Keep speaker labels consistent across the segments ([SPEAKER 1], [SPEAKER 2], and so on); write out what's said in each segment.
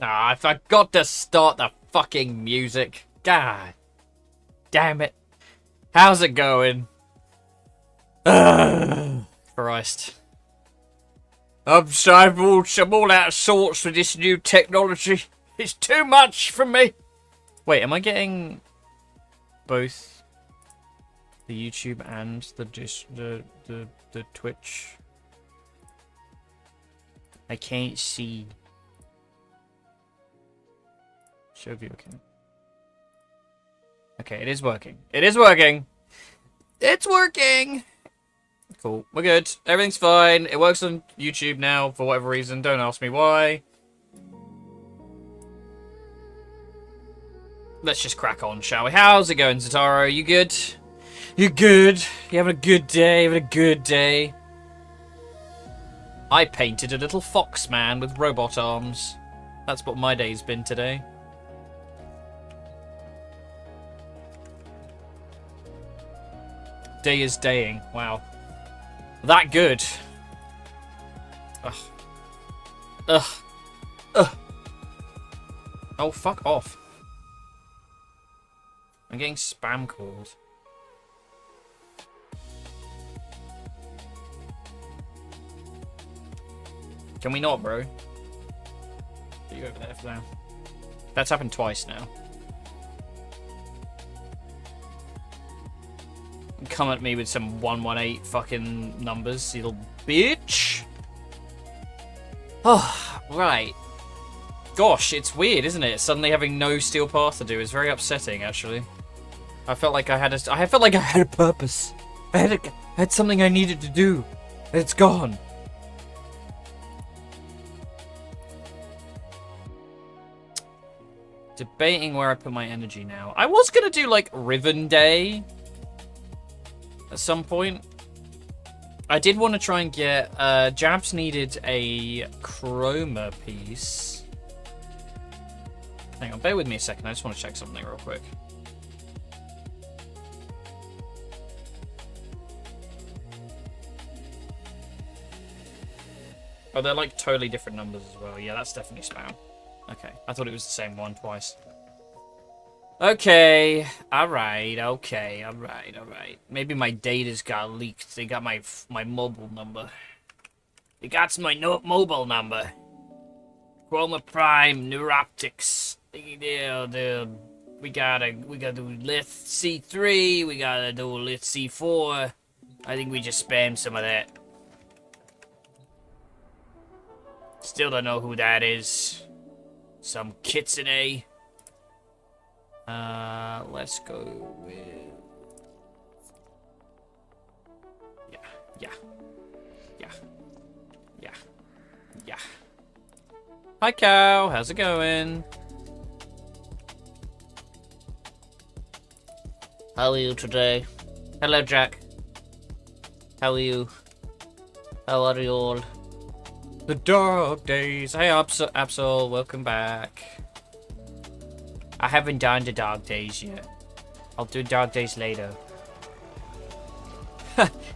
[SPEAKER 1] Ah, I forgot to start the fucking music. God damn it. How's it going? Christ. I'm all out of sorts with this new technology. It's too much for me. Wait, am I getting both the YouTube and the Twitch? I can't see. Show view, okay. Okay, it is working. It is working. It's working. Cool. We're good. Everything's fine. It works on YouTube now for whatever reason. Don't ask me why. Let's just crack on, shall we? How's it going, Zataro? You good? You good? You having a good day? Having a good day? I painted a little fox man with robot arms. That's what my day's been today. Day is daying. Wow. That good. Ugh. Ugh. Ugh. Oh, fuck off. I'm getting spam calls. Can we not, bro? Are you over there for now? That's happened twice now. Come at me with some 118 fucking numbers, you little bitch. Oh, right. Gosh, it's weird, isn't it? Suddenly having no steel path to do is very upsetting, actually. I felt like I had a purpose. I had something I needed to do. And it's gone. Debating where I put my energy now. I was gonna do like Riven Day at some point. I did want to try and get Jabs needed a chroma piece. Hang on, bear with me a second. I just want to check something real quick. Oh, they're like totally different numbers as well. Yeah, that's definitely spam. Okay, I thought it was the same one twice. Okay, alright, okay, alright. Maybe my data's got leaked. They got my mobile number. They got my mobile number. Chroma Prime, Neuroptics. We gotta do Lith C3, we gotta do Lith C4. I think we just spammed some of that. Still don't know who that is. Some kitsune. Let's go with... Yeah. Hi, Cow. How's it going? How are you today? Hello, Jack. How are you? How are you all? The dog days. Hey, Absol, welcome back. I haven't done the dog days yet. I'll do dog days later.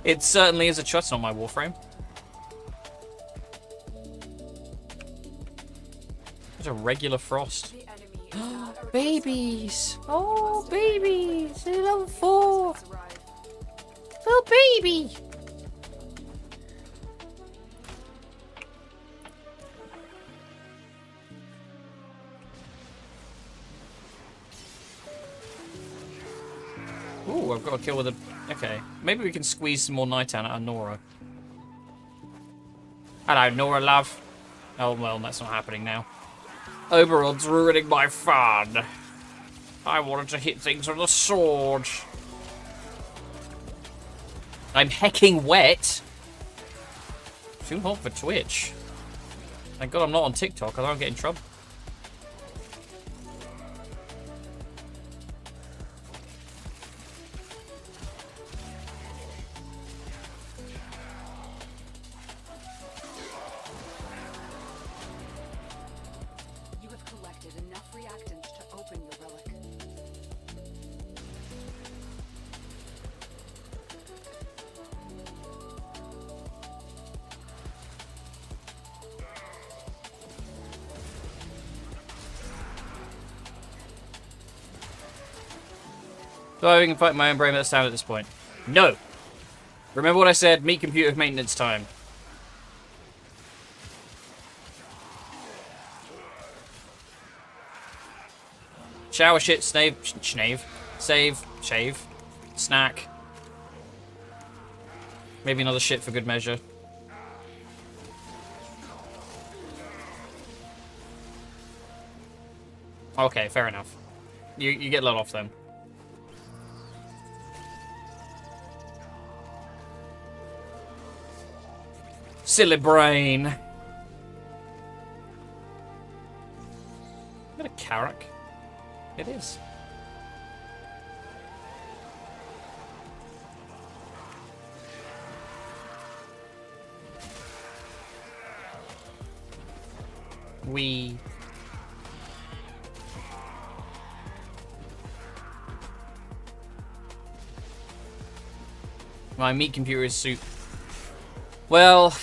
[SPEAKER 1] It certainly is a trust on my Warframe. There's a regular frost. Babies! Oh, babies! They're level 4! Little baby! Ooh, I've got a kill with a... Okay. Maybe we can squeeze some more Nightown out of Nora. Hello, Nora, love. Oh, well, that's not happening now. Oberon's ruining my fun. I wanted to hit things with a sword. I'm hecking wet. Too hot for Twitch. Thank God I'm not on TikTok, I don't get in trouble. So I can fight my own brain that's down at this point. No! Remember what I said, meet computer maintenance time. Shower, shit, save, shave, snack. Maybe another shit for good measure. Okay, fair enough. You get let off then. Silly brain. Is that a carrot? It is. My meat computer is soup. Well,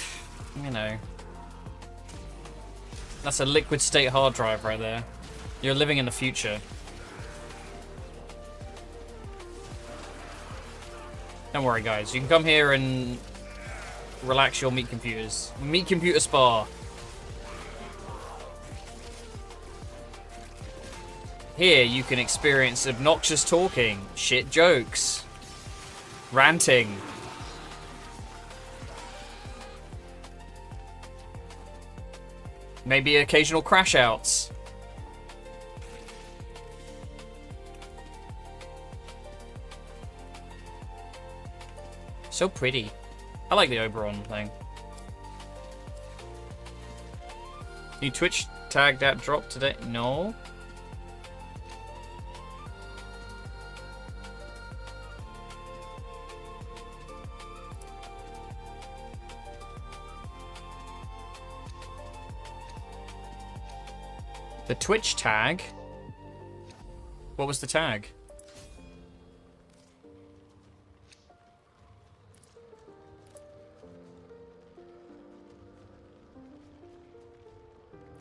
[SPEAKER 1] you know. That's a liquid state hard drive right there. You're living in the future. Don't worry, guys. You can come here and relax your meat computers. Meat computer spa. Here, you can experience obnoxious talking, shit jokes, ranting. Maybe occasional crash outs. So pretty. I like the Oberon thing. New Twitch tag that dropped today? No. The Twitch tag? What was the tag?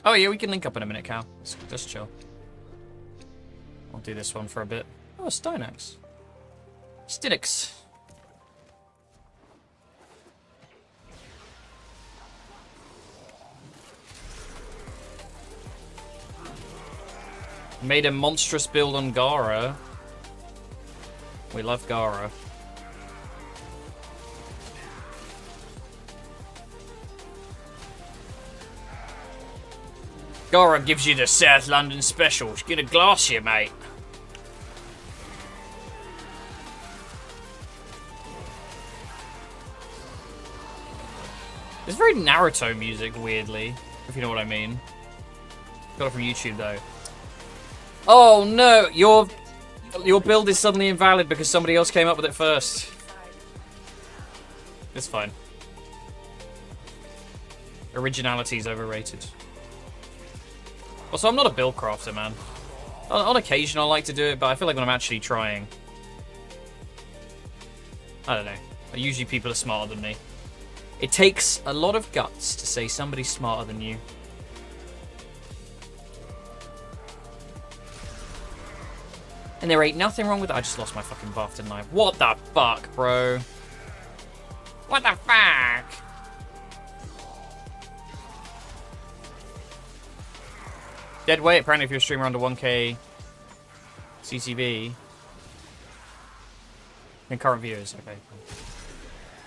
[SPEAKER 1] Oh yeah, we can link up in a minute, Cal. Just chill. I'll do this one for a bit. Oh, Stynax. Stynix. Made a monstrous build on Gara. We love Gara. Gara gives you the South London special. Get a glass here, mate. It's very Naruto music, weirdly, if you know what I mean. Got it from YouTube, though. Oh no, your build is suddenly invalid because somebody else came up with it first. It's fine. Originality is overrated. Also, I'm not a build crafter, man. On occasion, I like to do it, but I feel like when I'm actually trying, I don't know. Usually people are smarter than me. It takes a lot of guts to say somebody's smarter than you. And there ain't nothing wrong with it. I just lost my fucking buff, didn't I? What the fuck, bro? What the fuck? Dead weight, apparently if you're a streamer under 1k CCV. Concurrent viewers, okay.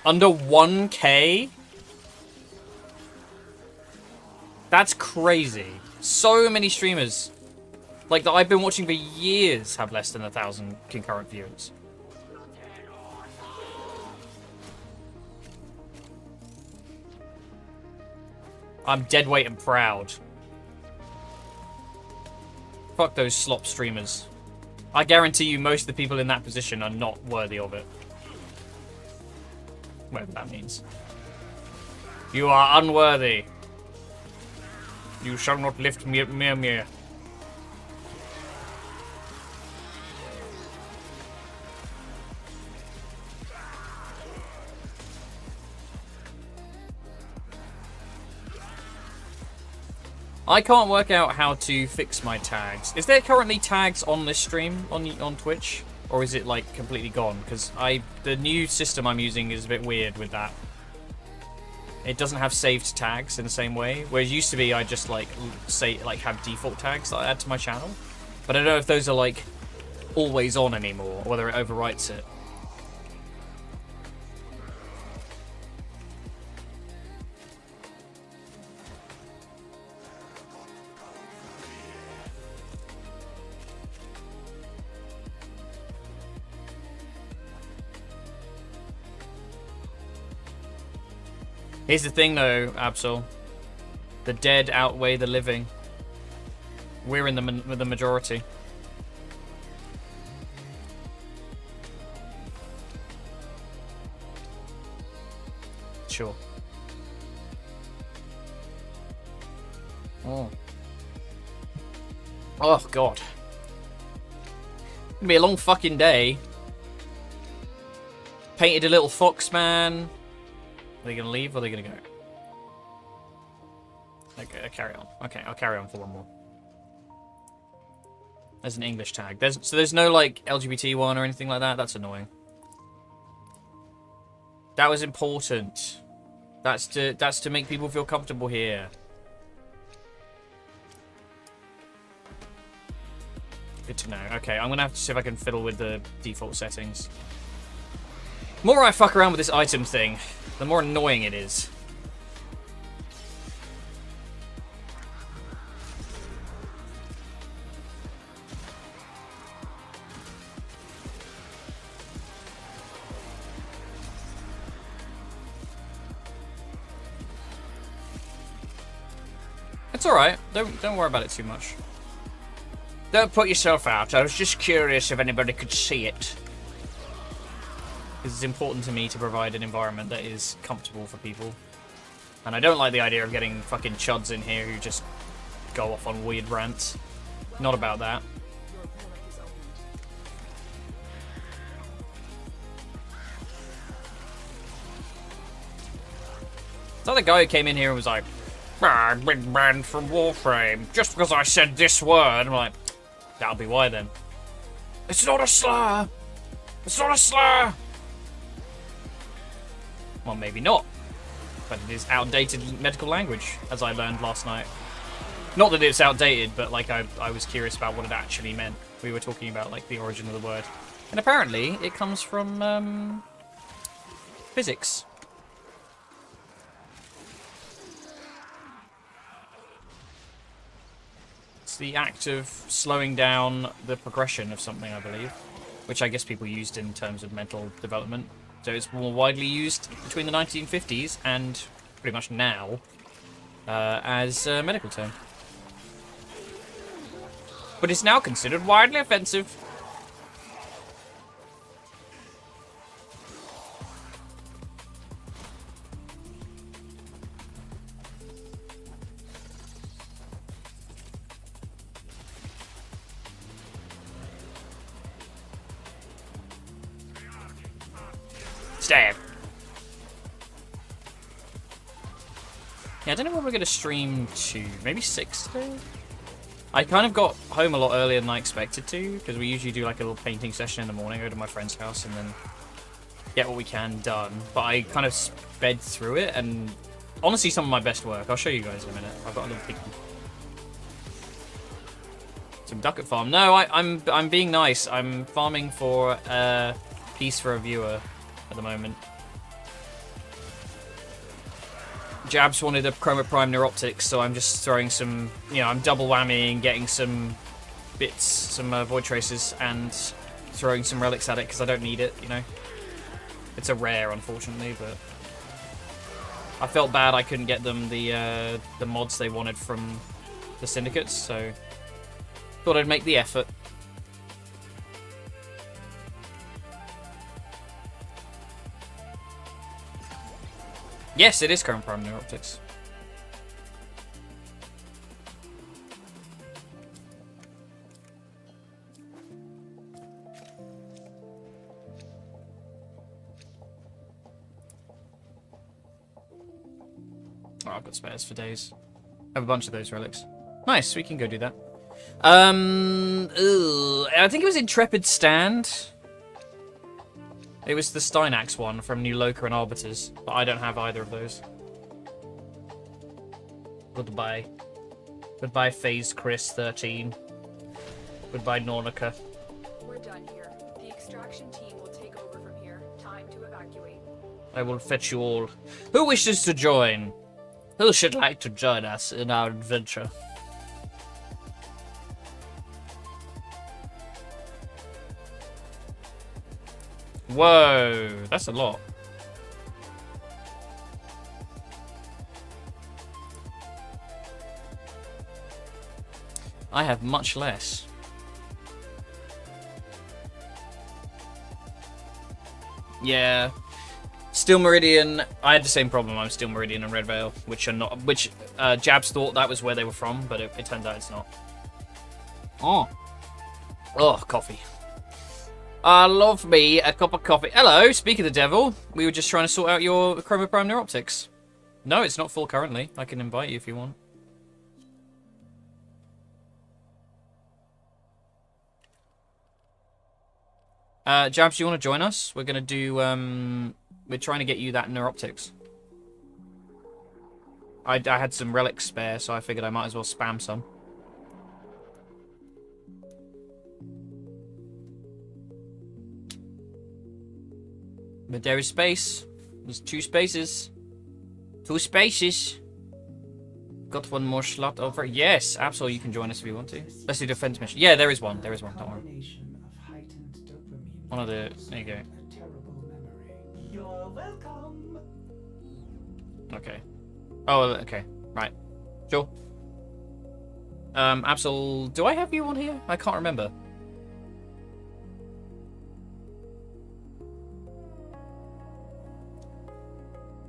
[SPEAKER 1] Under 1k? That's crazy. So many streamers, like, that I've been watching for years, have less than 1,000 concurrent viewers. I'm dead weight and proud. Fuck those slop streamers. I guarantee you most of the people in that position are not worthy of it. Whatever that means. You are unworthy. You shall not lift me. I can't work out how to fix my tags. Is there currently tags on this stream on Twitch? Or is it, like, completely gone? Because the new system I'm using is a bit weird with that. It doesn't have saved tags in the same way. Whereas it used to be I just, like, have default tags that I add to my channel. But I don't know if those are, like, always on anymore, or whether it overwrites it. Here's the thing, though, Absol. The dead outweigh the living. We're in the majority. Sure. Oh. Oh, God. It's gonna be a long fucking day. Painted a little fox man. Are they going to leave or are they going to go? Okay, I'll carry on. Okay, I'll carry on for one more. There's an English tag. So there's no, like, LGBT one or anything like that? That's annoying. That was important. That's to make people feel comfortable here. Good to know. Okay, I'm going to have to see if I can fiddle with the default settings. The more I fuck around with this item thing, the more annoying it is. It's alright. Don't worry about it too much. Don't put yourself out. I was just curious if anybody could see it. It's important to me to provide an environment that is comfortable for people. And I don't like the idea of getting fucking chuds in here who just go off on weird rants. Not about that. It's like the guy who came in here and was like, I've been banned from Warframe just because I said this word. I'm like, that'll be why then. It's not a slur! It's not a slur! Well, maybe not. But it is outdated medical language, as I learned last night. Not that it's outdated, but like I was curious about what it actually meant. We were talking about like the origin of the word. And apparently it comes from physics. It's the act of slowing down the progression of something, I believe. Which I guess people used in terms of mental development. So it's more widely used between the 1950s and pretty much now as a medical term. But it's now considered widely offensive. Stab. Yeah, I don't know what we're going to stream to. Maybe 6 today? I kind of got home a lot earlier than I expected to, because we usually do like a little painting session in the morning, go to my friend's house, and then get what we can done. But I kind of sped through it, and honestly, some of my best work. I'll show you guys in a minute. I've got a little piggy. Some duck at farm. No, I'm being nice. I'm farming for a piece for a viewer at the moment. Jabs wanted a Chroma Prime Neuroptics, so I'm just throwing some, you know, I'm double whammying, getting some bits, some Void Tracers, and throwing some relics at it, because I don't need it, you know. It's a rare, unfortunately, but I felt bad I couldn't get them the mods they wanted from the syndicates, so thought I'd make the effort. Yes, it is Chrome Prime Neuroptics. Oh, I've got spares for days. I have a bunch of those relics. Nice, we can go do that. I think it was Intrepid Stand It was the Steinax one from New Loka and Arbiters, but I don't have either of those. Goodbye. Goodbye, Phase Chris 13. Goodbye, Nornica.
[SPEAKER 2] We're done here. The extraction team will take over from here. Time to evacuate.
[SPEAKER 1] I will fetch you all. Who wishes to join? Who should like to join us in our adventure? Whoa, that's a lot. I have much less. Yeah. Steel Meridian, I had the same problem. I'm Steel Meridian and Red Veil, which are not, Jabs thought that was where they were from, but it turns out it's not. Oh. Oh, coffee. I love me a cup of coffee. Hello, speak of the devil. We were just trying to sort out your Chroma Prime Neuroptics. No, it's not full currently. I can invite you if you want. Jabs, do you want to join us? We're going to do, we're trying to get you that Neuroptics. I had some relics spare, so I figured I might as well spam some. But there is space. There's 2 spaces. 2 spaces. Got one more slot over. Yes, absolutely. You can join us if you want to. Let's do defense mission. Yeah, there is one. There is one. Don't worry. One of the. There you go.
[SPEAKER 3] You're welcome.
[SPEAKER 1] Okay. Oh, okay. Right. Sure. Absol, do I have you on here? I can't remember.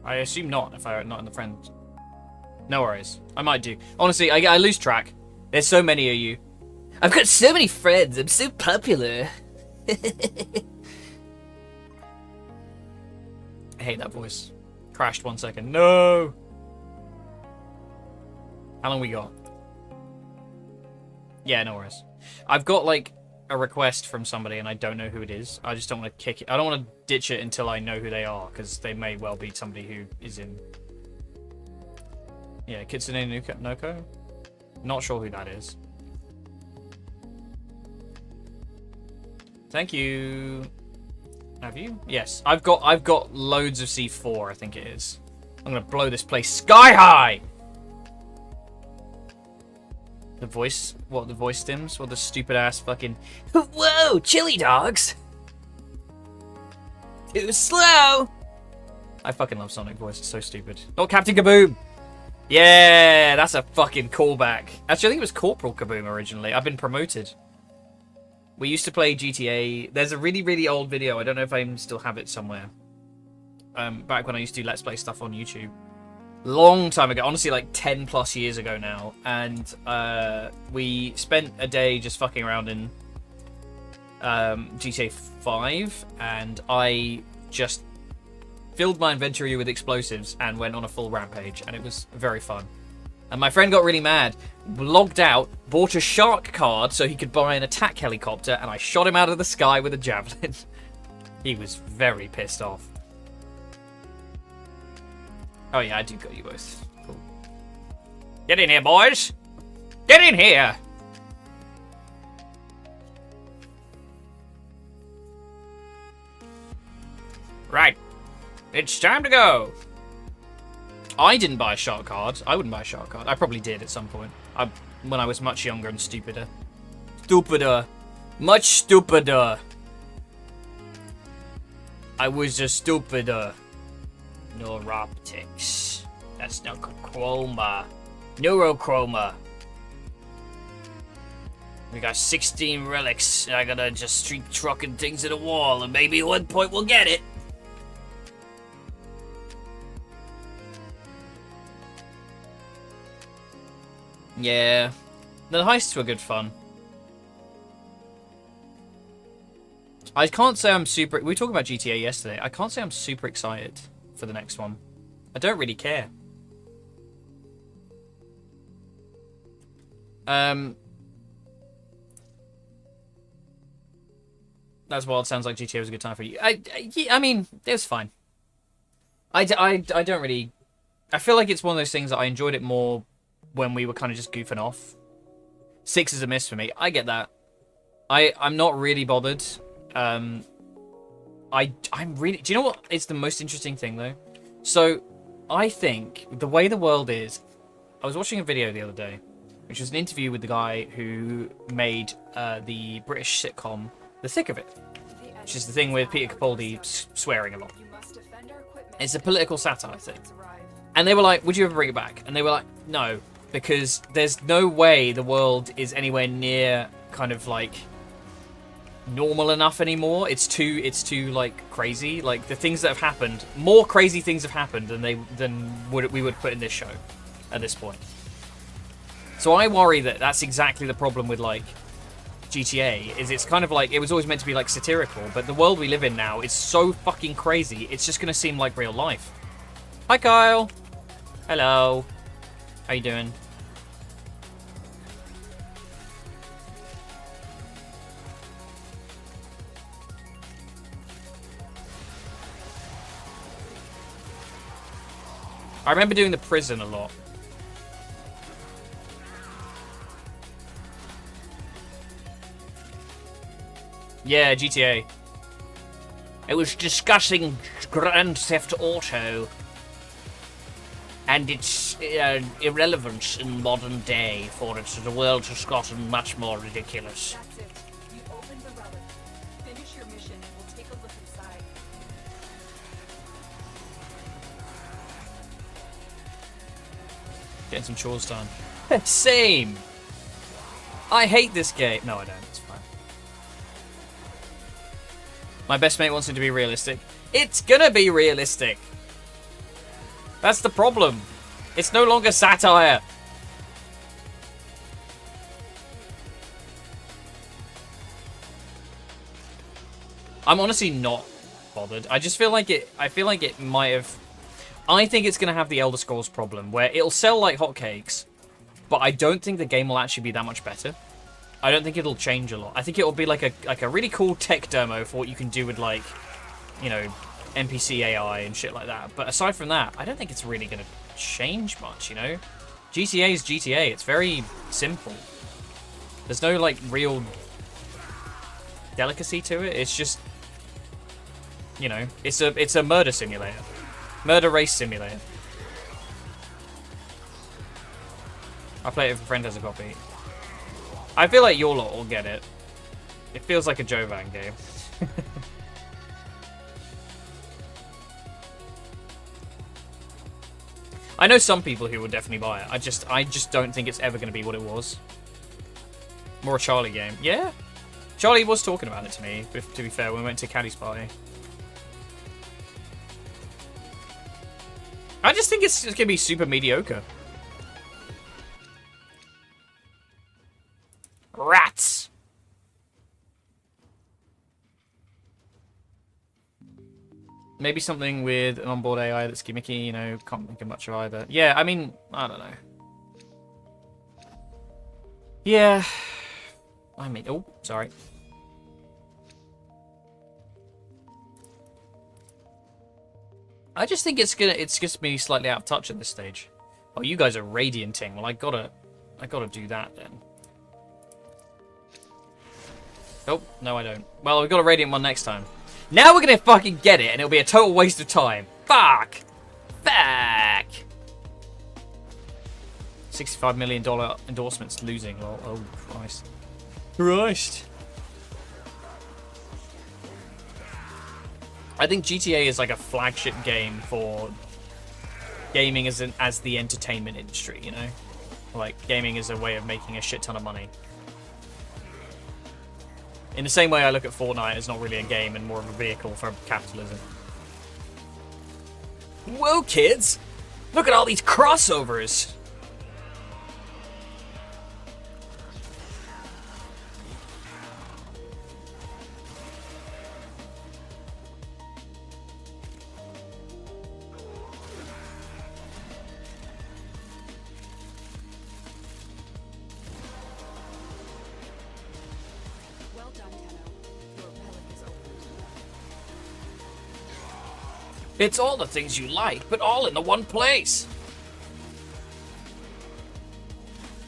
[SPEAKER 1] I assume not, if I'm not in the friends. No worries. I might do. Honestly, I lose track. There's so many of you. I've got so many friends. I'm so popular. I hate that voice. Crashed 1 second. No! How long we got? Yeah, no worries. I've got, like, a request from somebody and I don't know who it is. I just don't want to kick it. I don't want to ditch it until I know who they are, because they may well be somebody who is in... Yeah, Kitsune Noko? Not sure who that is. Thank you. Have you? Yes. I've got loads of C4, I think it is. I'm gonna blow this place sky high! The voice, what, the voice stims? What the stupid ass fucking... Whoa, chili dogs! Too slow! I fucking love Sonic voice, it's so stupid. Not Captain Kaboom! Yeah, that's a fucking callback. Actually, I think it was Corporal Kaboom originally. I've been promoted. We used to play GTA. There's a really, really old video. I don't know if I still have it somewhere. Back when I used to do Let's Play stuff on YouTube. Long time ago. Honestly, like 10 plus years ago now. And we spent a day just fucking around in GTA 5. And I just filled my inventory with explosives and went on a full rampage. And it was very fun. And my friend got really mad, logged out, bought a shark card so he could buy an attack helicopter, and I shot him out of the sky with a javelin. He was very pissed off. Oh yeah, I do got you both. Cool. Get in here, boys! Get in here! Right. It's time to go. I didn't buy a shark card. I wouldn't buy a shark card. I probably did at some point. When I was much younger and stupider. Stupider. Much stupider. I was a stupider. Neuroptics. That's not chroma. Neurochroma. We got 16 relics. I gotta just streak trucking things at a wall, and maybe at one point we'll get it. Yeah, the heists were good fun. I can't say I'm super... We were talking about GTA yesterday. I can't say I'm super excited for the next one. I don't really care. That's wild. Sounds like GTA was a good time for you. I mean, it was fine. I don't really... I feel like it's one of those things that I enjoyed it more when we were kind of just goofing off. 6 is a miss for me. I get that. I'm not really bothered. I'm really... Do you know what is the most interesting thing, though? So, I think the way the world is... I was watching a video the other day, which was an interview with the guy who made the British sitcom The Thick of It, which is the thing with Peter Capaldi swearing a lot. It's a political satire thing. And they were like, would you ever bring it back? And they were like, no, because there's no way the world is anywhere near kind of like normal enough anymore. It's too like crazy. Like the things that have happened, more crazy things have happened than we would put in this show at this point. So I worry that that's exactly the problem with like GTA, is it's kind of like, it was always meant to be like satirical, but the world we live in now is so fucking crazy, it's just gonna seem like real life. Hi Kyle. Hello. How you doing? I remember doing the prison a lot. Yeah, GTA. It was discussing Grand Theft Auto and its irrelevance in modern day, for the world has gotten much more ridiculous.
[SPEAKER 2] That's it. You opened the relic. Finish your mission and we'll take a look inside.
[SPEAKER 1] Getting some chores done. Same! I hate this game. No, I don't. It's fine. My best mate wants it to be realistic. It's gonna be realistic. That's the problem. It's no longer satire. I'm honestly not bothered. I just feel like it. I feel like it might have. I think it's gonna have the Elder Scrolls problem where it'll sell like hotcakes, but I don't think the game will actually be that much better. I don't think it'll change a lot. I think it'll be like a really cool tech demo for what you can do with like, you know, NPC AI and shit like that. But aside from that, I don't think it's really gonna change much, you know? GTA is GTA. It's very simple. There's no like real delicacy to it. It's just, you know, it's a murder simulator. Murder race simulator. I'll play it if a friend has a copy. I feel like your lot will get it. It feels like a Jovan game. I know some people who will definitely buy it. I just don't think it's ever going to be what it was. More a Charlie game. Yeah. Charlie was talking about it to me, to be fair, when we went to Caddy's party. I just think it's going to be super mediocre. Rats! Maybe something with an onboard AI that's gimmicky, you know, can't think of much of either. Yeah, I mean, I don't know. Yeah. I mean, oh, sorry. I just think it's just me slightly out of touch at this stage. Oh, you guys are radianting. Well, I gotta do that then. Oh, no I don't. Well, we've got a radiant one next time. Now we're gonna fucking get it, and it'll be a total waste of time. Fuck! Fuck! $65 million endorsements losing. Oh, Christ. Christ. I think GTA is like a flagship game for gaming as the entertainment industry, you know? Like, gaming is a way of making a shit ton of money. In the same way I look at Fortnite as not really a game and more of a vehicle for capitalism. Whoa, kids! Look at all these crossovers!
[SPEAKER 2] Well done, Tenno. Your relic is
[SPEAKER 1] It's all the things you like, but all in the one place.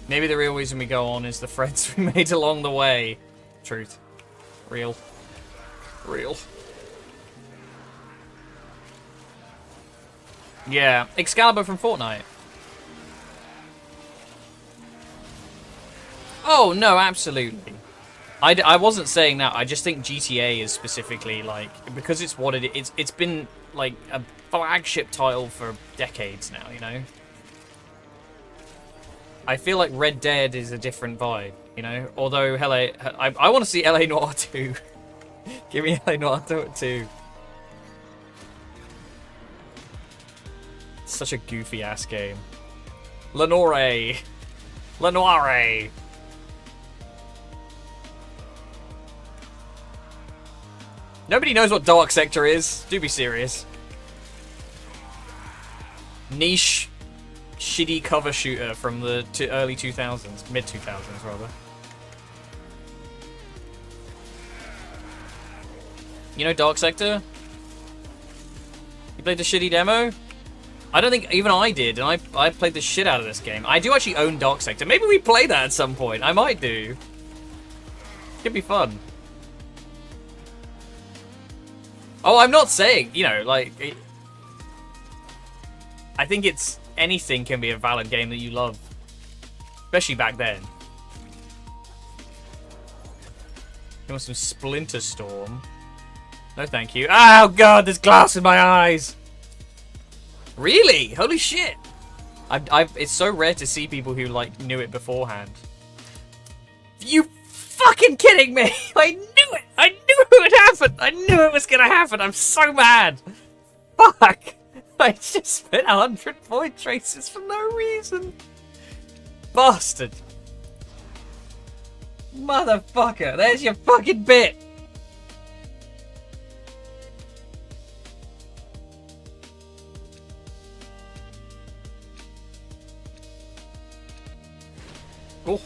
[SPEAKER 1] Maybe the real reason we go on is the friends we made along the way. Truth. Real. Real. Yeah, Excalibur from Fortnite. Oh, no, absolutely. I wasn't saying that. I just think GTA is specifically, like, because it's what it is. It's been, like, a flagship title for decades now, you know? I feel like Red Dead is a different vibe, you know? Although, I want to see LA Noire 2. Give me LA Noire 2. Such a goofy-ass game. Lenore. Lenoire. Nobody knows what Dark Sector is. Do be serious. Niche, shitty cover shooter from the early 2000s. Mid-2000s, rather. You know Dark Sector? You played the shitty demo? I don't think even I did, and I played the shit out of this game. I do actually own Dark Sector. Maybe we play that at some point. I might do. Could be fun. Oh, I'm not saying, you know, like... I think it's... Anything can be a valid game that you love. Especially back then. You want some Splinter Storm? No, thank you. Oh, God, there's glass in my eyes! Really? Holy shit! It's so rare to see people who, like, knew it beforehand. You fucking kidding me? I knew it! I knew it would happen! I knew it was gonna happen! I'm so mad! Fuck! I just spent 100 point traces for no reason! Bastard! Motherfucker! There's your fucking bit! Oh.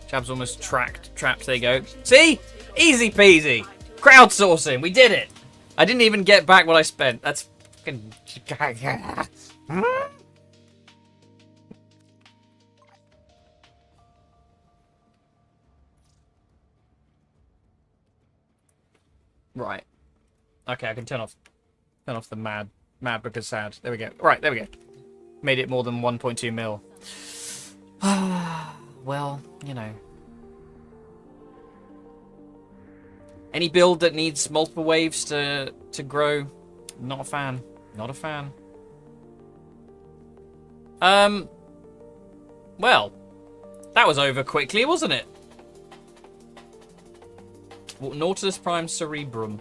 [SPEAKER 1] Chab's almost trapped. There you go. See? Easy peasy. Crowdsourcing. We did it. I didn't even get back what I spent. That's fucking... Right. Okay, I can turn off the mad because sad. There we go. Right, there we go. Made it more than 1.2 mil. Well, you know. Any build that needs multiple waves to grow, not a fan. Not a fan. Well, that was over quickly, wasn't it? Nautilus Prime Cerebrum.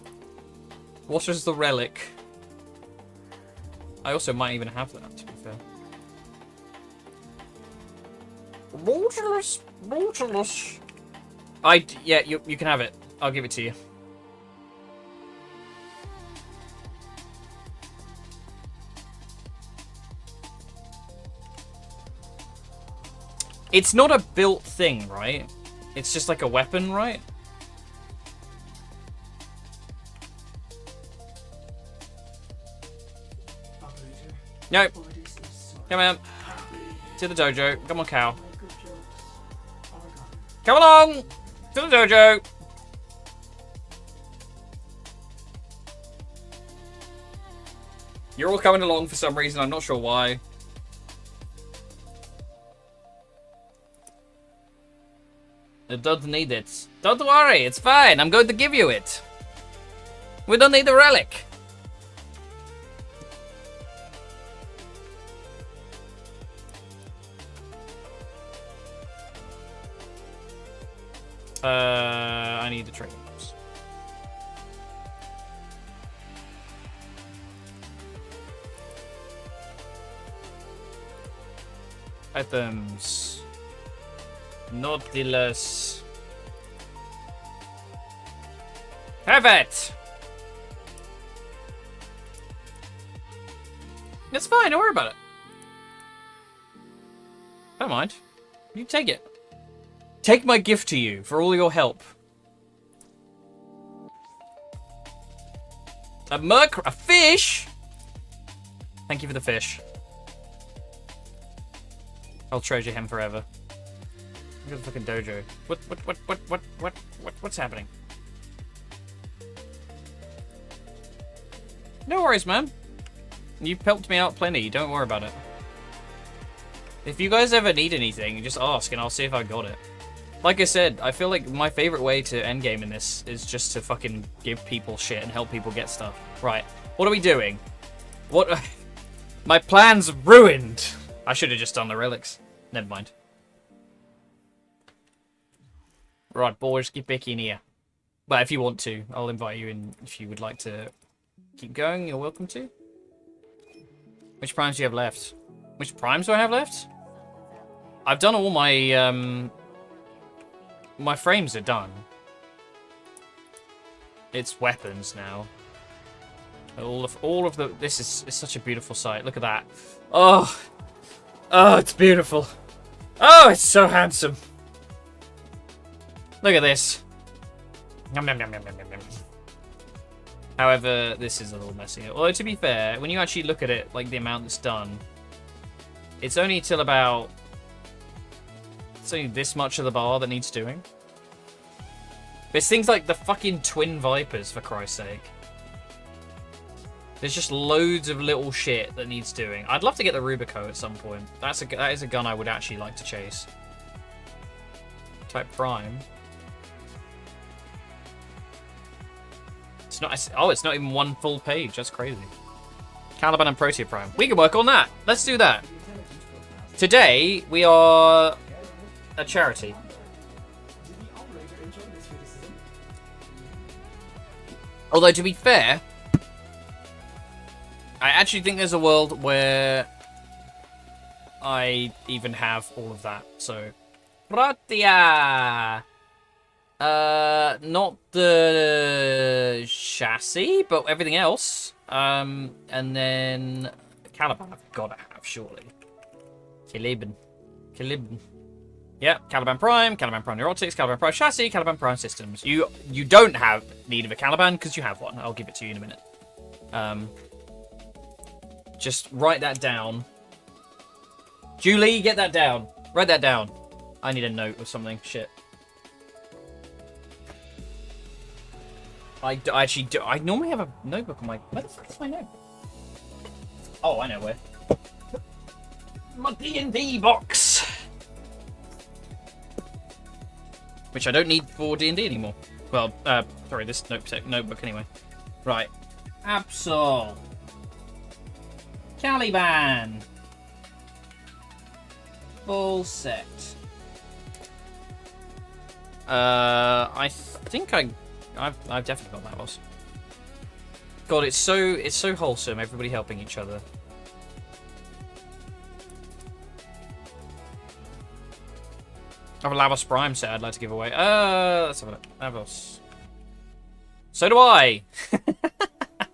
[SPEAKER 1] What is the relic? I also might even have that, to be fair. Nautilus. Yeah, you can have it. I'll give it to you. It's not a built thing, right? It's just like a weapon, right? No. Come on. To the dojo. Come on, cow. Come along! To the dojo! You're all coming along for some reason, I'm not sure why. It doesn't need it. Don't worry, it's fine. I'm going to give you it. We don't need the relic. I need the training maps. Items. Nautilus. Have it! It's fine, don't worry about it. Don't mind. You take it. Take my gift to you for all your help. A fish? Thank you for the fish. I'll treasure him forever. Look at the fucking dojo. What's happening? No worries, man. You've helped me out plenty. Don't worry about it. If you guys ever need anything, just ask and I'll see if I got it. Like I said, I feel like my favorite way to endgame in this is just to fucking give people shit and help people get stuff. Right. What are we doing? What? My plan's ruined. I should have just done the relics. Never mind. Right, boys, get back in here. But if you want to, I'll invite you in if you would like to keep going. You're welcome to. Which primes do you have left? Which primes do I have left? I've done all my, my frames are done. It's weapons now. All of the... This is such a beautiful sight. Look at that. Oh! Oh, it's beautiful. Oh, it's so handsome. Look at this. Yum, yum, yum, yum, yum, yum. However, this is a little messy. Although, to be fair, when you actually look at it, like the amount that's done, it's only till about... It's only this much of the bar that needs doing. There's things like the fucking twin vipers, for Christ's sake. There's just loads of little shit that needs doing. I'd love to get the Rubico at some point. That is a gun I would actually like to chase. Type Prime. It's not. Oh, it's not even one full page. That's crazy. Caliban and Protea Prime. We can work on that. Let's do that. Today we are a charity. Although to be fair, I actually think there's a world where I even have all of that. So, Protea. Not the chassis, but everything else. And then Caliban I've gotta have, surely. Caliban. Yeah, Caliban Prime Neurotics, Caliban Prime Chassis, Caliban Prime Systems. You don't have need of a Caliban because you have one. I'll give it to you in a minute. Just write that down. Julie, get that down. Write that down. I need a note or something. Shit. I actually do. I normally have a notebook on my... Where the fuck is my note? Oh, I know where. My D&D box. Which I don't need for D&D anymore. Well, sorry, this notebook anyway. Right. Absol. Caliban. Full set. I think I've definitely got that boss. God, it's so wholesome. Everybody helping each other. I have a Lavos Prime set I'd like to give away. Let's have a look. Lavos. So do I.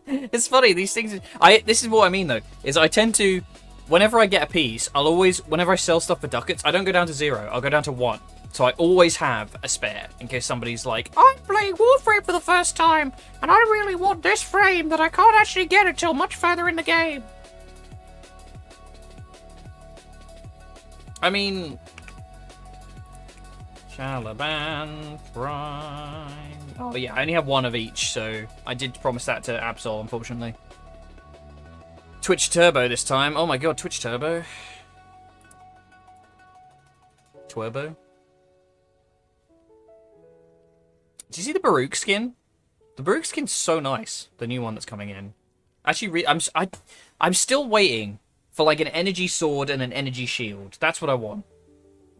[SPEAKER 1] It's funny, these things... This is what I mean, though, is I tend to... Whenever I get a piece, I'll always... Whenever I sell stuff for ducats, I don't go down to 0. I'll go down to 1. So I always have a spare, in case somebody's like, I'm playing Warframe for the first time, and I really want this frame that I can't actually get until much further in the game. I mean... Caliban Prime... Oh yeah, I only have one of each, so I did promise that to Absol, unfortunately. Twitch Turbo this time. Oh my god, Twitch Turbo. Turbo. Do you see the Baruch skin? The Baruch skin's so nice. The new one that's coming in. Actually, I'm still waiting for like an energy sword and an energy shield. That's what I want.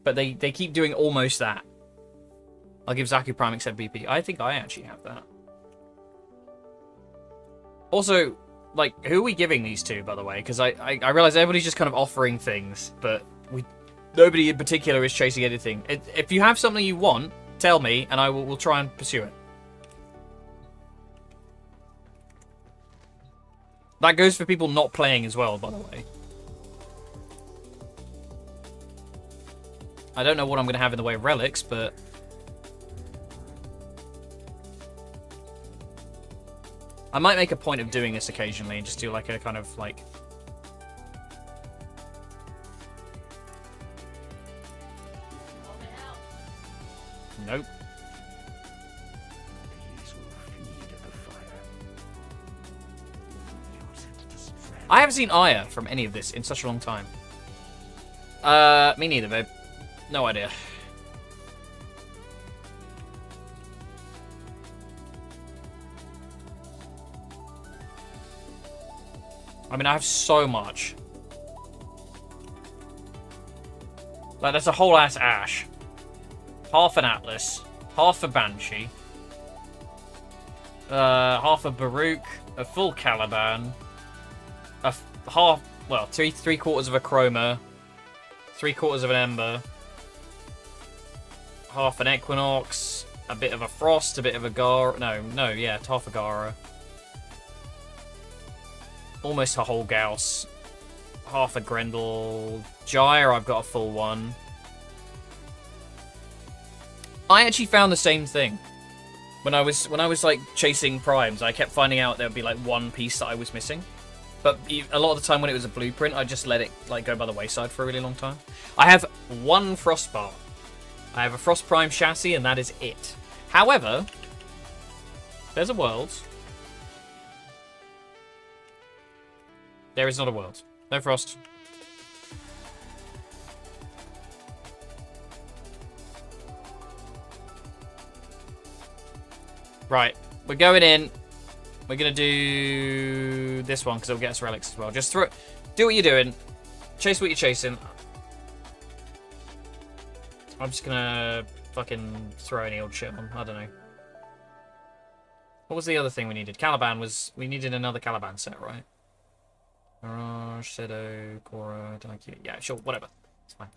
[SPEAKER 1] But they keep doing almost that. I'll give Zaku Prime except BP. I think I actually have that. Also, like, who are we giving these to, by the way? Because I realize everybody's just kind of offering things, but nobody in particular is chasing anything. If you have something you want, tell me, and we'll try and pursue it. That goes for people not playing as well, by the way. I don't know what I'm going to have in the way of relics, but... I might make a point of doing this occasionally and just do like a kind of like Nope. I haven't seen Aya from any of this in such a long time. Me neither, babe. No idea. I mean, I have so much. Like, there's a whole ass Ash. Half an Atlas. Half a Banshee. Half a Baruch. A full Caliban. Well, three quarters of a Chroma. 3/4 of an Ember. Half an Equinox. A bit of a Frost. A bit of a Gara. No, yeah, it's half a Gara. Almost a whole Gauss. Half a Grendel. Gyre, I've got a full one. I actually found the same thing. When I was like chasing primes, I kept finding out there would be like one piece that I was missing. But a lot of the time when it was a blueprint, I just let it like go by the wayside for a really long time. I have one Frost bar. I have a Frost Prime chassis, and that is it. However, there's a world. There is not a world. No Frost. Right, we're going in. We're going to do this one because it'll get us relics as well. Just do what you're doing. Chase what you're chasing. I'm just going to fucking throw any old shit on. I don't know. What was the other thing we needed? Caliban was... We needed another Caliban set, right? Mirage, Shadow, Cora, Daiku. Yeah, sure, whatever. It's fine.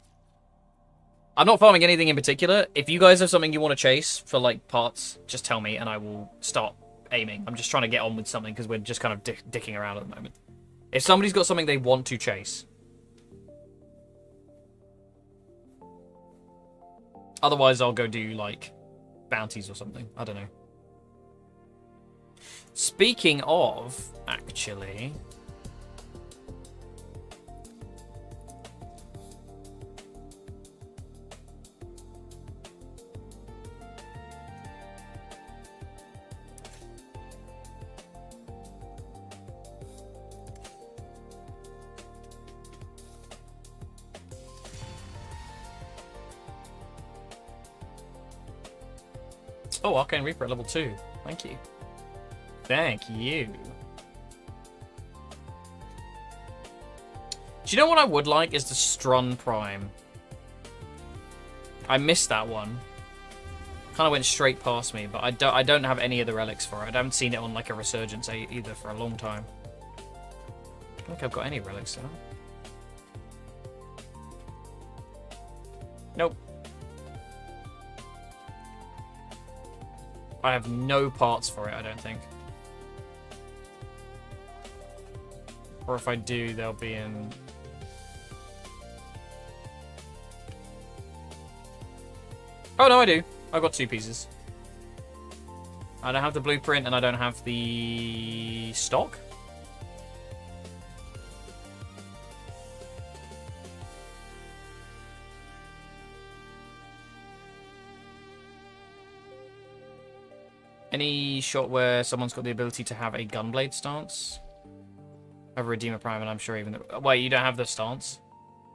[SPEAKER 1] I'm not farming anything in particular. If you guys have something you want to chase for, like, parts, just tell me and I will start aiming. I'm just trying to get on with something because we're just kind of dicking around at the moment. If somebody's got something they want to chase. Otherwise, I'll go do, like, bounties or something. I don't know. Speaking of, actually... Oh, Arcane Reaper at level 2. Thank you. Thank you. Do you know what I would like is the Strun Prime. I missed that one. Kind of went straight past me, but I don't have any of the relics for it. I haven't seen it on like a resurgence either for a long time. I don't think I've got any relics, do I? Nope. I have no parts for it, I don't think. Or if I do, they'll be in... Oh, no, I do. I've got 2 pieces. I don't have the blueprint, and I don't have the stock. Any shot where someone's got the ability to have a Gunblade stance? I have a Redeemer Prime, and I'm sure even... Wait, you don't have the stance?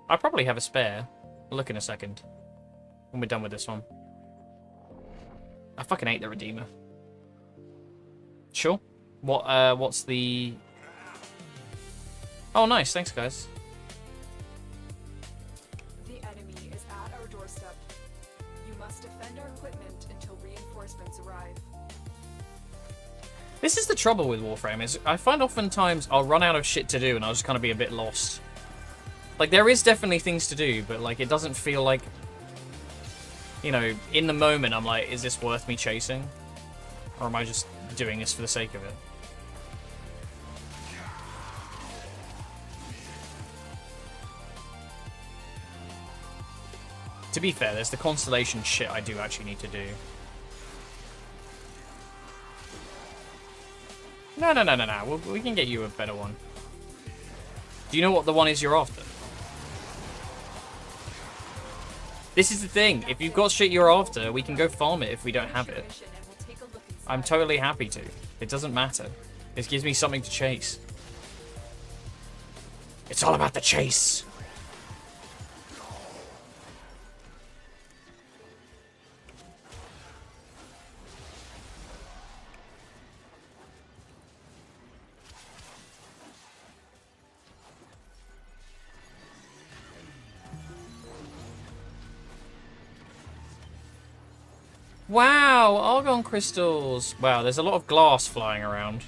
[SPEAKER 1] I probably have a spare. I'll look in a second. When we're done with this one. I fucking hate the Redeemer. Sure. What's the... Oh, nice. Thanks, guys.
[SPEAKER 2] The enemy is at our doorstep. You must defend our equipment until reinforcements arrive.
[SPEAKER 1] This is the trouble with Warframe, is I find oftentimes I'll run out of shit to do and I'll just kind of be a bit lost. Like, there is definitely things to do, but, like, it doesn't feel like... You know, in the moment, I'm like, is this worth me chasing? Or am I just doing this for the sake of it? To be fair, there's the constellation shit I do actually need to do. No. We can get you a better one. Do you know what the one is you're after? This is the thing. If you've got shit you're after, we can go farm it if we don't have it. I'm totally happy to. It doesn't matter. This gives me something to chase. It's all about the chase. Wow, argon crystals. Wow, there's a lot of glass flying around.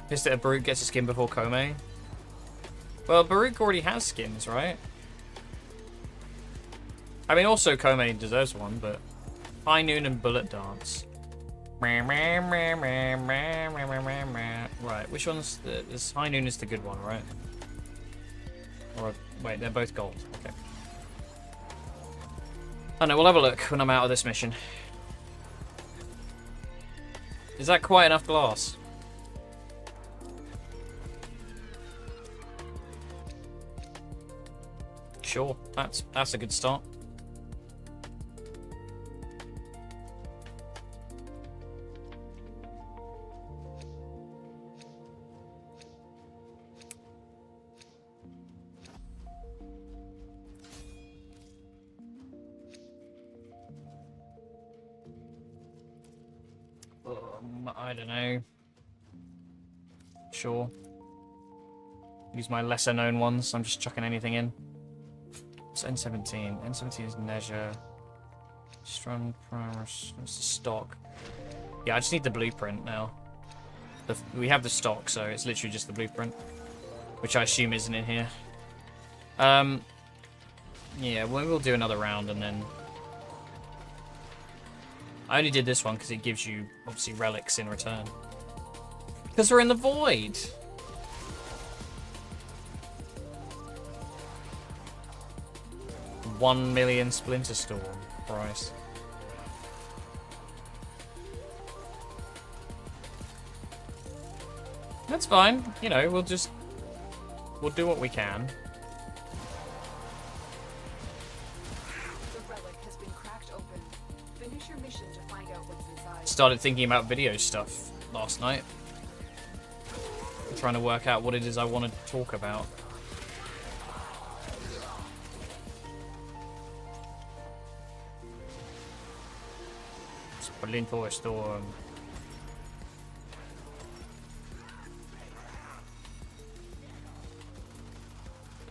[SPEAKER 1] Pissed that a Baruch gets a skin before Kome. Well, Baruch already has skins, right? I mean, also Kome deserves one, but High Noon and Bullet Dance. Right, which one's this? High Noon is the good one, right? Or wait, they're both gold. Okay. Oh no, we'll have a look when I'm out of this mission. Is that quite enough glass? Sure, that's a good start. I don't know. Sure. Use my lesser known ones. I'm just chucking anything in. It's N17. N17 is Neja. Strong Primus. What's the stock? Yeah, I just need the blueprint now. We have the stock, so it's literally just the blueprint. Which I assume isn't in here. Yeah, we'll do another round and then... I only did this one because it gives you, obviously, relics in return. Because we're in the void! $1 million Splinter Storm price. That's fine. You know, we'll do what we can. Started thinking about video stuff last night. I'm trying to work out what it is I want to talk about. Splinter Storm.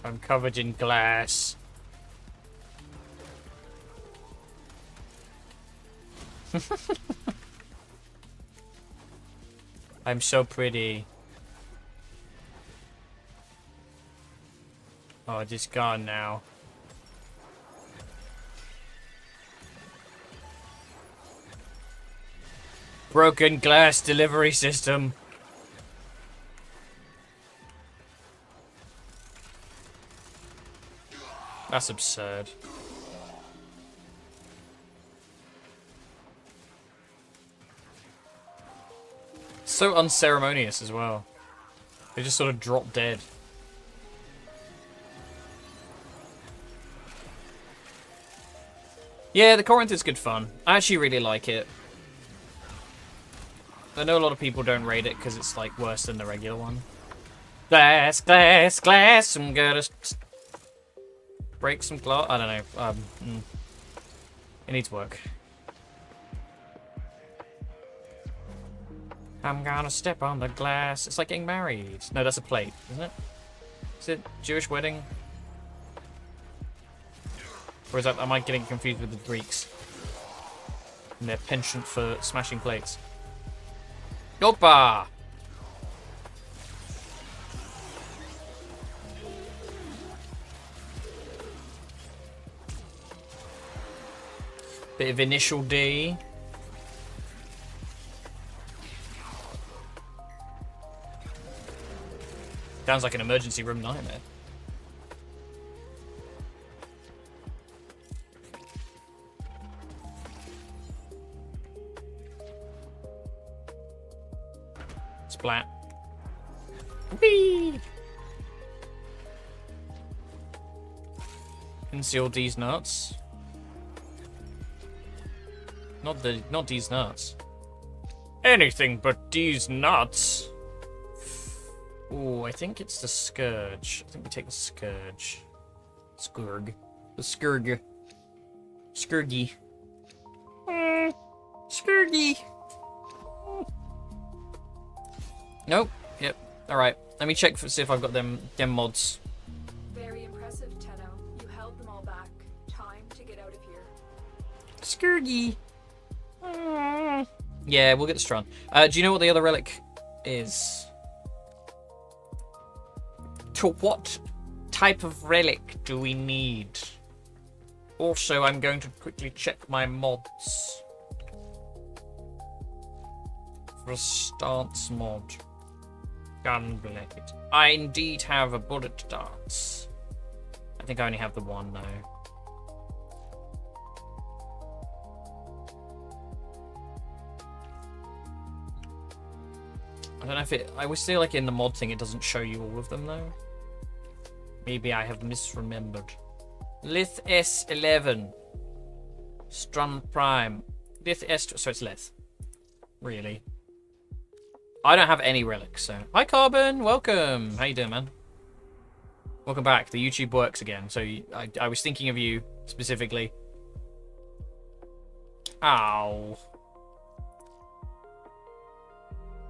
[SPEAKER 1] I'm covered in glass. I'm so pretty. Oh, it's just gone now. Broken glass delivery system. That's absurd. So unceremonious as well. They just sort of drop dead. Yeah, the Corinth is good fun. I actually really like it. I know a lot of people don't rate it because it's like worse than the regular one. Glass, glass, glass. I'm gonna break some glass. I don't know. It needs work. I'm gonna step on the glass. It's like getting married. No, that's a plate, isn't it? Is it Jewish wedding? Or is that, am I getting confused with the Greeks? And their penchant for smashing plates. Opa! Bit of initial D. Sounds like an emergency room nightmare. Splat. Whee! Conceal these nuts. Not these nuts. Anything but these nuts. Ooh, I think it's the Scourge. I think we take the Scourge. Scourge. The Scourge. Scourgy. Scourgy. Nope. Yep. Alright. Let me check see if I've got them mods.
[SPEAKER 2] Very impressive, Tenno. You held them all back. Time to get out of here.
[SPEAKER 1] Scourgy. Yeah, we'll get the Strun. Do you know what the other relic is? To what type of relic do we need? Also, I'm going to quickly check my mods. For a stance mod. Gunblade. I indeed have a bullet darts. I think I only have the one though. I don't know if it... I always feel like in the mod thing it doesn't show you all of them though. Maybe I have misremembered. Lith S11. Strun Prime. Lith S... So it's Lith. Really. I don't have any relics, so... Hi Carbon! Welcome! How you doing, man? Welcome back. The YouTube works again, so I was thinking of you specifically. Ow.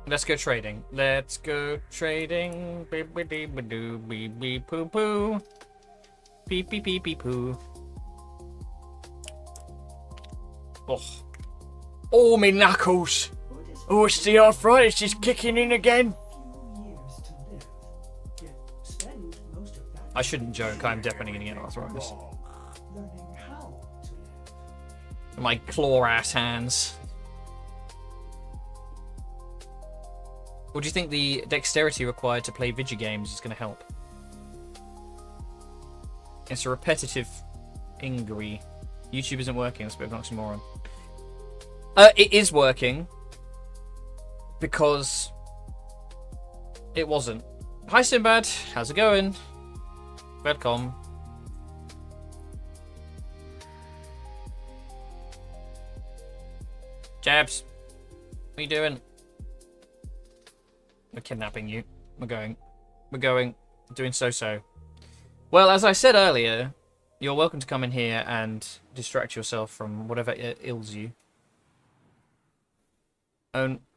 [SPEAKER 1] Let's go trading. Let's go trading. Beep-a-dee-ba-doo, beep-beep-poo-poo. Beep-beep-beep-poo. Oh. Oh, me knuckles. Oh, it's the arthritis is kicking in again. I shouldn't joke. I'm definitely going to get arthritis. My claw-ass hands. What do you think the dexterity required to play video games is going to help? It's a repetitive injury. YouTube isn't working. That's a bit of an oxymoron. It is working. Because it wasn't. Hi Sinbad, how's it going? Welcome. Jabs, what are you doing? We're kidnapping you. We're going. Doing so. Well, as I said earlier, you're welcome to come in here and distract yourself from whatever ails you.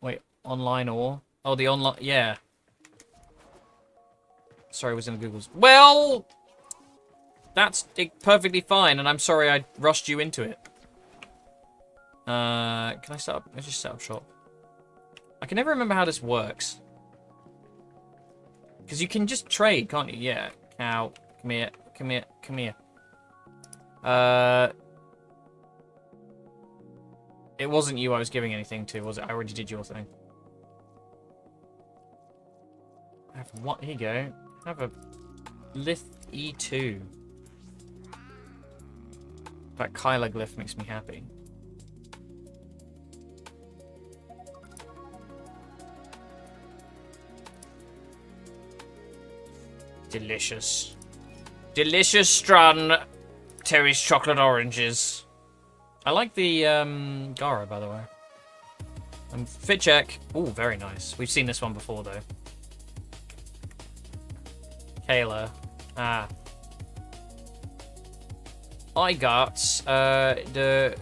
[SPEAKER 1] Wait. Online or? Oh, the online... Yeah. Sorry, I was in the Googles. Well! That's perfectly fine, and I'm sorry I rushed you into it. Can I set up... Let's just set up shop. I can never remember how this works. Because you can just trade, can't you? Yeah. Cow. Come here. Come here. Come here. It wasn't you I was giving anything to, was it? I already did your thing. I have what? Here you go. I have a Lith E2. That Kyla glyph makes me happy. Delicious. Delicious Strun Terry's chocolate oranges. I like the Gara, by the way. Fit check. Oh, very nice. We've seen this one before, though. Kayla. Ah. I got the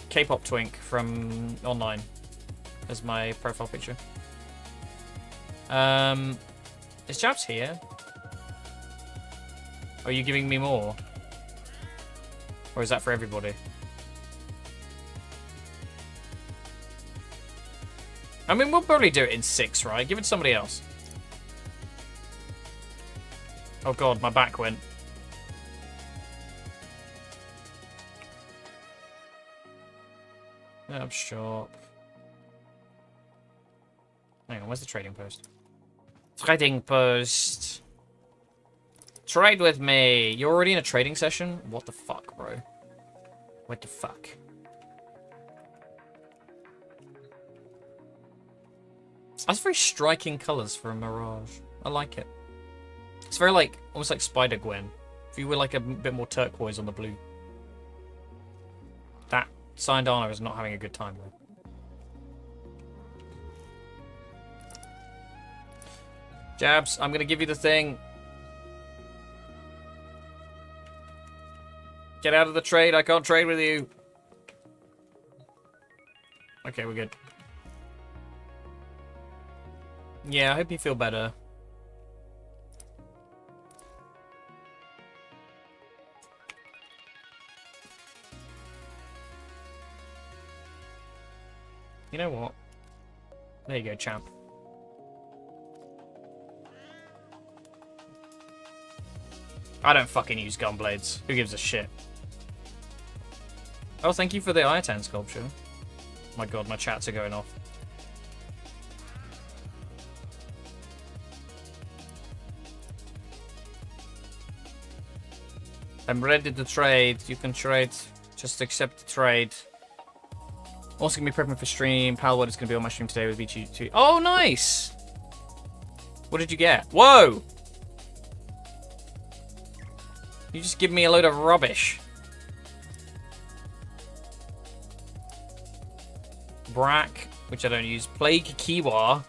[SPEAKER 1] K-pop twink from online as my profile picture. Is Jabs here? Are you giving me more? Or is that for everybody? I mean, we'll probably do it in 6, right? Give it to somebody else. Oh god, my back went. Up shop. Hang on, where's the trading post? Trading post. Trade with me. You're already in a trading session? What the fuck, bro? What the fuck? That's very striking colours for a Mirage. I like it. It's very like, almost like Spider-Gwen. If you were like a bit more turquoise on the blue. That Syndana is not having a good time though. Jabs, I'm gonna give you the thing. Get out of the trade, I can't trade with you. Okay, we're good. Yeah, I hope you feel better. You know what? There you go, champ. I don't fucking use gunblades. Who gives a shit? Oh, thank you for the Iatan sculpture. My god, my chats are going off. I'm ready to trade. You can trade. Just accept the trade. Also gonna be prepping for stream. Palwood is gonna be on my stream today with VG2. Oh, nice! What did you get? Whoa! You just give me a load of rubbish. Brack, which I don't use. Plague Kiwa.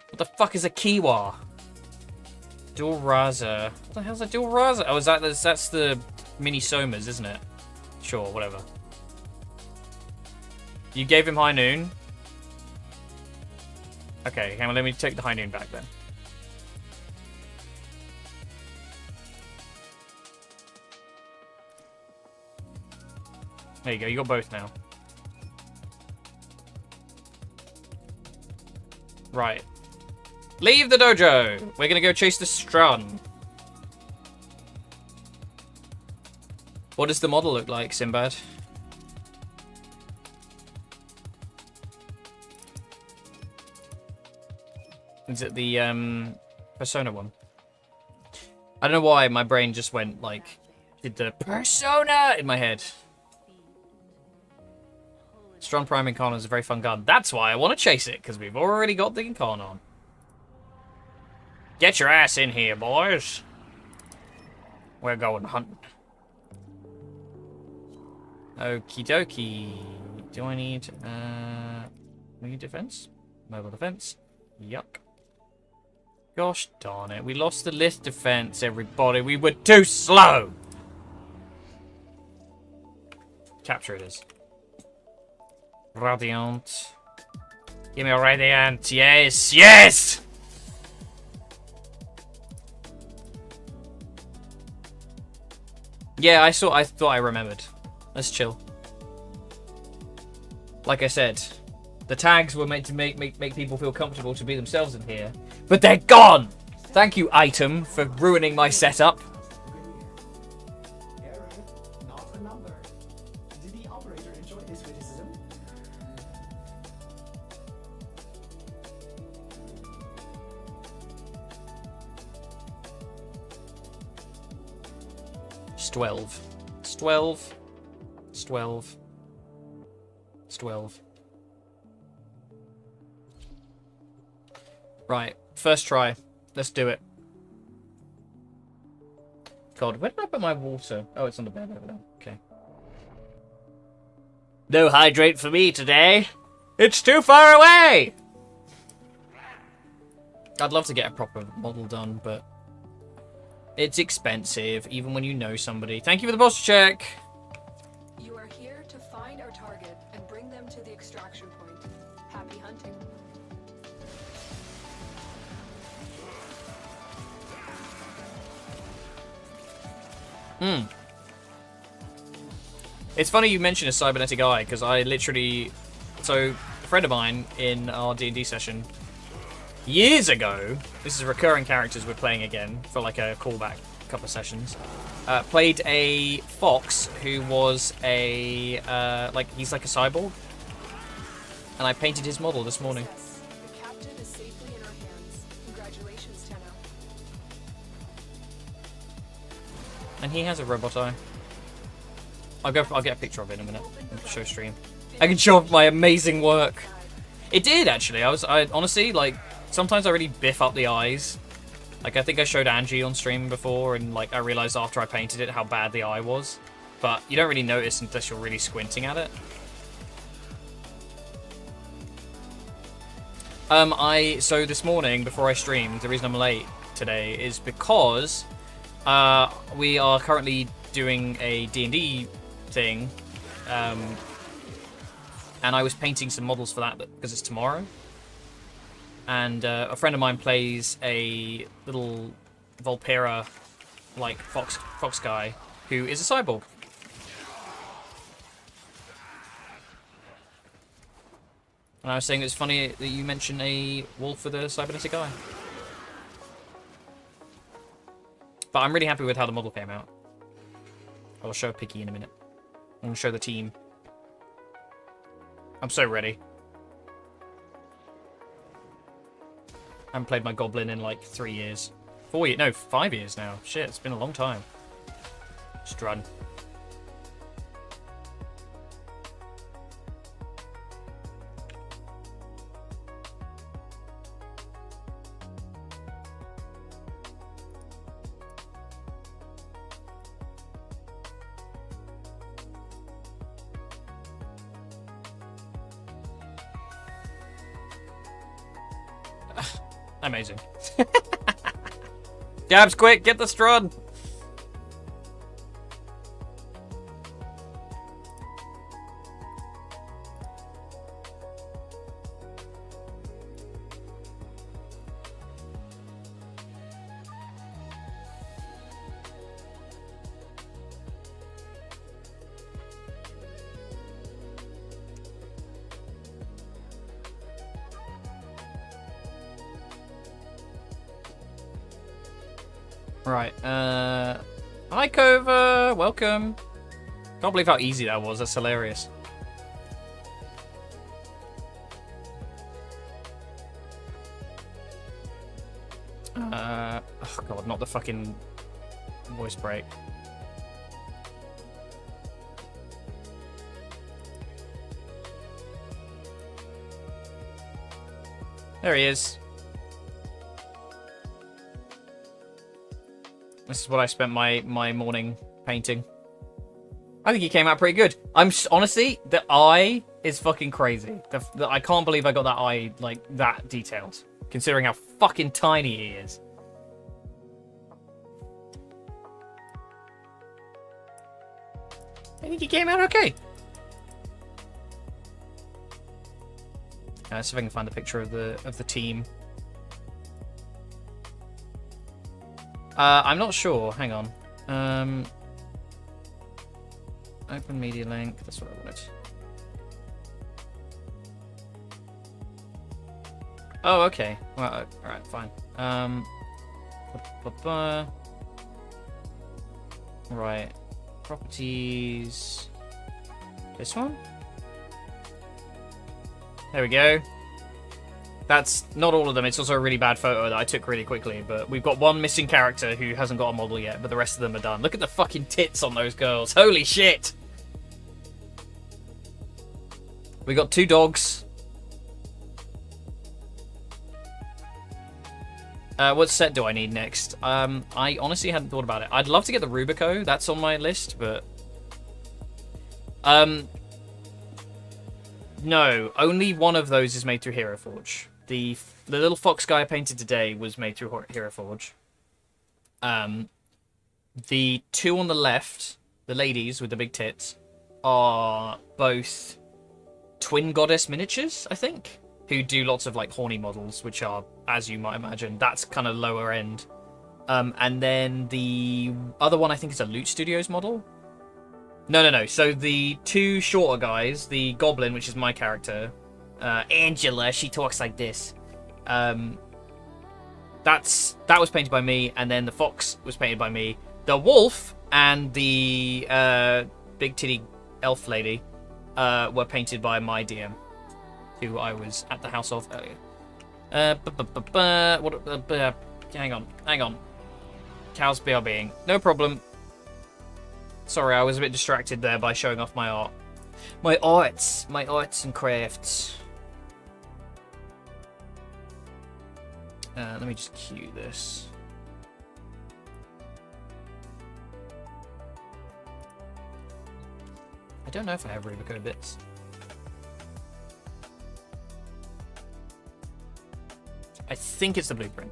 [SPEAKER 1] What the fuck is a Kiwa? Dual Raza. What the hell's a Dual Raza? Oh, that's the mini Somas, isn't it? Sure, whatever. You gave him High Noon. Okay, hang on, let me take the High Noon back then. There you go, you got both now. Right. Leave the dojo! We're gonna go chase the Strun. What does the model look like, Sinbad? Is it the Persona one? I don't know why my brain just went like, did the Persona in my head. Strong Prime Incarnon is a very fun gun. That's why I want to chase it, because we've already got the Incarnon. Get your ass in here, boys. We're going hunting. Okie dokie. Do I need defense? Mobile defense. Yuck. Gosh darn it. We lost the list defense, everybody. We were too slow. Capture it is. Radiant. Give me a Radiant. Yes, yes! Yeah, I thought I remembered. Let's chill. Like I said, the tags were meant to make people feel comfortable to be themselves in here. But they're gone! Thank you, item, for ruining my setup.
[SPEAKER 3] Not a number. Did the operator enjoy this criticism?
[SPEAKER 1] It's 12. It's 12. It's 12. It's 12. Right, first try. Let's do it. God, where did I put my water? Oh, it's on the bed over there. Okay. No hydrate for me today. It's too far away! I'd love to get a proper model done, but it's expensive, even when you know somebody. Thank you for the posture check.
[SPEAKER 2] You are here to find our target and bring them to the extraction point. Happy hunting.
[SPEAKER 1] It's funny you mention a cybernetic eye, because I literally... So, a friend of mine in our D&D session, years ago, this is recurring characters we're playing again, for like a callback couple of sessions, played a fox who was a, he's like a cyborg. And I painted his model this morning.
[SPEAKER 2] Yes, the captain is safely in our hands. Congratulations, Tenno.
[SPEAKER 1] And he has a robot eye. I'll get a picture of it in a minute and show stream. I can show off my amazing work. It did, actually. I honestly, like, sometimes I really biff up the eyes. Like, I think I showed Angie on stream before, and, like, I realized after I painted it how bad the eye was. But you don't really notice unless you're really squinting at it. So this morning, before I streamed, the reason I'm late today is because we are currently doing a D&D thing, and I was painting some models for that because it's tomorrow. And a friend of mine plays a little Volpera, like fox guy, who is a cyborg. And I was saying it's funny that you mention a wolf with a cybernetic eye. But I'm really happy with how the model came out. I'll show Picky in a minute. I'm going to show the team. I'm so ready. I haven't played my Goblin in like 3 years. 4 years, no, 5 years now. Shit, it's been a long time. Just run. Amazing. Dabs, quick, get the Strud! Right, hi Cova, welcome. Can't believe how easy that was, that's hilarious. Oh god, not the fucking voice break. There he is. This is what I spent my morning painting. I think he came out pretty good. Honestly, the eye is fucking crazy. I can't believe I got that eye like that detailed, considering how fucking tiny he is. I think he came out okay. Let's see if I can find a picture of the team. I'm not sure. Hang on. Open media link. That's what I wanted. Oh, okay. Well, alright, fine. Right. Properties. This one? There we go. That's not all of them. It's also a really bad photo that I took really quickly. But we've got one missing character who hasn't got a model yet, but the rest of them are done. Look at the fucking tits on those girls. Holy shit! We got 2 dogs. What set do I need next? I honestly hadn't thought about it. I'd love to get the Rubico. That's on my list, but... No, only one of those is made through Hero Forge. The little fox guy I painted today was made through Hero Forge. The 2 on the left, the ladies with the big tits, are both twin goddess miniatures, I think, who do lots of like horny models, which are, as you might imagine, that's kind of lower end. And then the other one I think is a Loot Studios model. No. So the 2 shorter guys, the Goblin, which is my character, Angela, she talks like this. That was painted by me, and then the fox was painted by me. The wolf and the big titty elf lady were painted by my DM, who I was at the house of earlier. Hang on. Cows BRBing. No problem. Sorry, I was a bit distracted there by showing off my art. My arts and crafts. Let me just cue this. I don't know if I have Rubico bits. I think it's the blueprint.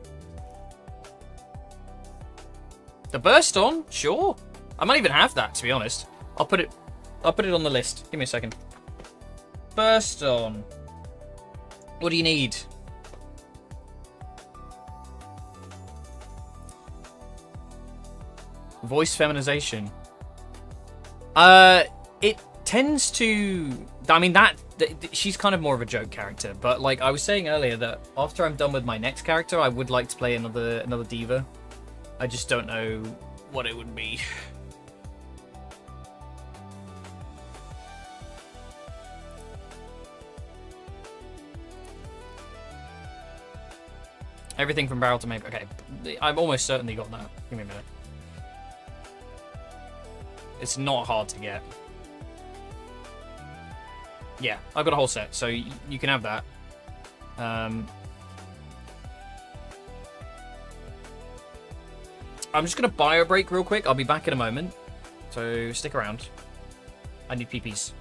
[SPEAKER 1] The burst on? Sure. I might even have that, to be honest. I'll put it on the list. Give me a second. Burst on. What do you need? Voice feminization. It tends to... I mean, she's kind of more of a joke character, but like I was saying earlier that after I'm done with my next character, I would like to play another diva. I just don't know what it would be. Everything from barrel to maybe. Okay, I've almost certainly got that. Give me a minute. It's not hard to get. Yeah, I've got a whole set, so you can have that. I'm just going to bio break real quick. I'll be back in a moment. So stick around. I need PPs.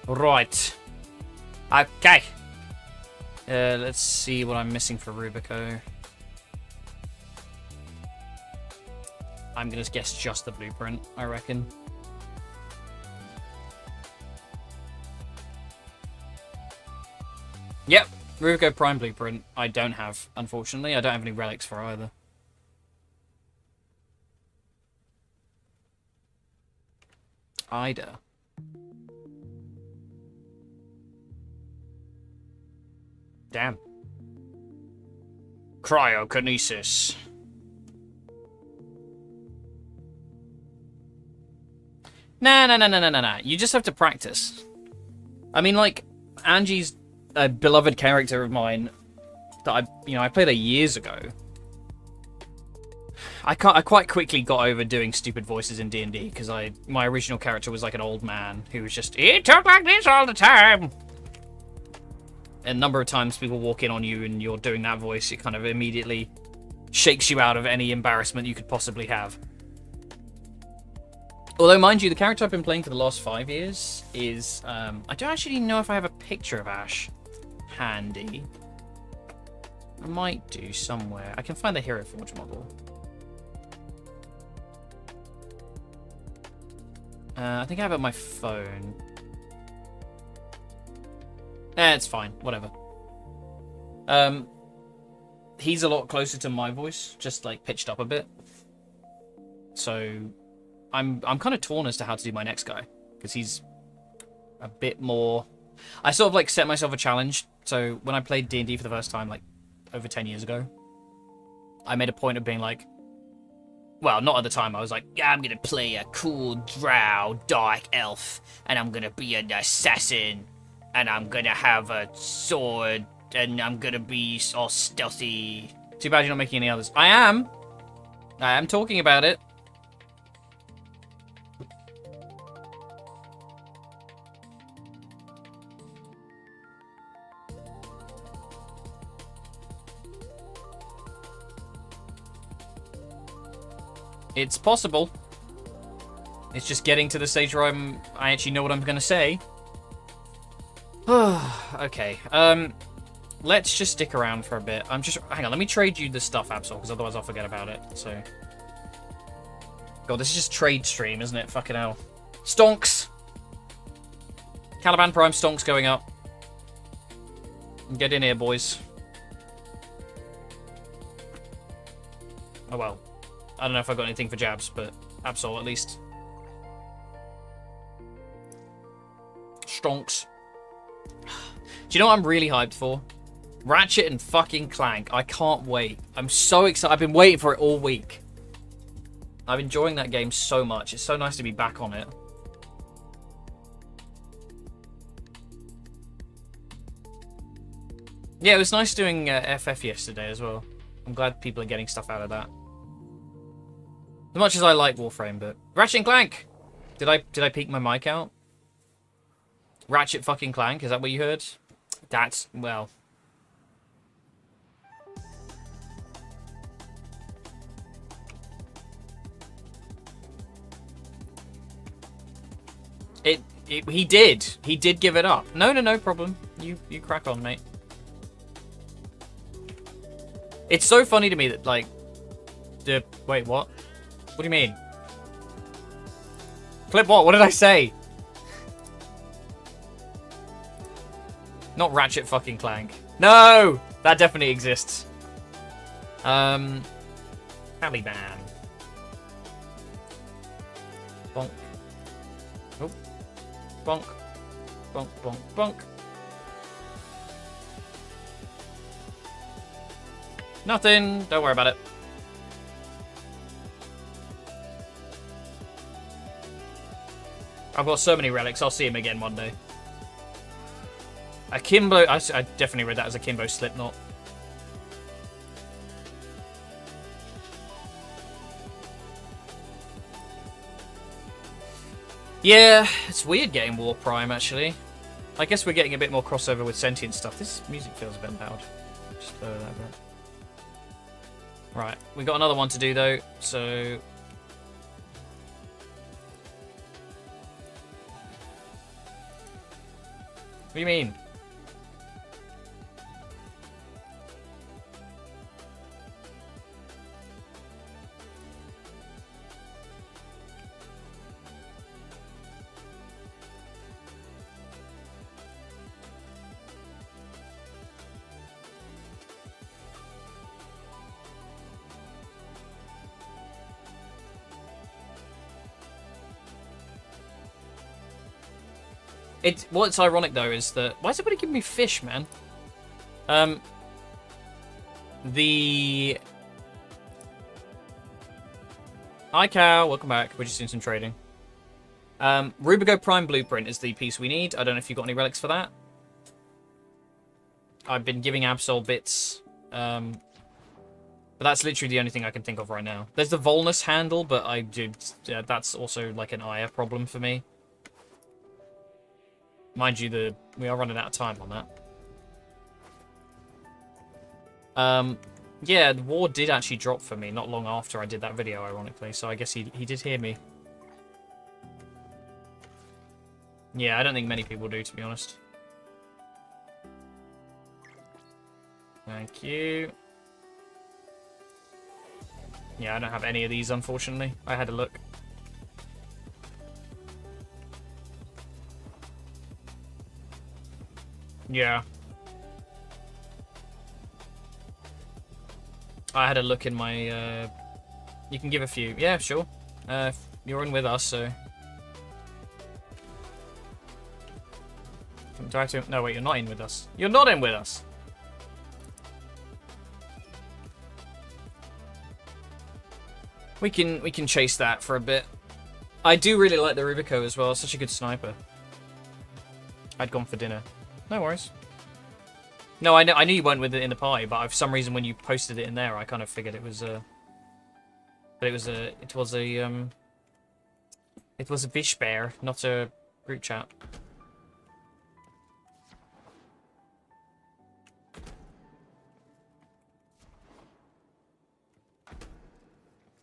[SPEAKER 1] Right. Okay. Let's see what I'm missing for Rubico. I'm gonna guess just the blueprint, I reckon. Yep, Rubico Prime Blueprint. I don't have, unfortunately. I don't have any relics for either. Ida. Damn. Cryokinesis. Nah. You just have to practice. I mean, like, Angie's a beloved character of mine that I played her years ago. I quite quickly got over doing stupid voices in D&D because my original character was like an old man who was just, he talked like this all the time. A number of times people walk in on you and you're doing that voice, it kind of immediately shakes you out of any embarrassment you could possibly have. Although, mind you, the character I've been playing for the last 5 years is... I don't actually know if I have a picture of Ash handy. I might do somewhere. I can find the Hero Forge model. I think I have it on my phone. It's fine. Whatever. He's a lot closer to my voice, just like pitched up a bit. So I'm kind of torn as to how to do my next guy because he's a bit more. I sort of like set myself a challenge. So when I played D&D for the first time, like over 10 years ago, I made a point of being like, Well, not at the time. I was like, yeah, I'm gonna play a cool drow dark elf, and I'm gonna be an assassin, and I'm gonna have a sword, and I'm gonna be all stealthy. Too bad you're not making any others. I am talking about it. It's possible. It's just getting to the stage where I actually know what I'm gonna say. Okay. Let's just stick around for a bit. Hang on, let me trade you the stuff, Absol, because otherwise I'll forget about it. So. God, this is just trade stream, isn't it? Fucking hell. Stonks! Caliban Prime stonks going up. Get in here, boys. Oh well. I don't know if I got anything for jabs, but Absol at least. Stonks. Do you know what I'm really hyped for? Ratchet and fucking Clank. I can't wait. I'm so excited. I've been waiting for it all week. I'm enjoying that game so much. It's so nice to be back on it. Yeah, it was nice doing FF yesterday as well. I'm glad people are getting stuff out of that. As much as I like Warframe, but Ratchet and Clank. Did I peek my mic out? Ratchet fucking Clank. Is that what you heard? That's well. He did. He did give it up. No problem. You crack on, mate. It's so funny to me that like wait, what? What do you mean? Clip what? What did I say? Not Ratchet fucking Clank. No! That definitely exists. Taliban. Bonk. Oh. Bonk. Bonk, bonk, bonk. Nothing. Don't worry about it. I've got so many relics. I'll see him again one day. Akimbo. I definitely read that as Akimbo Slipknot. Yeah, it's weird getting War Prime, actually. I guess we're getting a bit more crossover with sentient stuff. This music feels a bit loud. Just lower that a bit. Right, we got another one to do, though, so... What do you mean? What's ironic though is that why is everybody giving me fish, man? Hi Cal, welcome back. We're just doing some trading. Rubigo Prime Blueprint is the piece we need. I don't know if you've got any relics for that. I've been giving Absol bits, but that's literally the only thing I can think of right now. There's the Volnus handle, but that's also like an Aya problem for me. Mind you, we are running out of time on that. Yeah, the war did actually drop for me not long after I did that video, ironically, so I guess he did hear me. Yeah, I don't think many people do, to be honest. Thank you. Yeah, I don't have any of these, unfortunately. I had a look. Yeah. I had a look in my, You can give a few. Yeah, sure. You're in with us, so... Do I have to... No, wait, you're not in with us. You're not in with us! We can chase that for a bit. I do really like the Rubico as well. Such a good sniper. I'd gone for dinner. No worries. No, I knew you went with it in the party, but for some reason when you posted it in there, I kind of figured it was but it was a fish bear, not a group chat.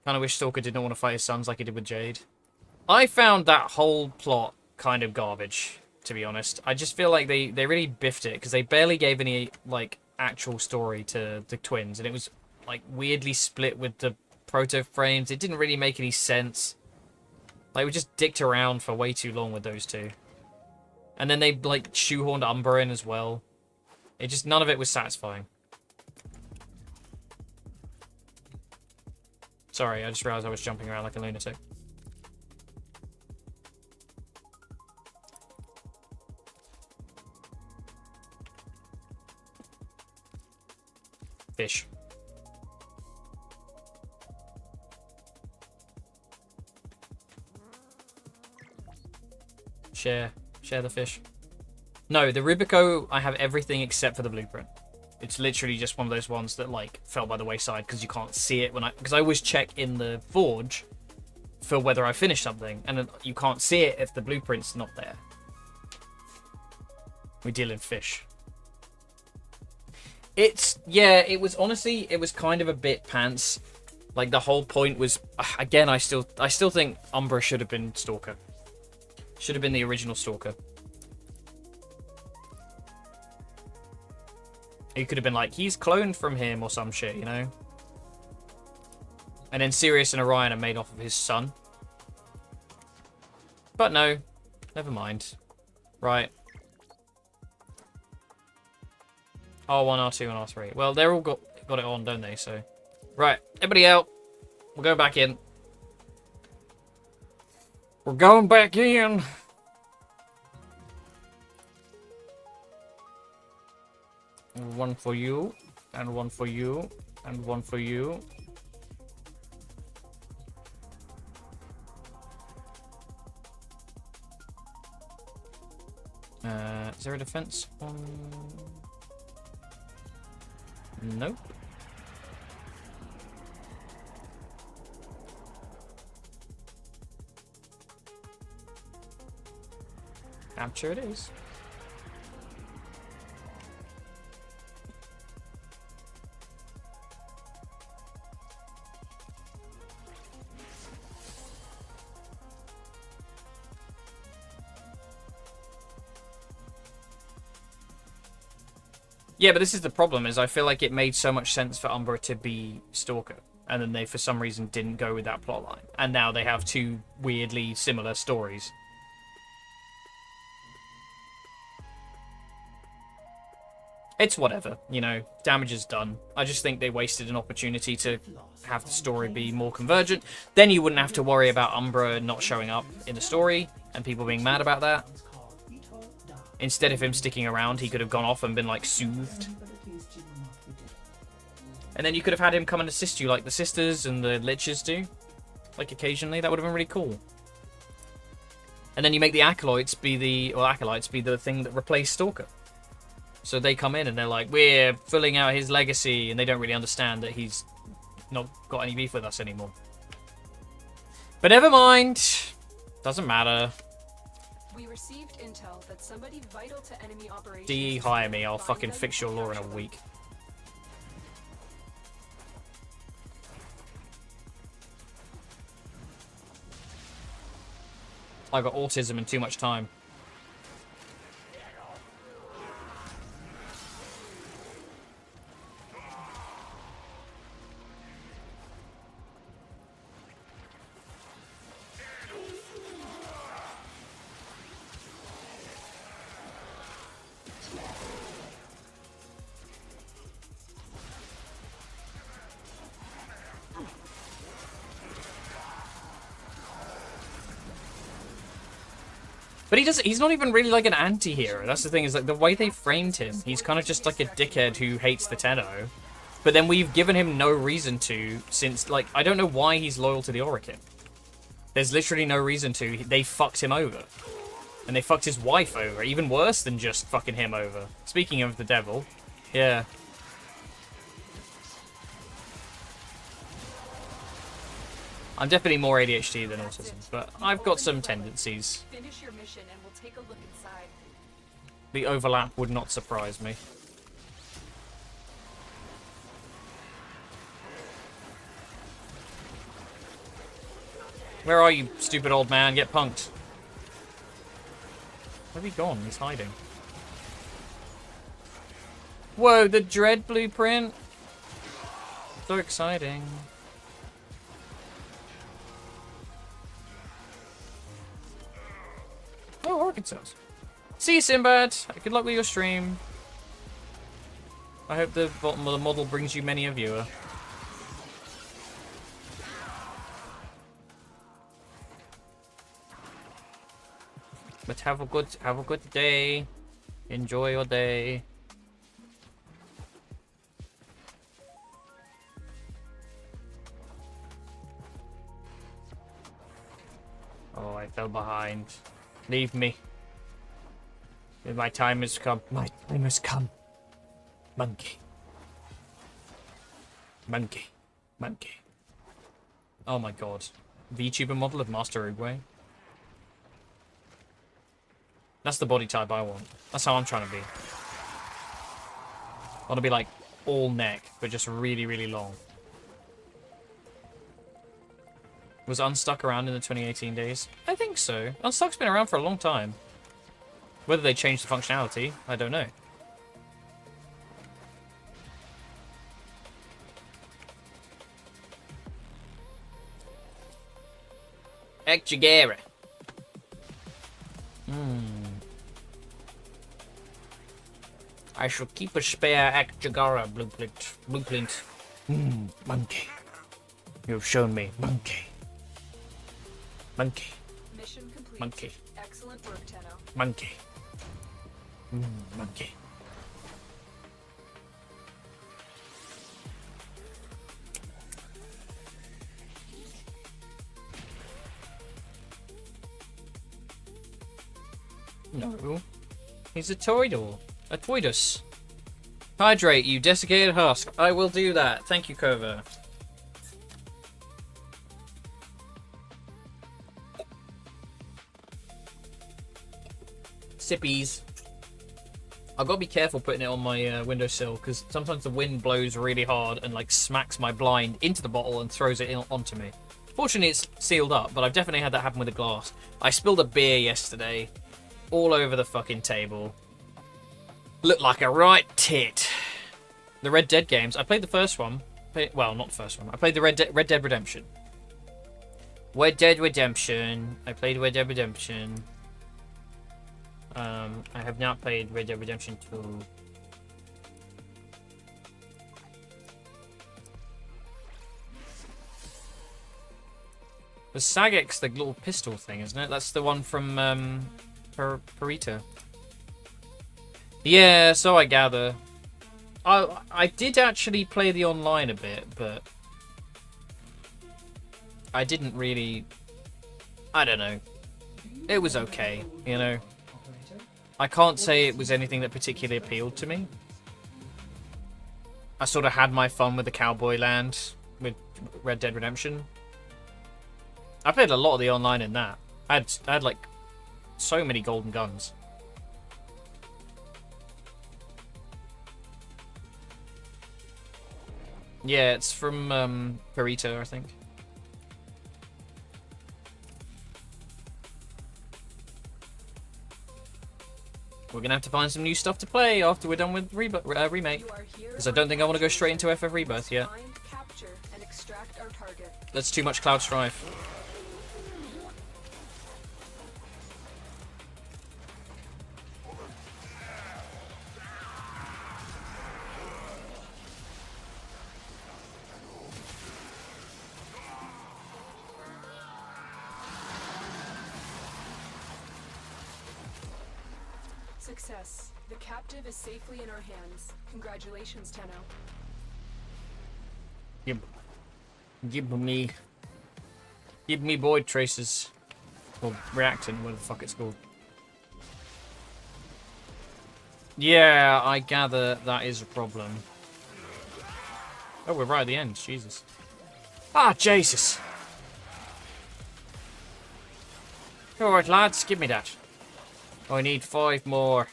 [SPEAKER 1] Kind of wish Stalker did not want to fight his sons like he did with Jade. I found that whole plot kind of garbage, to be honest. I just feel like they really biffed it, because they barely gave any, like, actual story to the twins, and it was, like, weirdly split with the proto-frames. It didn't really make any sense. Like, we just dicked around for way too long with those two. And then they, like, shoehorned Umbra in as well. It just, none of it was satisfying. Sorry, I just realized I was jumping around like a lunatic. Fish. Share the fish. No, the Rubico, I have everything except for the blueprint. It's literally just one of those ones that, like, fell by the wayside because you can't see it when because I always check in the forge for whether I finish something, and then you can't see it if the blueprint's not there. We deal in fish. It was honestly, it was kind of a bit pants. Like, the whole point was, again, I still think Umbra should have been Stalker. Should have been the original Stalker. He could have been like, he's cloned from him or some shit, you know? And then Sirius and Orion are made off of his son. But no, never mind. Right. R1, R2, and R3. Well, they're all got it on, don't they? So, right, everybody out. We'll go back in. We're going back in. One for you, and one for you, and one for you. Is there a defense on? Nope. I'm sure it is. Yeah, but this is the problem, is I feel like it made so much sense for Umbra to be Stalker, and then they, for some reason, didn't go with that plotline. And now they have two weirdly similar stories. It's whatever, you know, damage is done. I just think they wasted an opportunity to have the story be more convergent. Then you wouldn't have to worry about Umbra not showing up in the story, and people being mad about that. Instead of him sticking around, he could have gone off and been, like, soothed. And then you could have had him come and assist you like the sisters and the liches do. Like, occasionally. That would have been really cool. And then you make the acolytes be the thing that replace Stalker. So they come in and they're like, we're filling out his legacy, and they don't really understand that he's not got any beef with us anymore. But never mind. Doesn't matter.
[SPEAKER 2] We received intel that somebody vital to enemy operations.
[SPEAKER 1] DE hire me, I'll fucking fix your lore in a week. I got autism and too much time. But he's not even really like an anti-hero. That's the thing, is like the way they framed him, he's kind of just like a dickhead who hates the Tenno. But then we've given him no reason to, since, like, I don't know why he's loyal to the Orokin. There's literally no reason to. They fucked him over. And they fucked his wife over. Even worse than just fucking him over. Speaking of the devil. Yeah. I'm definitely more ADHD than autism, but I've got some tendencies.
[SPEAKER 2] Finish your mission and we'll take a look inside.
[SPEAKER 1] The overlap would not surprise me. Where are you, stupid old man? Get punked. Where's he gone? He's hiding. Whoa, the Dread blueprint. So exciting. Oh, Orchid cells. See you, Sinbad. Good luck with your stream. I hope the bottom of the model brings you many a viewer. But have a good day. Enjoy your day. Oh, I fell behind. Leave me. My time has come. My time has come. Monkey. Monkey. Monkey. Oh my god. VTuber model of Master Uguay. That's the body type I want. That's how I'm trying to be. I want to be like all neck, but just really, really long. Was Unstuck around in the 2018 days? I think so. Unstuck's been around for a long time. Whether they changed the functionality, I don't know. Ekjigera. I shall keep a spare Ekjigera blueprint. Monkey. You've shown me, monkey. Monkey.
[SPEAKER 2] Mission complete.
[SPEAKER 1] Monkey.
[SPEAKER 2] Excellent work, Tenno.
[SPEAKER 1] Monkey. Monkey. No. He's a Toidor. A Toidus. Hydrate, you desiccated husk. I will do that. Thank you, Kova. Sippies. I've got to be careful putting it on my windowsill because sometimes the wind blows really hard and like smacks my blind into the bottle and throws it onto me. Fortunately, it's sealed up, but I've definitely had that happen with a glass. I spilled a beer yesterday all over the fucking table. Looked like a right tit. The Red Dead games. I played the first one. Well, not the first one. I played the Red Dead Redemption. Red Dead Redemption. I played Red Dead Redemption. I have not played Red Dead Redemption 2. The Sagex, the little pistol thing, isn't it? That's the one from Perita. Yeah, so I gather. I did actually play the online a bit, but I didn't really. I don't know. It was okay, you know. I can't say it was anything that particularly appealed to me. I sort of had my fun with the Cowboy Land with Red Dead Redemption. I played a lot of the online in that. I had like so many golden guns. Yeah, it's from Perita, I think. We're gonna have to find some new stuff to play after we're done with remake, because I don't think I want to go straight into FF Rebirth yet.
[SPEAKER 2] Capture and extract our target.
[SPEAKER 1] That's too much Cloud Strife.
[SPEAKER 2] Success. The captive is safely in our hands. Congratulations, Tenno.
[SPEAKER 1] Give me void traces. Or reactant, whatever the fuck it's called. Yeah, I gather that is a problem. Oh, we're right at the end. Jesus. Ah, Jesus. Alright, lads, give me that. I need 5 more.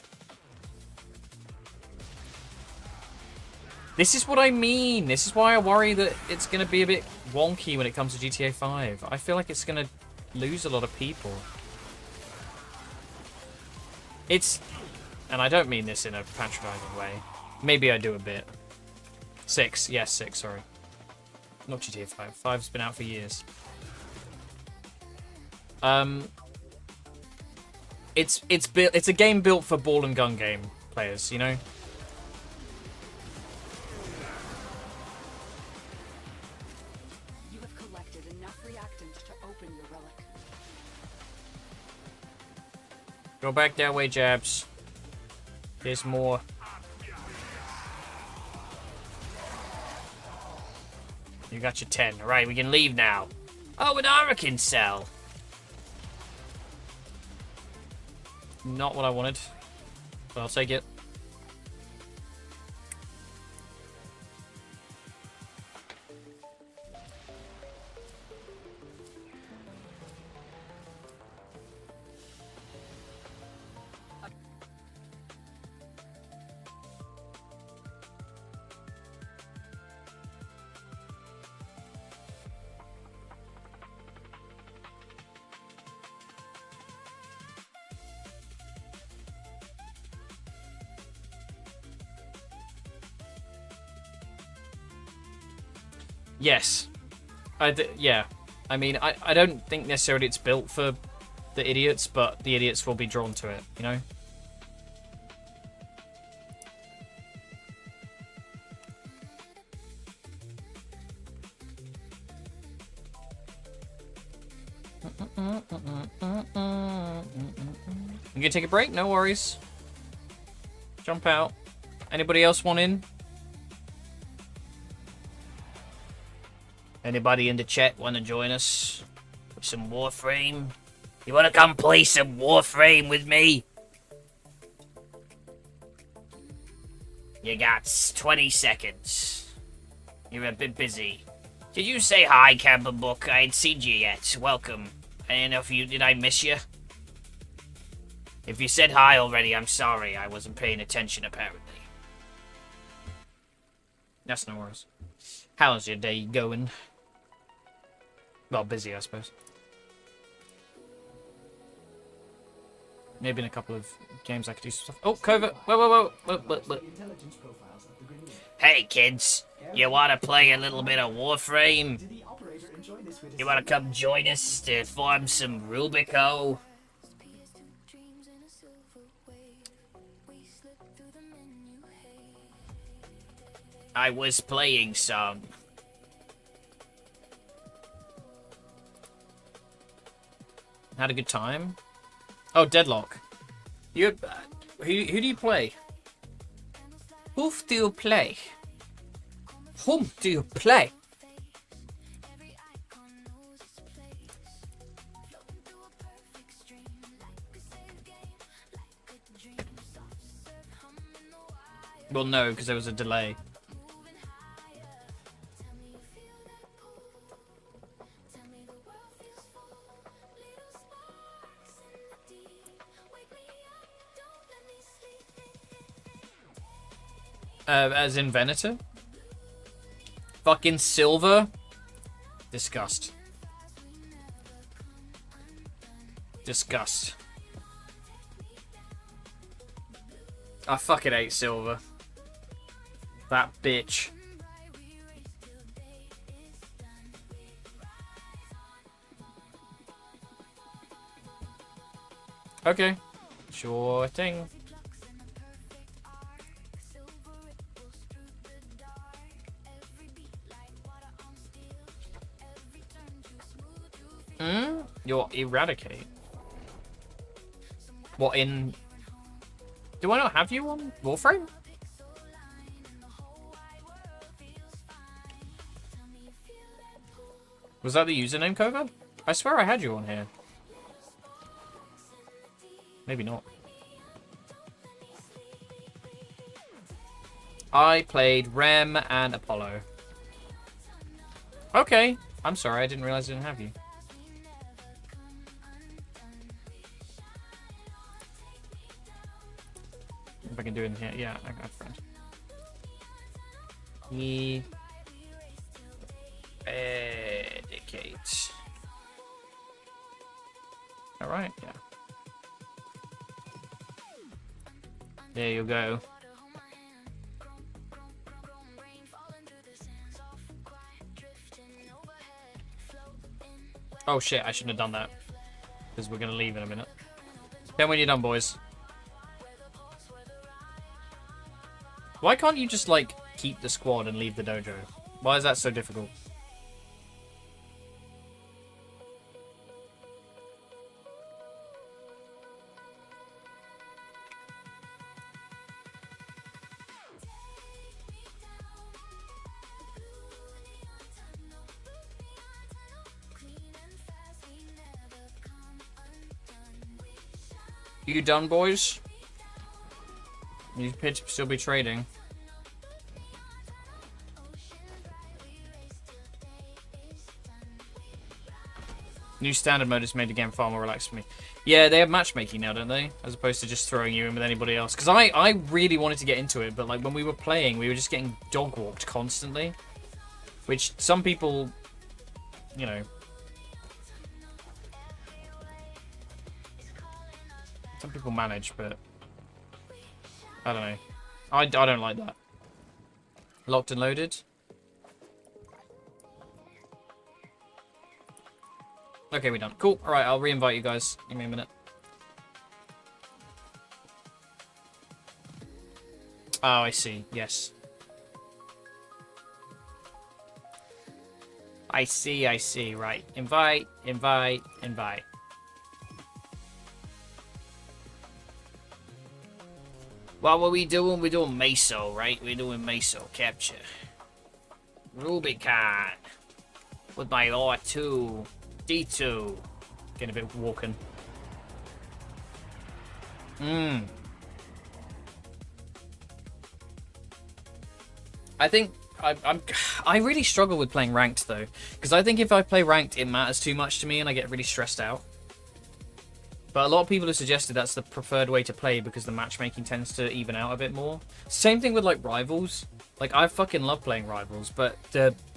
[SPEAKER 1] This is what I mean. This is why I worry that it's going to be a bit wonky when it comes to GTA 5. I feel like it's going to lose a lot of people. It's... And I don't mean this in a patronizing way. Maybe I do a bit. 6. Yes, 6, sorry. Not GTA 5. 5's been out for years. It's a game built for ball and gun game players, you know?
[SPEAKER 2] You have collected enough reactant to open your relic.
[SPEAKER 1] Go back that way, Jabs. There's more. You got your 10. Alright, we can leave now. Oh, an Hurricane cell. Not what I wanted, but I'll take it. Yes. Yeah. I mean, I don't think necessarily it's built for the idiots, but the idiots will be drawn to it, you know? You gonna take a break? No worries. Jump out. Anybody else want in? Anybody in the chat want to join us with some Warframe? You want to come play some Warframe with me? You got 20 seconds. You're a bit busy. Did you say hi, Camper Book? I ain't seen you yet. Welcome. I don't know if you... Did I miss you? If you said hi already, I'm sorry. I wasn't paying attention, apparently. That's no worries. How's your day going? Well, busy, I suppose. Maybe in a couple of games I could do some stuff. Oh, Covert! Whoa.
[SPEAKER 3] Intelligence profiles of the grenade.
[SPEAKER 1] Hey, kids. You want to play a little bit of Warframe?
[SPEAKER 3] Did the operator enjoy this
[SPEAKER 1] You want to come join us to form some Rubico? I was playing some. Had a good time. Oh, Deadlock. You, who do you play? Who do you play? Whom do you play? Well, no, because there was a delay. As in Venator? Fucking Silver? Disgust. Disgust. I fucking hate Silver. That bitch. Okay. Sure thing. You're Eradicate. What in... Do I not have you on Warframe? Was that the username, Kova? I swear I had you on here. Maybe not. I played Rem and Apollo. Okay. I'm sorry, I didn't realize I didn't have you. If I can do it in here. Yeah, I got a friend. Eradicate. Alright, yeah. There you go. Oh shit, I shouldn't have done that. Because we're going to leave in a minute. Then when you're done, boys. Why can't you just, like, keep the squad and leave the dojo? Why is that so difficult? You done, boys? You appear to still be trading. New standard mode has made the game far more relaxed for me. Yeah, they have matchmaking now, don't they? As opposed to just throwing you in with anybody else. Because I really wanted to get into it, but like when we were playing, we were just getting dog-walked constantly. Which some people, you know... Some people manage, but... I don't know. I don't like that. Locked and loaded. Okay, we're done. Cool. Alright, I'll re-invite you guys. Give me a minute. Oh, I see. Yes. I see. Right. Invite, invite, invite. What were we doing? We're doing Meso, right? We're doing Meso capture. Rubicon. With my R2. D2. Getting a bit walking. I think I really struggle with playing ranked though, because I think if I play ranked, it matters too much to me, and I get really stressed out. But a lot of people have suggested that's the preferred way to play because the matchmaking tends to even out a bit more. Same thing with like Rivals. Like I fucking love playing Rivals, but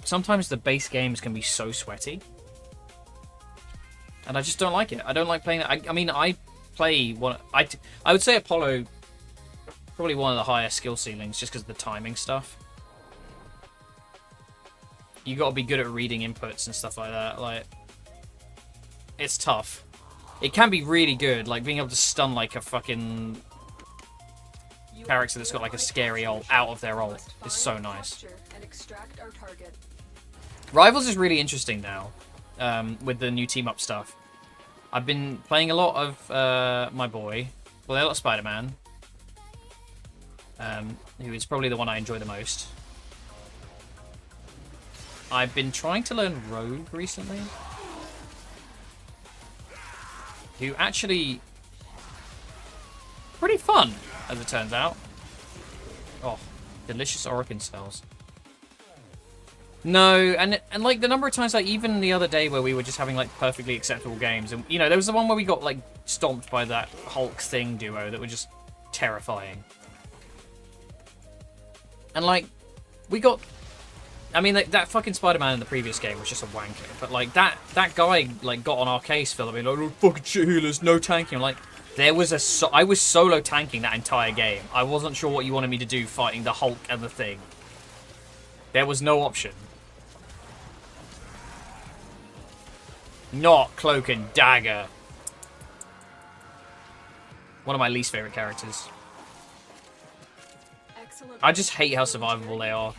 [SPEAKER 1] sometimes the base games can be so sweaty. And I just don't like it. I don't like playing it. I mean, I play one. I would say Apollo, probably one of the higher skill ceilings, just because of the timing stuff. You got to be good at reading inputs and stuff like that. Like, it's tough. It can be really good, like being able to stun like a fucking character that's got like a scary ult out of their ult is so nice. Rivals is really interesting now. With the new team up stuff. I've been playing a lot of my boy, well, a lot of Spider-Man, who is probably the one I enjoy the most. I've been trying to learn Rogue recently, who actually pretty fun, as it turns out. Oh, delicious Orokin cells. No, and like the number of times, like even the other day where we were just having like perfectly acceptable games, and you know there was the one where we got like stomped by that Hulk Thing duo that were just terrifying. And like we got, I mean that fucking Spider-Man in the previous game was just a wanker, but like that guy like got on our case, Phil. I mean, like, oh, fucking shit healers, no tanking. I'm like, I was solo tanking that entire game. I wasn't sure what you wanted me to do fighting the Hulk and the Thing. There was no option. Not Cloak and Dagger. One of my least favorite characters. I just hate how survivable they are.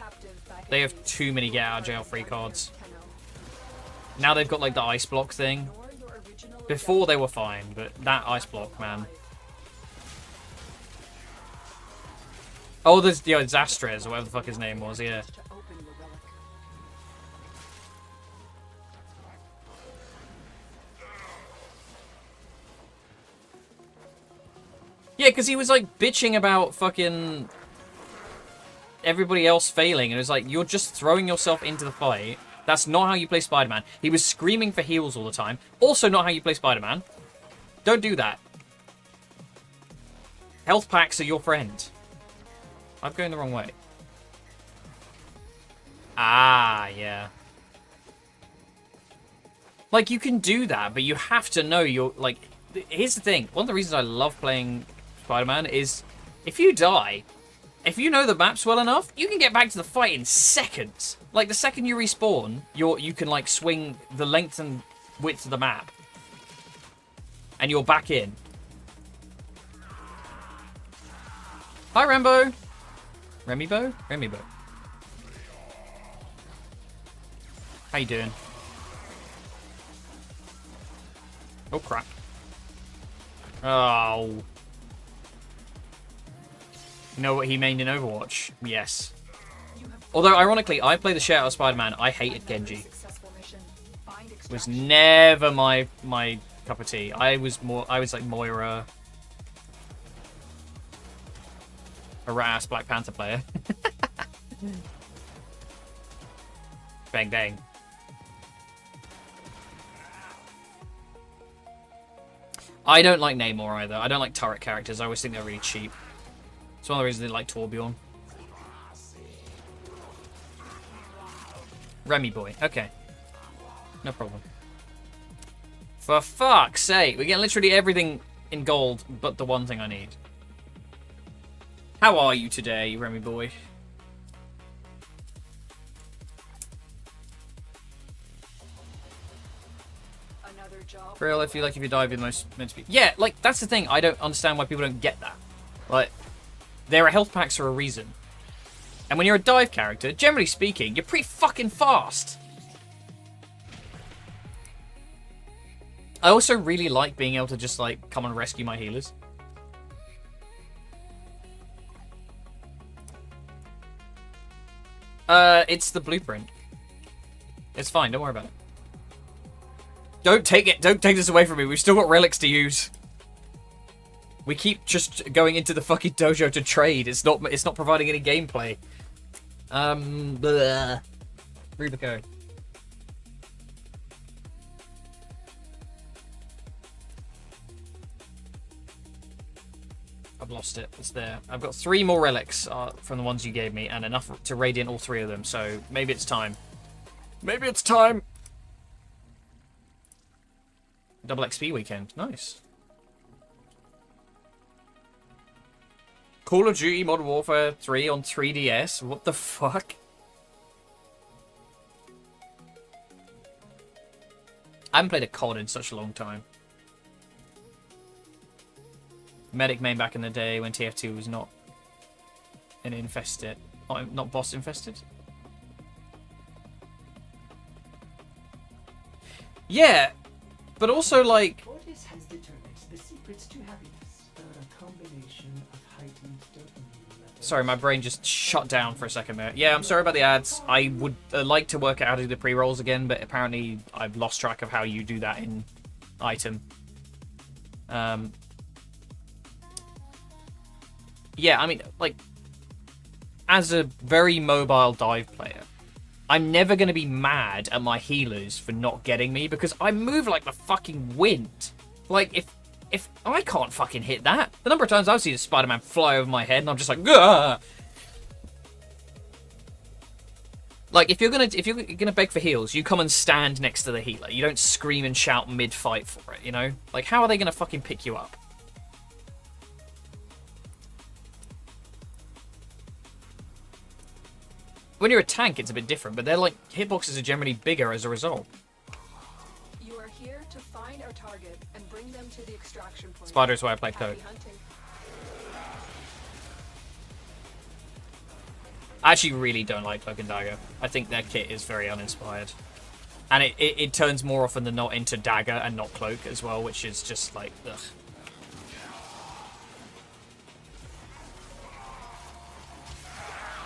[SPEAKER 1] They have too many get out of jail free cards. Now they've got like the ice block thing. Before they were fine, but that ice block, man. Oh, there's Zastres, or whatever the fuck his name was, yeah. Yeah, because he was like bitching about fucking everybody else failing, and it was like, you're just throwing yourself into the fight. That's not how you play Spider-Man. He was screaming for heals all the time. Also not how you play Spider-Man. Don't do that. Health packs are your friend. I'm going the wrong way. Ah, yeah. Like, you can do that, but you have to know you're, like... Here's the thing. One of the reasons I love playing Spider-Man is if you die, if you know the maps well enough, you can get back to the fight in seconds. Like, the second you respawn, you can, like, swing the length and width of the map. And you're back in. Hi, Rambo. Remibo? Remibo. How you doing? Oh, crap. Oh. You know what he mained in Overwatch? Yes. Although, ironically, I play the shit out of Spider-Man. I hated Genji. It was never my cup of tea. I was like Moira. A rat-ass Black Panther player. Bang, bang. I don't like Namor either. I don't like turret characters. I always think they're really cheap. It's one of the reasons I like Torbjorn. Remy boy. Okay. No problem. For fuck's sake. We get literally everything in gold but the one thing I need. How are you today, Remy boy?
[SPEAKER 2] Another job.
[SPEAKER 1] For real, if you die, you're the most meant to be. Yeah, like, that's the thing. I don't understand why people don't get that. Like, there are health packs for a reason. And when you're a dive character, generally speaking, you're pretty fucking fast. I also really like being able to just, like, come and rescue my healers. It's the blueprint. It's fine, don't worry about it. Don't take this away from me. We've still got relics to use. We keep just going into the fucking dojo to trade. It's not providing any gameplay. Blah. Read the code. I've lost it. It's there. I've got 3 more relics from the ones you gave me, and enough to radiant all 3 of them. So maybe it's time. Maybe it's time. Double XP weekend. Nice. Call of Duty Modern Warfare 3 on 3DS? What the fuck? I haven't played a COD in such a long time. Medic main back in the day when TF2 was not an infested. Not boss infested? Yeah, but also like...
[SPEAKER 3] Cortes has determined the secrets to happiness are a combination of heightened dopamine levels.
[SPEAKER 1] Sorry, my brain just shut down for a second there. Yeah, I'm sorry about the ads. I would like to work out how to do the pre-rolls again, but apparently I've lost track of how you do that in item. Yeah, I mean, like, as a very mobile dive player, I'm never going to be mad at my healers for not getting me because I move like the fucking wind. Like, if I can't fucking hit that, the number of times I've seen a Spider-Man fly over my head and I'm just like, gah! Like, if you're gonna beg for heals, you come and stand next to the healer. You don't scream and shout mid-fight for it, you know? Like, how are they gonna fucking pick you up? When you're a tank, it's a bit different, but they're like, hitboxes are generally bigger as a result.
[SPEAKER 2] You are here to find our target and bring them to the extraction point.
[SPEAKER 1] Spider is why I play
[SPEAKER 2] Happy
[SPEAKER 1] Code.
[SPEAKER 2] hunting.
[SPEAKER 1] I actually really don't like Cloak and Dagger. I think their kit is very uninspired. And it turns more often than not into Dagger and not Cloak as well, which is just like, ugh.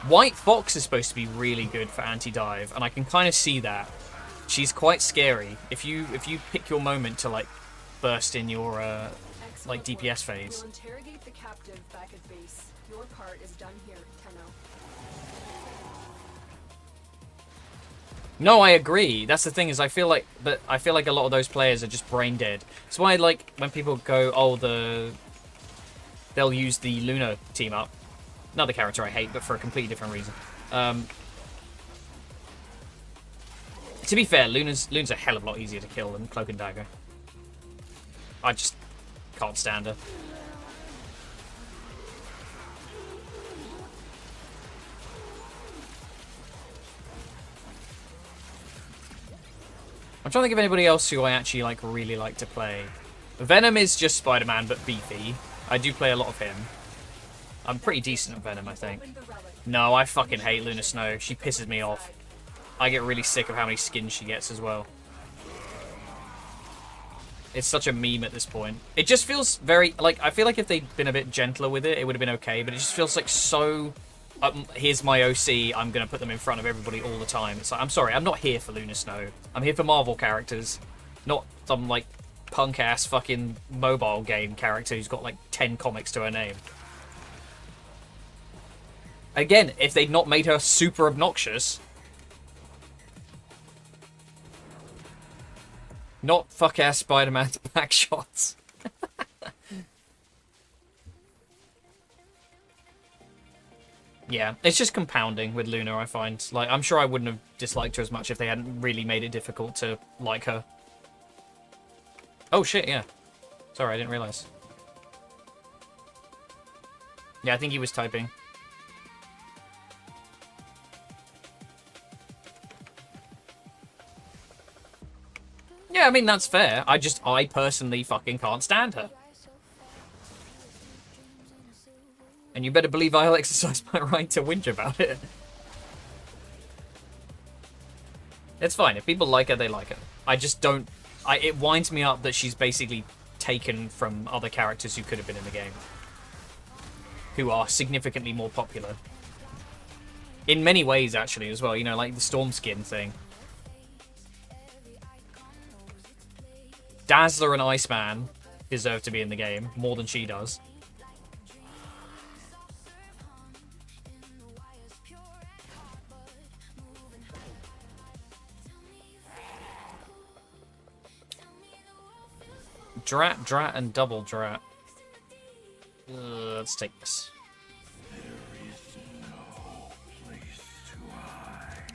[SPEAKER 1] White Fox is supposed to be really good for anti-dive, and I can kind of see that. She's quite scary. If you pick your moment to like burst in your like DPS phase.
[SPEAKER 2] We'll interrogate the captive back at base. Your part is done here, Tenno.
[SPEAKER 1] No, I agree. That's the thing is I feel like a lot of those players are just brain dead. That's why I like when people go, oh, they'll use the Luna team up. Another character I hate, but for a completely different reason. To be fair, Luna's a hell of a lot easier to kill than Cloak and Dagger. I just can't stand her. I'm trying to think of anybody else who I actually like really like to play. Venom is just Spider-Man, but beefy. I do play a lot of him. I'm pretty decent at Venom, I think. No, I fucking hate Luna Snow. She pisses me off. I get really sick of how many skins she gets as well. It's such a meme at this point. It just feels very... like, I feel like if they'd been a bit gentler with it, it would have been okay, but it just feels like so... here's my OC, I'm going to put them in front of everybody all the time. It's like, I'm sorry, I'm not here for Luna Snow. I'm here for Marvel characters, not some, like, punk-ass fucking mobile game character who's got, like, 10 comics to her name. Again, if they'd not made her super obnoxious... Not fuck-ass Spider-Man's back shots. Yeah, it's just compounding with Luna, I find. Like, I'm sure I wouldn't have disliked her as much if they hadn't really made it difficult to like her. Oh, shit, yeah. Sorry, I didn't realize. Yeah, I think he was typing. Yeah, I mean, that's fair. I personally fucking can't stand her. And you better believe I'll exercise my right to whinge about it. It's fine. If people like her, they like her. I just don't... it winds me up that she's basically taken from other characters who could have been in the game. Who are significantly more popular. In many ways, actually, as well. You know, like the Storm Skin thing. Dazzler and Iceman deserve to be in the game more than she does. Drat, and double drat. Let's take this.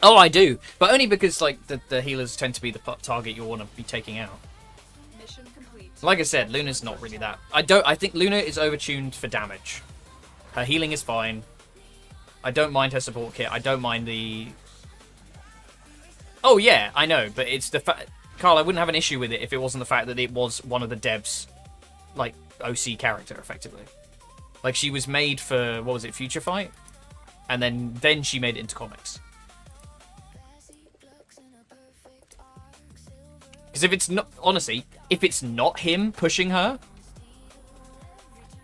[SPEAKER 1] Oh, I do, but only because like the healers tend to be the target you want to be taking out.
[SPEAKER 2] Mission complete.
[SPEAKER 1] Like I said, Luna's not really that. I think Luna is overtuned for damage. Her healing is fine. I don't mind her support kit. I don't mind the... Oh yeah, I know, but it's the fact... Carl, I wouldn't have an issue with it if it wasn't the fact that it was one of the devs, like, OC character, effectively. Like, she was made for, what was it, Future Fight? And then she made it into comics. Because if it's not, honestly, if it's not him pushing her,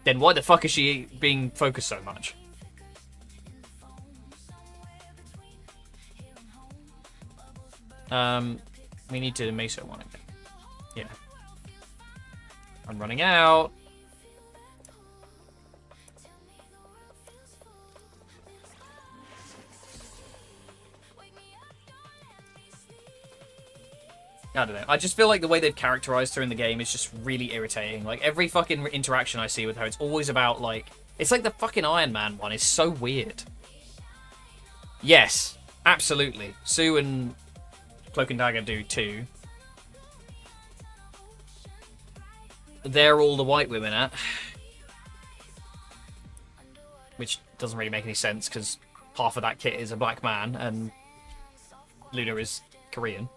[SPEAKER 1] then why the fuck is she being focused so much? We need to Meso one again. Yeah. I'm running out. I don't know. I just feel like the way they've characterized her in the game is just really irritating. Like, every fucking interaction I see with her, it's always about, like... It's like the fucking Iron Man one is so weird. Yes, absolutely. Sue and Cloak and Dagger do too. They're all the white women at. Which doesn't really make any sense, because half of that kit is a black man, and Luna is Korean.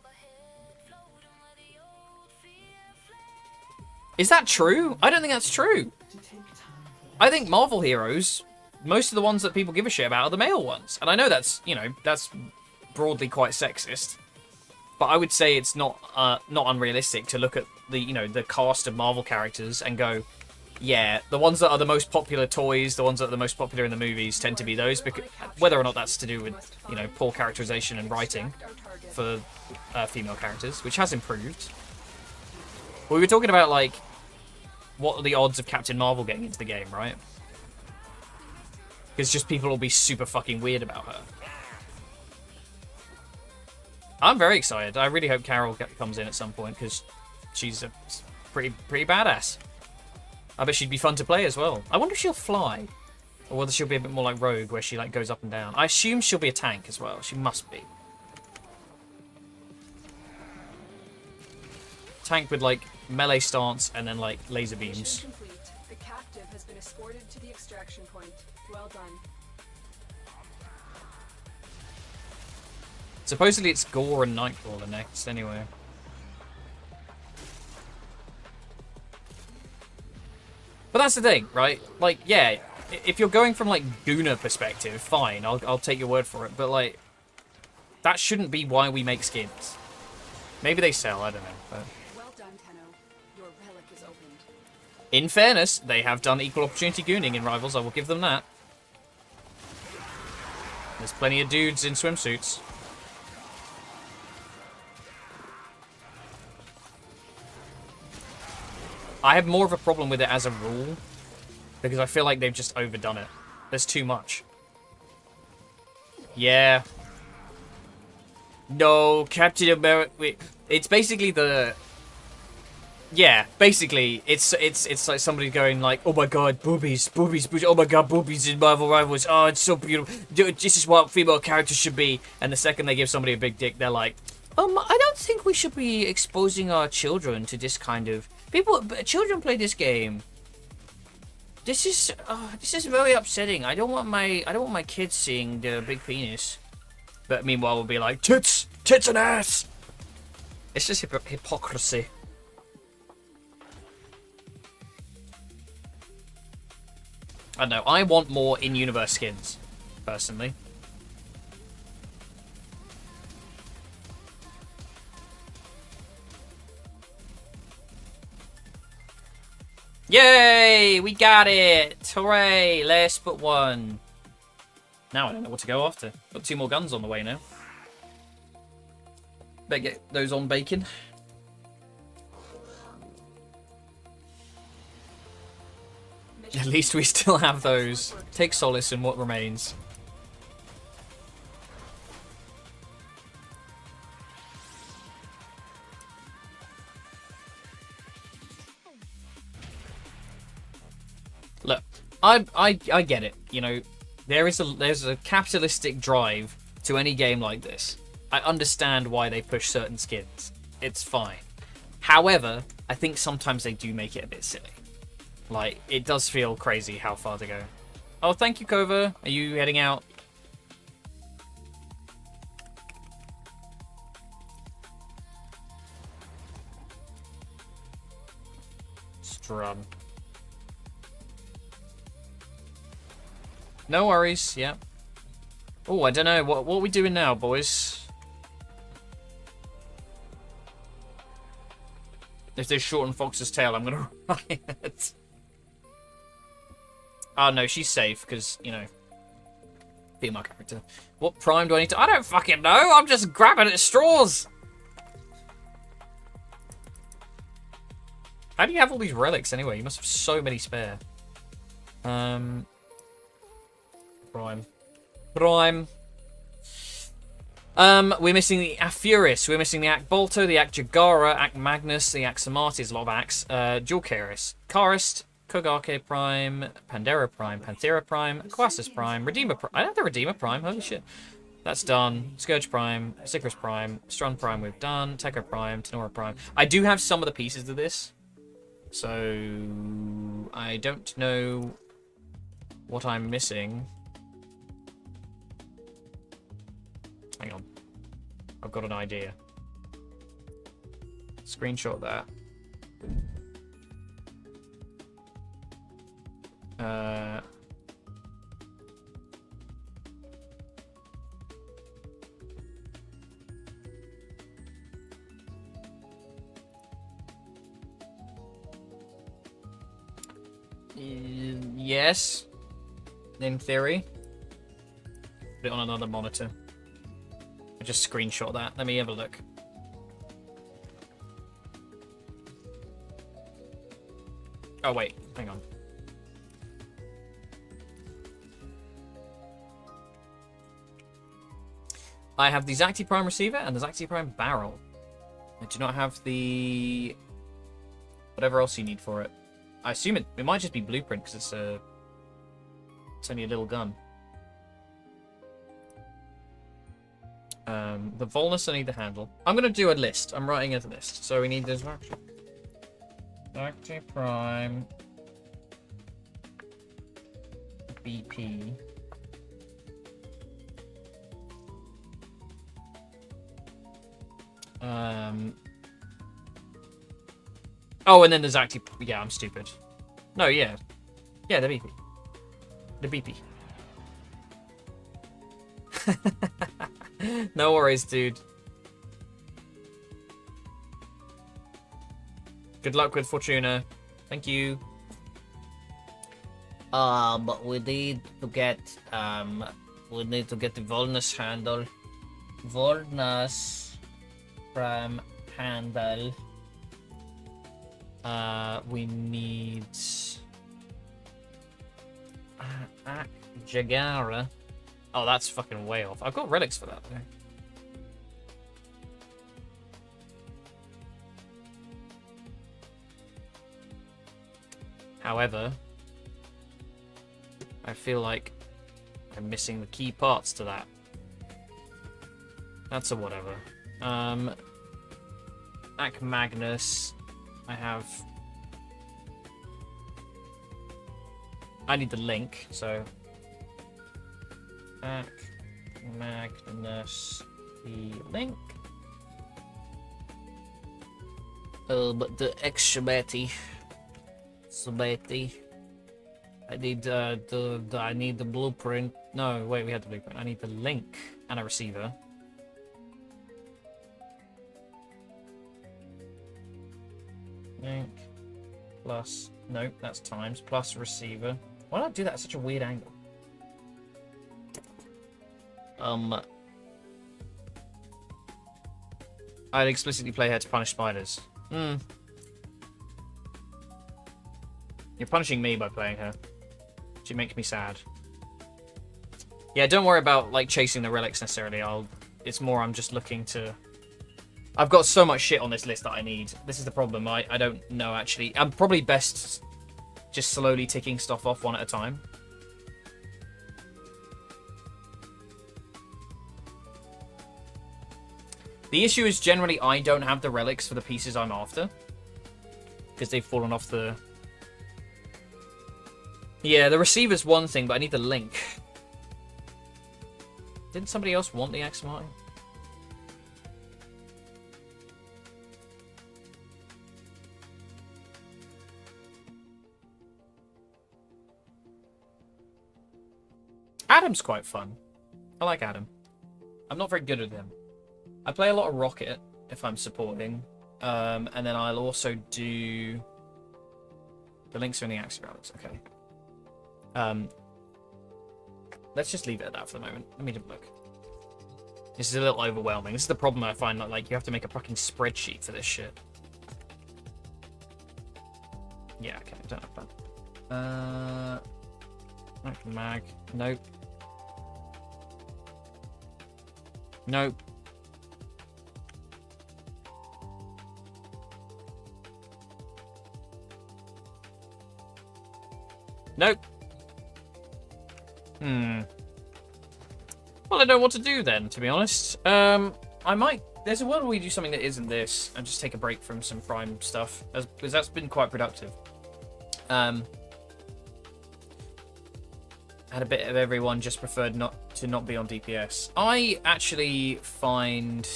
[SPEAKER 1] Is that true? I don't think that's true. I think Marvel heroes, most of the ones that people give a shit about are the male ones. And I know that's, you know, that's broadly quite sexist. But I would say it's not unrealistic to look at the, you know, the cast of Marvel characters and go, yeah, the ones that are the most popular toys, the ones that are the most popular in the movies tend to be those, because whether or not that's to do with, you know, poor characterization and writing for female characters, which has improved. We were talking about, like, what are the odds of Captain Marvel getting into the game, right? Because just people will be super fucking weird about her. I'm very excited. I really hope Carol comes in at some point, because she's a pretty badass. I bet she'd be fun to play as well. I wonder if she'll fly. Or whether she'll be a bit more like Rogue, where she like goes up and down. I assume she'll be a tank as well. She must be. Tank with like melee stance and then like laser beams.
[SPEAKER 2] Mission complete. The captive has been escorted to the extraction point. Well done.
[SPEAKER 1] Supposedly it's Gore and Nightcrawler next, anyway. But that's the thing, right? Like, yeah, if you're going from like Gooner perspective, fine, I'll take your word for it. But like, that shouldn't be why we make skins. Maybe they sell, I don't know. But
[SPEAKER 2] Well done, Tenno. Your relic is opened.
[SPEAKER 1] in fairness, they have done equal opportunity gooning in Rivals. I will give them that. There's plenty of dudes in swimsuits. I have more of a problem with it as a rule, because I feel like they've just overdone it. There's too much. Yeah. No, Captain America. Wait, it's basically the. Yeah, basically, it's like somebody going like, oh my god, boobies, boobies, boobies, oh my god, boobies in Marvel Rivals, oh, it's so beautiful, this is what female characters should be. And the second they give somebody a big dick, they're like, I don't think we should be exposing our children to this kind of... Children play this game. This is very upsetting. I don't want my kids seeing the big penis. But meanwhile, we'll be like, tits and ass. It's just hypocrisy. I don't know. I want more in-universe skins, personally. Yay! We got it! Hooray! Last but one. Now I don't know what to go after. Got 2 more guns on the way now. Better get those on bacon. At least we still have those. Take solace in what remains. Look, I get it. You know, there's a capitalistic drive to any game like this. I understand why they push certain skins. It's fine. However, I think sometimes they do make it a bit silly. Like, it does feel crazy how far to go. Oh, thank you, Kova. Are you heading out? Strum. No worries, yeah. Oh, I don't know. What are we doing now, boys? If they shorten Fox's tail, I'm gonna riot. Oh, no, she's safe, because, you know, female character. What prime do I need to... I don't fucking know! I'm just grabbing at straws! How do you have all these relics, anyway? You must have so many spare. Prime. We're missing the Afuris, we're missing the Act Bolto, the Act Jagara, Act Magnus, the Act Samatis, a lot of acts. Jewel Karis, Karist, Kogake Prime, Pandera Prime, Panthera Prime, Quasis Prime, Redeemer Prime. I have the Redeemer Prime, holy shit. That's done. Scourge Prime, Sickers Prime, Strun Prime we've done, Tekka Prime, Tenora Prime. I do have some of the pieces of this, so I don't know what I'm missing. Hang on. I've got an idea. Screenshot that. Yes. In theory. Put it on another monitor. I just screenshot that. Let me have a look. Oh, wait. Hang on. I have the Zacti Prime receiver and the Zacti Prime barrel. I do not have the... whatever else you need for it. I assume it might just be blueprint because it's only a little gun. The Volnus, I need the handle. I'm going to do a list. I'm writing it a list. So we need this Zacti Prime BP. Oh, and then there's actually... yeah, I'm stupid. No, yeah. Yeah, the BP. The BP. No worries, dude. Good luck with Fortuna. Thank you. But we need to get the Volnus handle. Volnus Prime handle. We need Jagara. Oh, that's fucking way off. I've got relics for that though. However, I feel like I'm missing the key parts to that. That's a whatever. Ac Magnus. I need the link, so Ac Magnus the link. But the extra Betty. I need I need the blueprint. No, wait, we had the blueprint. I need the link and a receiver. Link plus, nope, that's times, plus receiver. Why did I do that at such a weird angle? I'd explicitly play her to punish spiders. You're punishing me by playing her. She makes me sad. Yeah, don't worry about like chasing the relics necessarily. It's more I'm just looking to... I've got so much shit on this list that I need. This is the problem. I don't know, actually. I'm probably best just slowly ticking stuff off one at a time. The issue is generally I don't have the relics for the pieces I'm after. Because they've fallen off the... Yeah, the receiver's one thing, but I need the link. Didn't somebody else want the X Martin? Adam's quite fun. I like Adam. I'm not very good at him. I play a lot of Rocket if I'm supporting. And then I'll also do... The links are in the Axie relics, okay. Let's just leave it at that for the moment. Let me have a look. This is a little overwhelming. This is the problem I find, like, you have to make a fucking spreadsheet for this shit. Yeah, okay, I don't have that. Mag. Nope. Nope. Nope. Well, I don't know what to do then, to be honest. I might... There's a world where we do something that isn't this and just take a break from some Prime stuff, because that's been quite productive. Had a bit of everyone, just preferred not to be on DPS. I actually find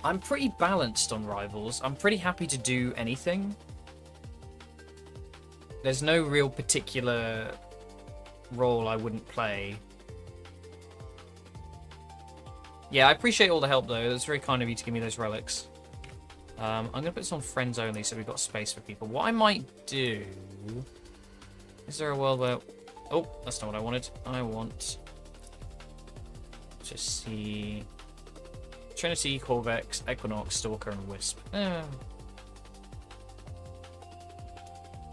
[SPEAKER 1] I'm pretty balanced on Rivals. I'm pretty happy to do anything. There's no real particular role I wouldn't play. Yeah, I appreciate all the help though. It's very kind of you to give me those relics. I'm going to put this on friends only so we've got space for people. What I might do... Is there a world where... Oh, that's not what I wanted. I want to see Trinity, Corvex, Equinox, Stalker, and Wisp.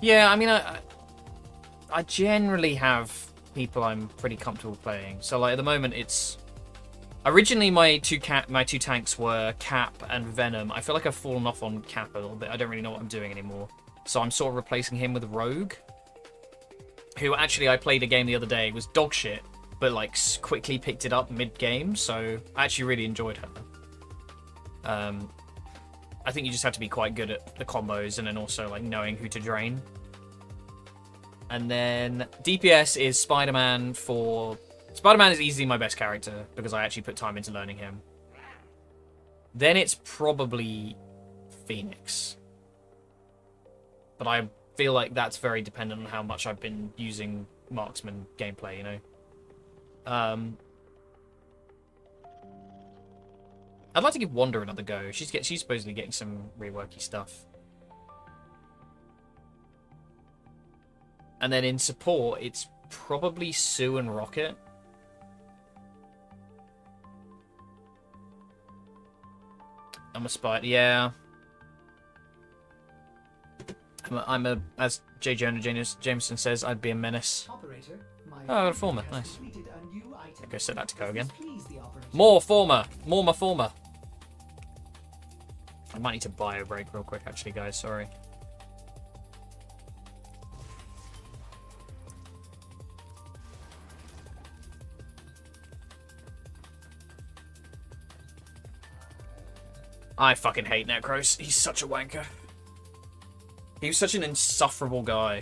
[SPEAKER 1] Yeah, I mean, I generally have people I'm pretty comfortable playing. So like at the moment, it's originally my two tanks were Cap and Venom. I feel like I've fallen off on Cap a little bit. I don't really know what I'm doing anymore. So I'm sort of replacing him with Rogue, who actually I played a game the other day, was dog shit, but like quickly picked it up mid game. So I actually really enjoyed her. I think you just have to be quite good at the combos and then also like knowing who to drain. And then DPS is Spider-Man for... Spider-Man is easily my best character because I actually put time into learning him. Then it's probably Phoenix. But I feel like that's very dependent on how much I've been using marksman gameplay, you know? I'd like to give Wanda another go. She's supposedly getting some reworky stuff. And then in support, it's probably Sue and Rocket. I'm a spider, yeah. As J. Jonah Jameson says, I'd be a menace.
[SPEAKER 3] Operator, my
[SPEAKER 1] Oh, I got a former,
[SPEAKER 3] has
[SPEAKER 1] nice.
[SPEAKER 3] completed a new item.
[SPEAKER 1] Go set that to go again.
[SPEAKER 3] Please the operator.
[SPEAKER 1] More former! More former! I might need to buy a break real quick, actually, guys, sorry. I fucking hate Necros. He's such a wanker. He was such an insufferable guy.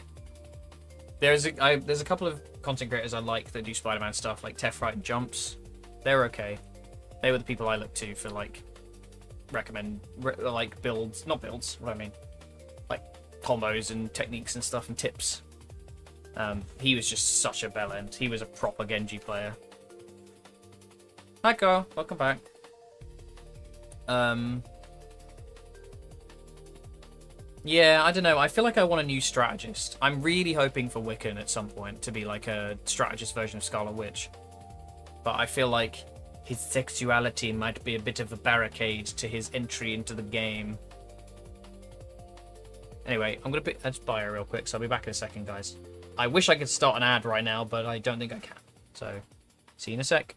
[SPEAKER 1] There's a couple of content creators I like that do Spider-Man stuff, like Tefrite and Jumps. They're okay. They were the people I looked to for, like, like, builds. Not builds, what I mean. Like, combos and techniques and stuff and tips. He was just such a bellend. He was a proper Genji player. Hi, Carl. Welcome back. Yeah, I don't know. I feel like I want a new strategist. I'm really hoping for Wiccan at some point to be like a strategist version of Scarlet Witch. But I feel like his sexuality might be a bit of a barricade to his entry into the game. Anyway, I'm going to put let's buy her real quick, so I'll be back in a second, guys. I wish I could start an ad right now, but I don't think I can. So, see you in a sec.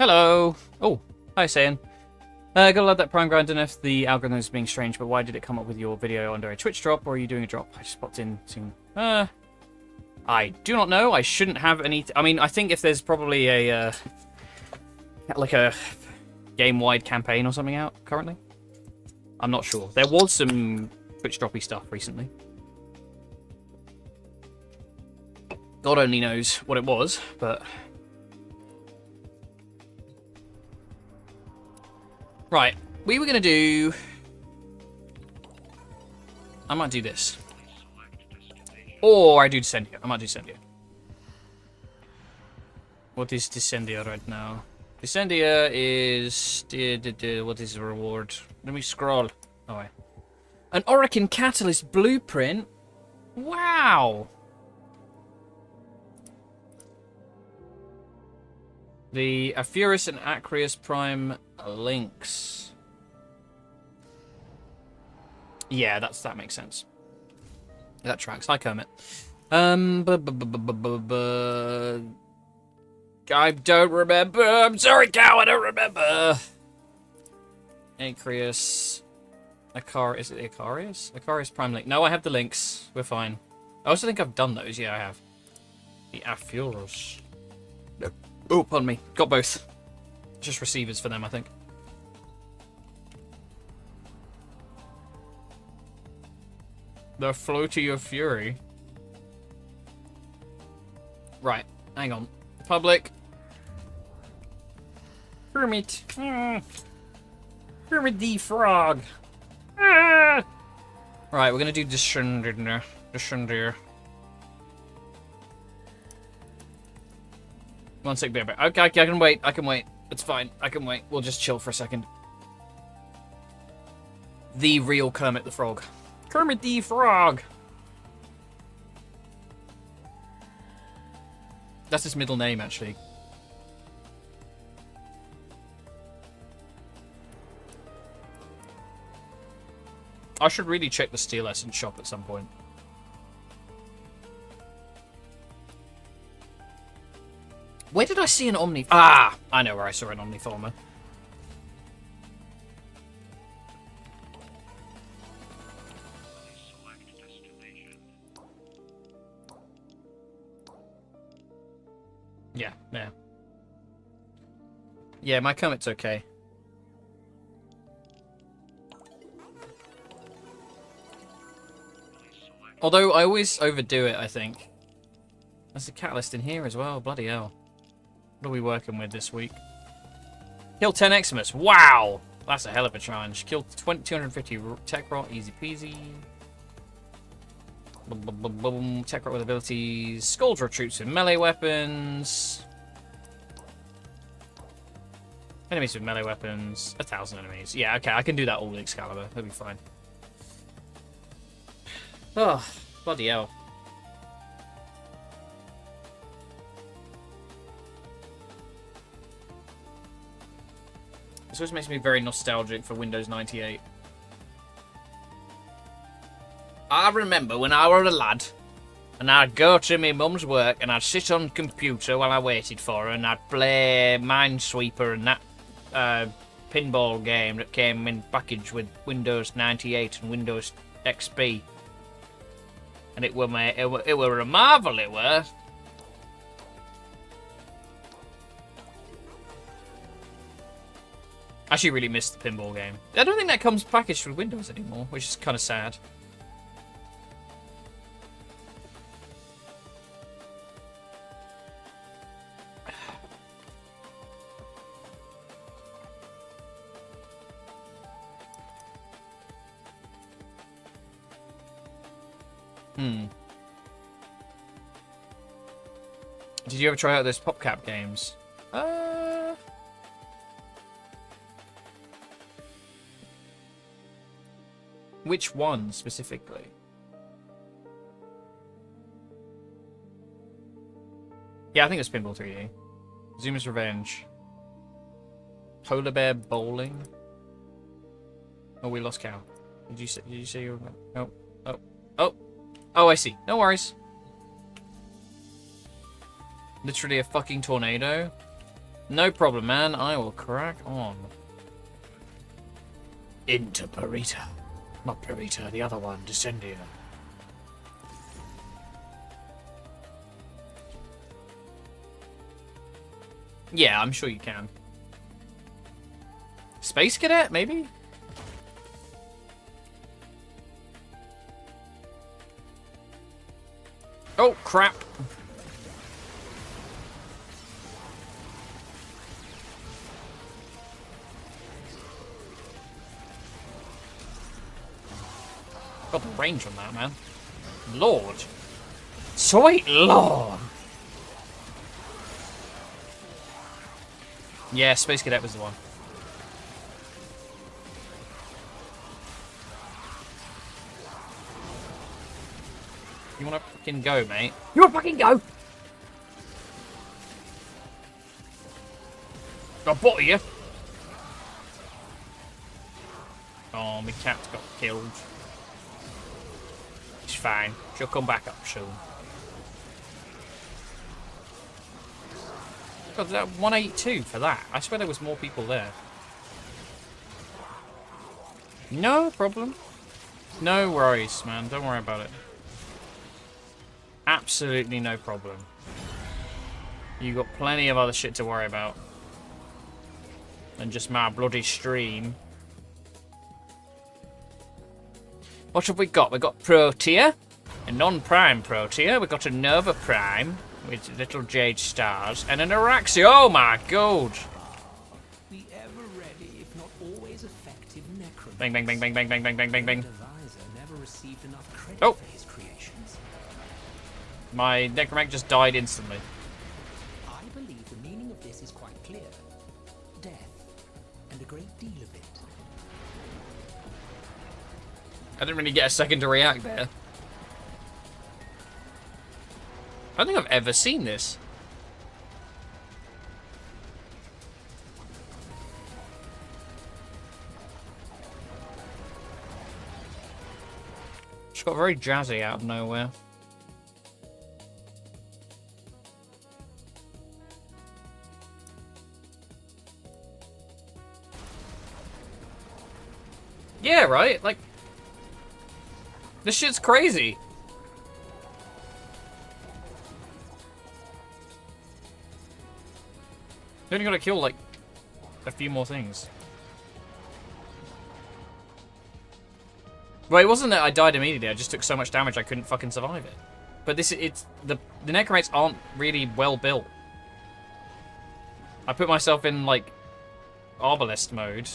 [SPEAKER 1] Hello. Oh, hi, Sayan. Gotta love that Prime Grind. Don't know if the algorithm is being strange, but why did it come up with your video under a Twitch drop, or are you doing a drop? I just popped in soon. I do not know. I shouldn't have any... I mean, I think if there's probably a... like a game-wide campaign or something out currently. I'm not sure. There was some Twitch droppy stuff recently. God only knows what it was, but... Right. We were going to do... I might do this. Or I do Descendia. I might do Descendia. What is Descendia right now? Descendia is... What is the reward? Let me scroll. Oh, wait. An Orokin Catalyst blueprint? Wow! The Aphurus and Acreus Prime links. Yeah, that makes sense. That tracks. Hi, Kermit. I don't remember. I'm sorry, cow. I don't remember. Acreus. Is it Acarius? Acarius Prime link. No, I have the links. We're fine. I also think I've done those. Yeah, I have. The Aphurus. No. Oh, pardon me. Got both. Just receivers for them, I think. The Floaty of Fury. Right. Hang on. Public. Hermit. Hermit the Frog. Right, we're gonna do Descendia. Descendia. One sec, baby. Okay, I can wait. I can wait. It's fine. I can wait. We'll just chill for a second. The real Kermit the Frog. Kermit the Frog! That's his middle name, actually. I should really check the Steel Essence shop at some point. Where did I see an Omni... Ah! I know where I saw an Omniformer. Yeah, yeah. Yeah, my Kermit's okay. Although, I always overdo it, I think. There's a catalyst in here as well, bloody hell. What are we working with this week? Kill 10 Eximus. Wow! That's a hell of a challenge. Kill 250 Tech Rot, easy peasy. Boom, Tech Rot with abilities. Scoldra troops with melee weapons. Enemies with melee weapons. 1,000 enemies. Yeah, okay, I can do that all with Excalibur. That'll be fine. Oh, bloody hell. This always makes me very nostalgic for Windows 98. I remember when I were a lad, and I'd go to my mum's work, and I'd sit on the computer while I waited for her, and I'd play Minesweeper and that pinball game that came in package with Windows 98 and Windows XP. And it were a marvel, it were. I actually really missed the pinball game. I don't think that comes packaged with Windows anymore, which is kind of sad. Did you ever try out those PopCap games? Which one specifically? Yeah, I think it's Pinball 3D. Zuma's Revenge. Polar Bear Bowling. Oh, we lost Cow. Did you say you were... Oh, I see. No worries. Literally a fucking tornado. No problem, man. I will crack on. Into Perita. Not Perita, the other one, Descendia. Yeah, I'm sure you can. Space Cadet, maybe? Oh, crap. Got the range on that, man. Lord. Sweet Lord. Yeah, Space Cadet was the one. You wanna fucking go, mate? You wanna fucking go? I bought you. Oh, my cat's got killed. It's fine. She'll come back up soon. God, that 182 for that. I swear there was more people there. No problem. No worries, man. Don't worry about it. Absolutely no problem. You got plenty of other shit to worry about than just my bloody stream. What have we got? We've got Protea, a non-prime Protea. We've got a Nova Prime with little jade stars, and an Araxia. Oh my god!
[SPEAKER 4] The ever ready, if not always effective necromancer.
[SPEAKER 1] Bang, bang, bang, bang, bang, bang, bang, bang, bang, bang.
[SPEAKER 4] Deviser never received enough credit
[SPEAKER 1] Oh.
[SPEAKER 4] for his creations.
[SPEAKER 1] My necromancer just died instantly.
[SPEAKER 4] I believe the meaning of this is quite clear. Death, and a great deal of it.
[SPEAKER 1] I didn't really get a second to react there. I don't think I've ever seen this. Just got very jazzy out of nowhere. Yeah, right? Like, this shit's crazy. You only gotta kill, like, a few more things. Well, it wasn't that I died immediately, I just took so much damage I couldn't fucking survive it. But the necromates aren't really well built. I put myself in, like, Arbalest mode.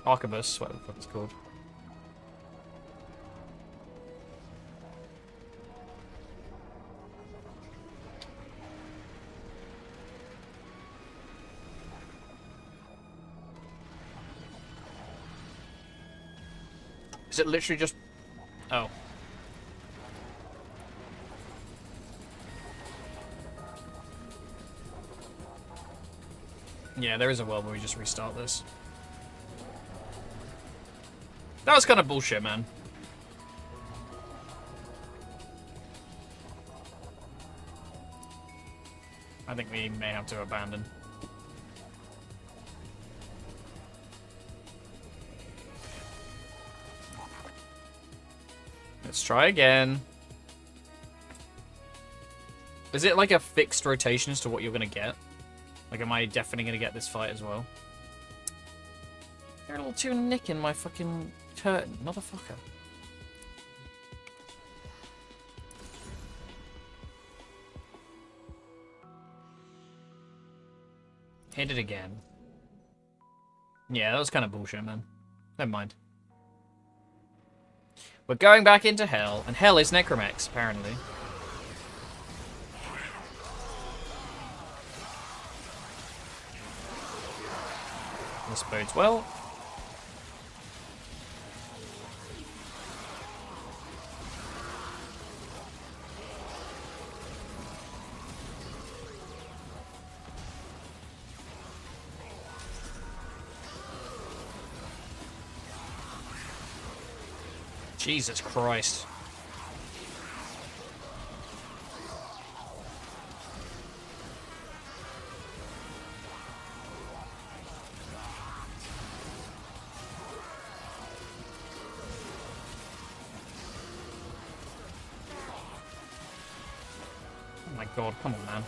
[SPEAKER 1] Arquebus, whatever the fuck it's called. Is it literally just... Oh. Yeah, there is a world where we just restart this. That was kind of bullshit, man. I think we may have to abandon. Let's try again. Is it like a fixed rotation as to what you're going to get? Like, am I definitely going to get this fight as well? You're a little too nicking my fucking curtain, motherfucker. Hit it again. Yeah, that was kind of bullshit, man. Never mind. We're going back into hell, and hell is Necromex, apparently. This bodes well. Jesus Christ. my god, come on, man.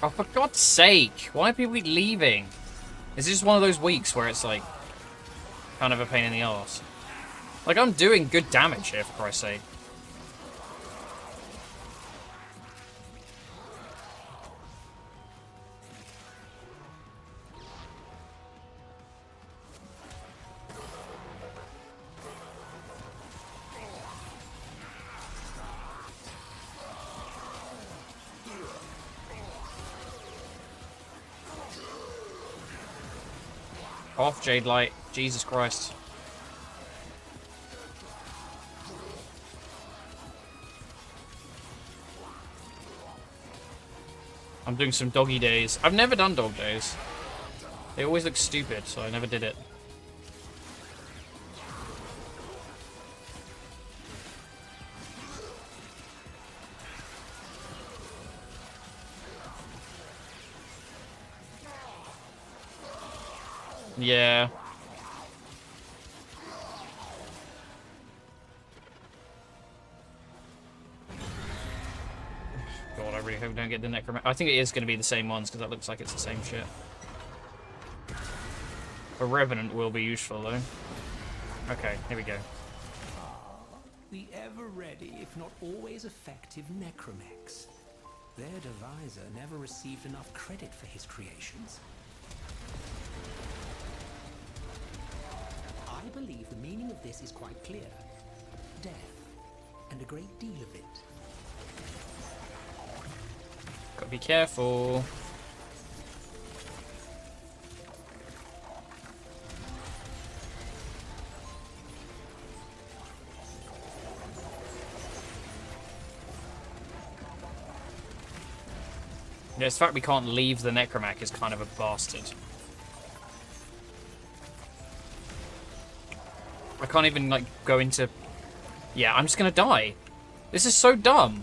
[SPEAKER 1] Oh, for God's sake! Why are people leaving? Is this just one of those weeks where it's like kind of a pain in the arse? Like, I'm doing good damage here, for Christ's sake. Off, Jade Light. Jesus Christ. I'm doing some doggy days. I've never done dog days. They always look stupid, so I never did it. Yeah. God, I really hope we don't get the necromancer. I think it is going to be the same ones, because that looks like it's the same shit. A revenant will be useful, though. Okay, here we go.
[SPEAKER 4] The ever-ready, if not always effective, Necromex. Their deviser never received enough credit for his creations. I believe the meaning of this is quite clear. Death, and a great deal of it.
[SPEAKER 1] Gotta be careful. Yeah, it's the fact we can't leave the Necromac is kind of a bastard. I can't even, like, go into... Yeah, I'm just gonna die. This is so dumb.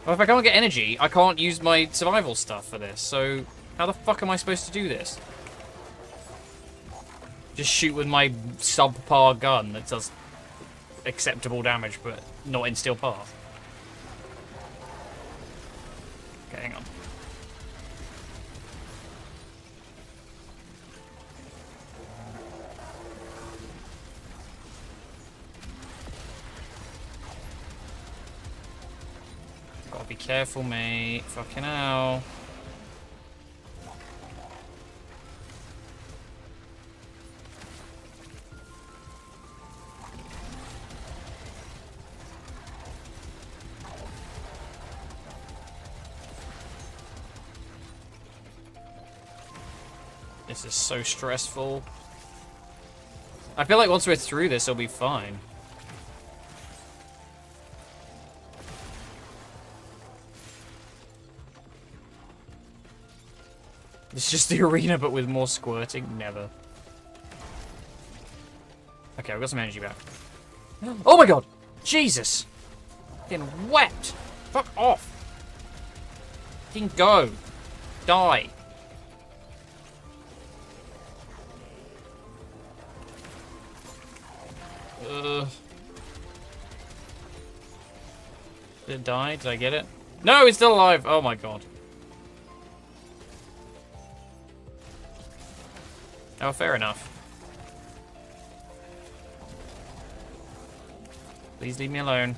[SPEAKER 1] Well, if I can't get energy, I can't use my survival stuff for this, so how the fuck am I supposed to do this? Just shoot with my subpar gun that does acceptable damage, but not in steel path. Okay, hang on. Gotta be careful, mate. Fucking hell. This is so stressful. I feel like once we're through this, it'll be fine. It's just the arena, but with more squirting. Never. Okay, I've got some energy back. Oh my god! Jesus! Getting wet! Fuck off! Fucking go! Die! Did it die? Did I get it? No, it's still alive! Oh my god. Oh, fair enough. Please leave me alone.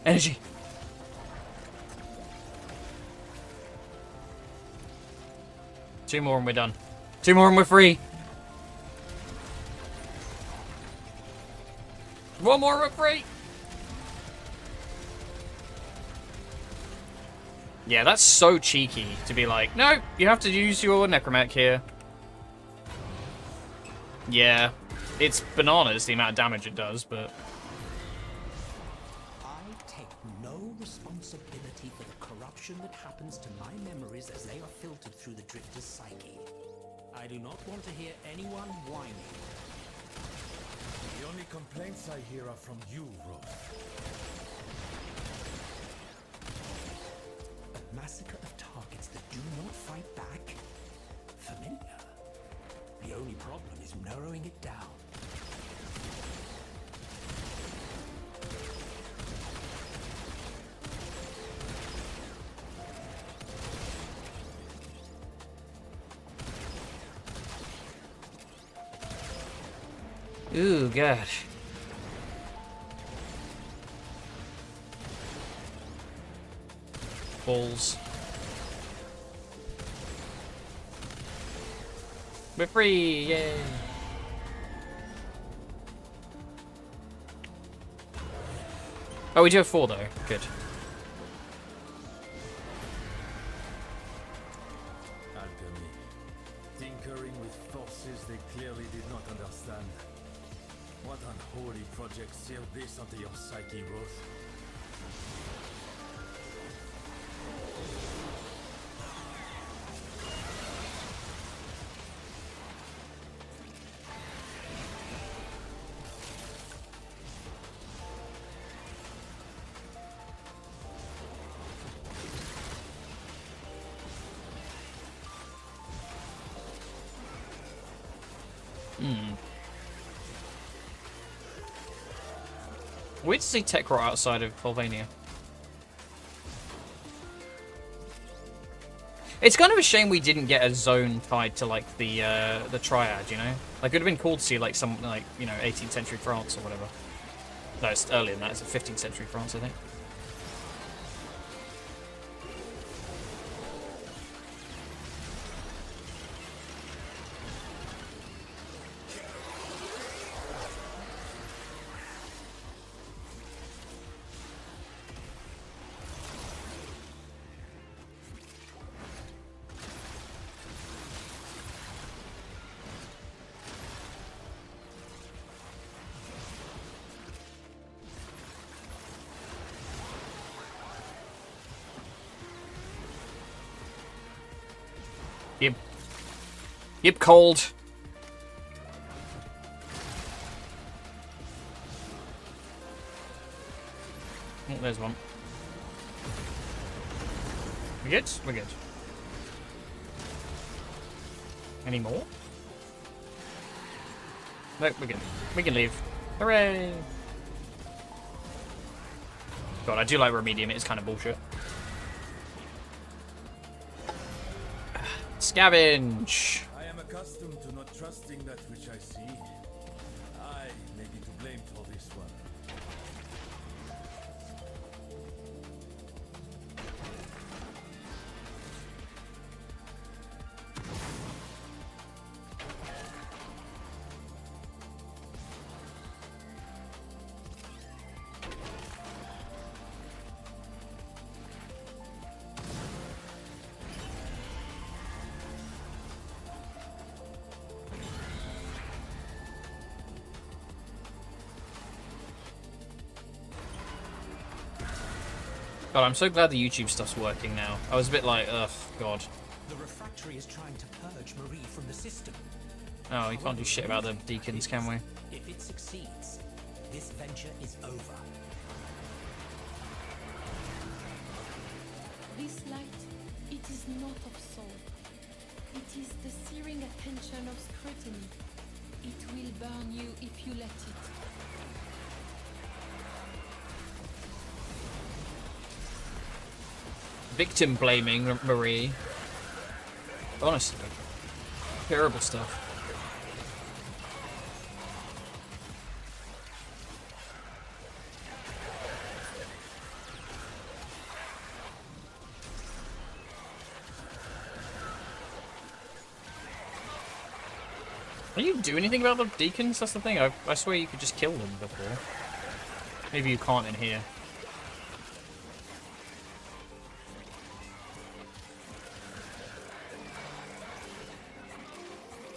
[SPEAKER 1] Energy. Two more and we're done. Two more and we're free. One more and we're free. Yeah, that's so cheeky to be like, no, you have to use your necromac here. Yeah, it's bananas the amount of damage it does, but
[SPEAKER 4] I take no responsibility for the corruption that happens to my memories as they are filtered through the Drifter's psyche. I do not want to hear anyone whining.
[SPEAKER 5] The only complaints I hear are from you, Roth.
[SPEAKER 4] A massacre of targets that do not fight back? Familiar. The only problem is narrowing it down.
[SPEAKER 1] ooh, God. Balls. We're free! Yay! Oh, we do have 4 though. Good.
[SPEAKER 5] Alchemy. Tinkering with forces they clearly did not understand. What unholy project sealed this onto your psyche, Roth?
[SPEAKER 1] Weird to see Techrot outside of Volvania. It's kind of a shame we didn't get a zone tied to like the triad, you know? Like it would have been cool to see like some like, you know, 18th century France or whatever. No, it's earlier than that. It's a 15th century France, I think. Yep, cold. Oh, there's one. We good? We're good. Any more? Nope, we're good. We can leave. Hooray! God, I do like Remedium. It's kind of bullshit. Scavenge!
[SPEAKER 5] I am accustomed to not trusting that which I see. I may be to blame for this one.
[SPEAKER 1] God, I'm so glad the YouTube stuff's working now. I was a bit like, ugh, God.
[SPEAKER 4] The refractory is trying to purge Marie from the system.
[SPEAKER 1] Oh, you can't do shit about the deacons, can we?
[SPEAKER 4] If it succeeds, this venture is over.
[SPEAKER 6] This light, it is not of soul. It is the searing attention of scrutiny. It will burn you if you let it.
[SPEAKER 1] Victim blaming Marie. Honestly. Terrible stuff. Can you do anything about the deacons? That's the thing. I swear you could just kill them before. Maybe you can't in here.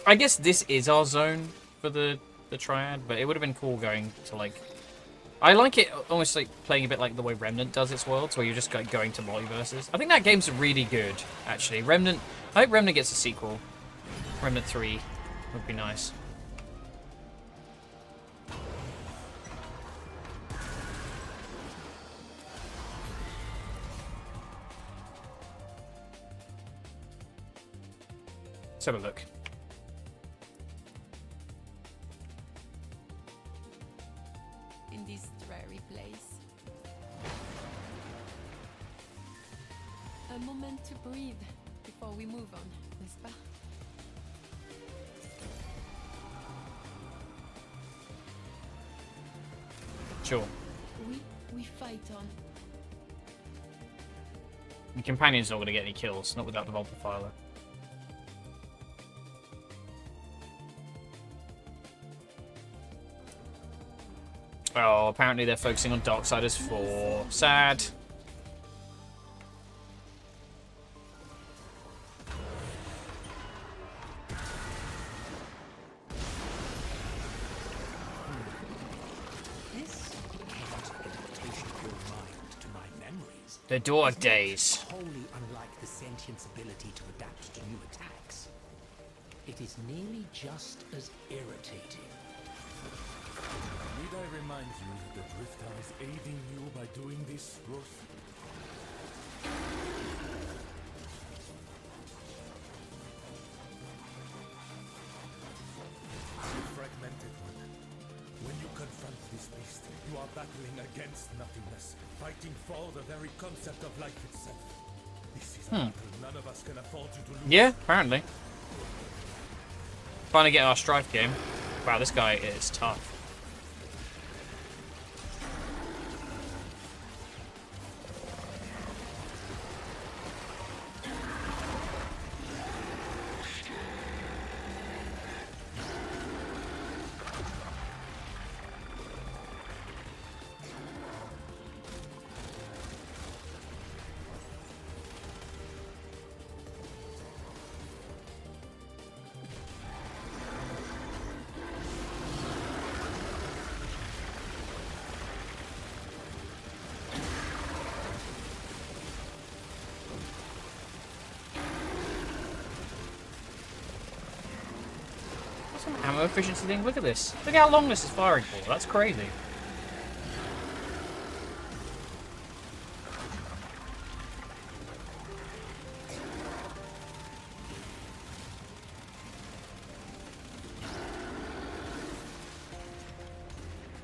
[SPEAKER 1] I guess this is our zone. for the triad, but it would have been cool going to like. I like it almost like playing a bit like the way Remnant does its worlds, where you're just like going to multiverses. I think that game's really good, actually. Remnant. I hope Remnant gets a sequel. Remnant 3 would be nice. Let's have a look.
[SPEAKER 6] In this dreary place. A moment to breathe before we move on, n'est-ce pas?
[SPEAKER 1] Sure.
[SPEAKER 6] We fight on.
[SPEAKER 1] The companion's not going to get any kills, not without the multiplier. Oh, apparently they're focusing on Darksiders 4. Sad.
[SPEAKER 4] This chaotic adaptation of your mind to my memories
[SPEAKER 1] The Dwarf Days.
[SPEAKER 4] wholly unlike the sentient's ability to adapt to new attacks. It is nearly just as irritating.
[SPEAKER 5] Need I remind you that the Drifter is aiding you by doing this, Roth? The Fragmented One. When you confront this beast, you are battling against nothingness, fighting for the very concept of life itself. This is a battle none of us can afford you to lose.
[SPEAKER 1] Yeah, apparently. Finally get our Strife game. Wow, this guy is tough. Ammo efficiency thing. Look at this. Look how long this is firing for. That's crazy.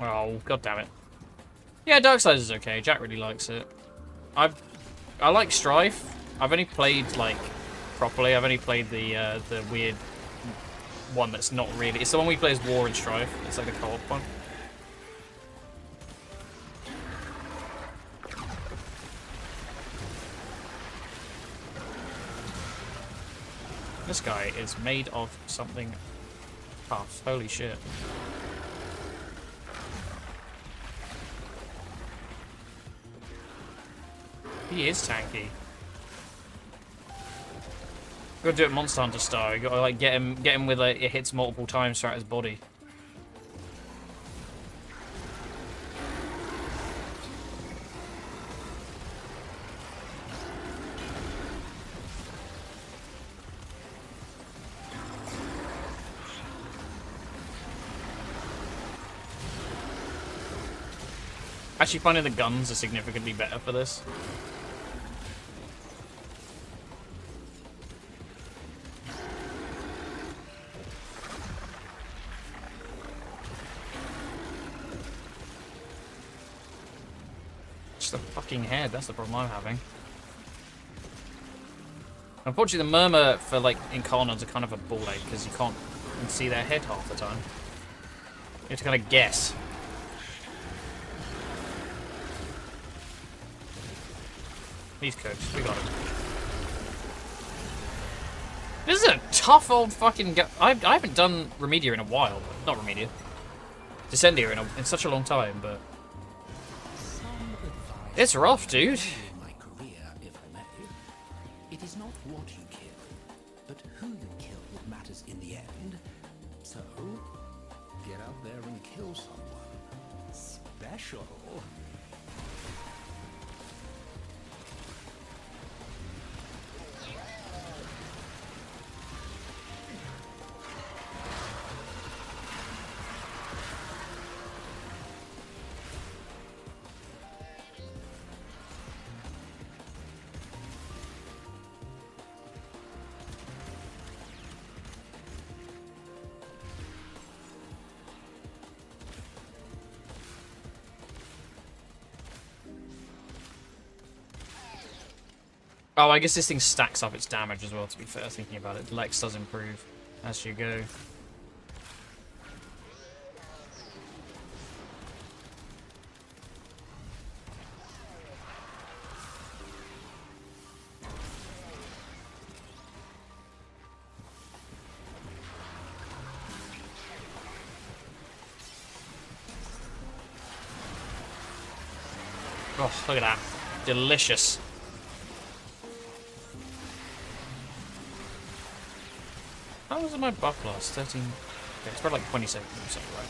[SPEAKER 1] Oh, god damn it. Yeah, Darksiders is okay. Jack really likes it. I like Strife. I've only played like properly. I've only played the weird one that's not really. It's the one we play as War and Strife. It's like the co-op one. This guy is made of something tough. Holy shit. He is tanky. You gotta do it Monster Hunter style. You gotta like get him with like it hits multiple times throughout his body. Actually, finding the guns are significantly better for this. Just the fucking head, that's the problem I'm having. Unfortunately, the murmur for like Incarnons are kind of a ball ache because you can't see their head half the time. You have to kind of guess. He's cooked. We got him. This is a tough old fucking guy. I haven't done Remedia in a while. Not Remedia. Descendia in such a long time, but it's rough, dude.
[SPEAKER 4] In my career, if I may, it is not what you kill, but who you kill that matters in the end. So, get out there and kill someone special.
[SPEAKER 1] Oh, I guess this thing stacks up its damage as well, to be fair, thinking about it. Lex does improve as you go. Oh, look at that. Delicious. How was my buff last? 13. Okay, it's probably like 20 seconds or something, right?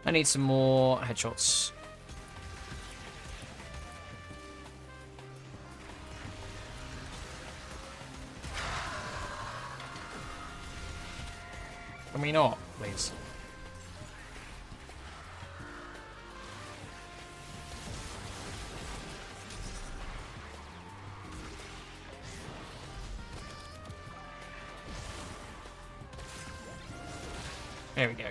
[SPEAKER 1] I need some more headshots. Can we not, please? There we go.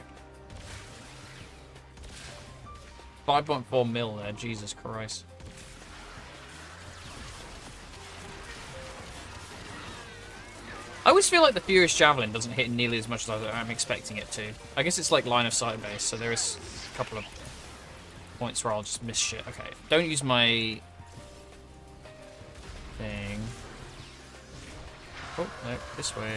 [SPEAKER 1] 5.4 mil there, Jesus Christ. I always feel like the Furious Javelin doesn't hit nearly as much as I'm expecting it to. I guess it's like line of sight based, so there is a couple of points where I'll just miss shit. Okay, don't use my thing. Oh, no, this way.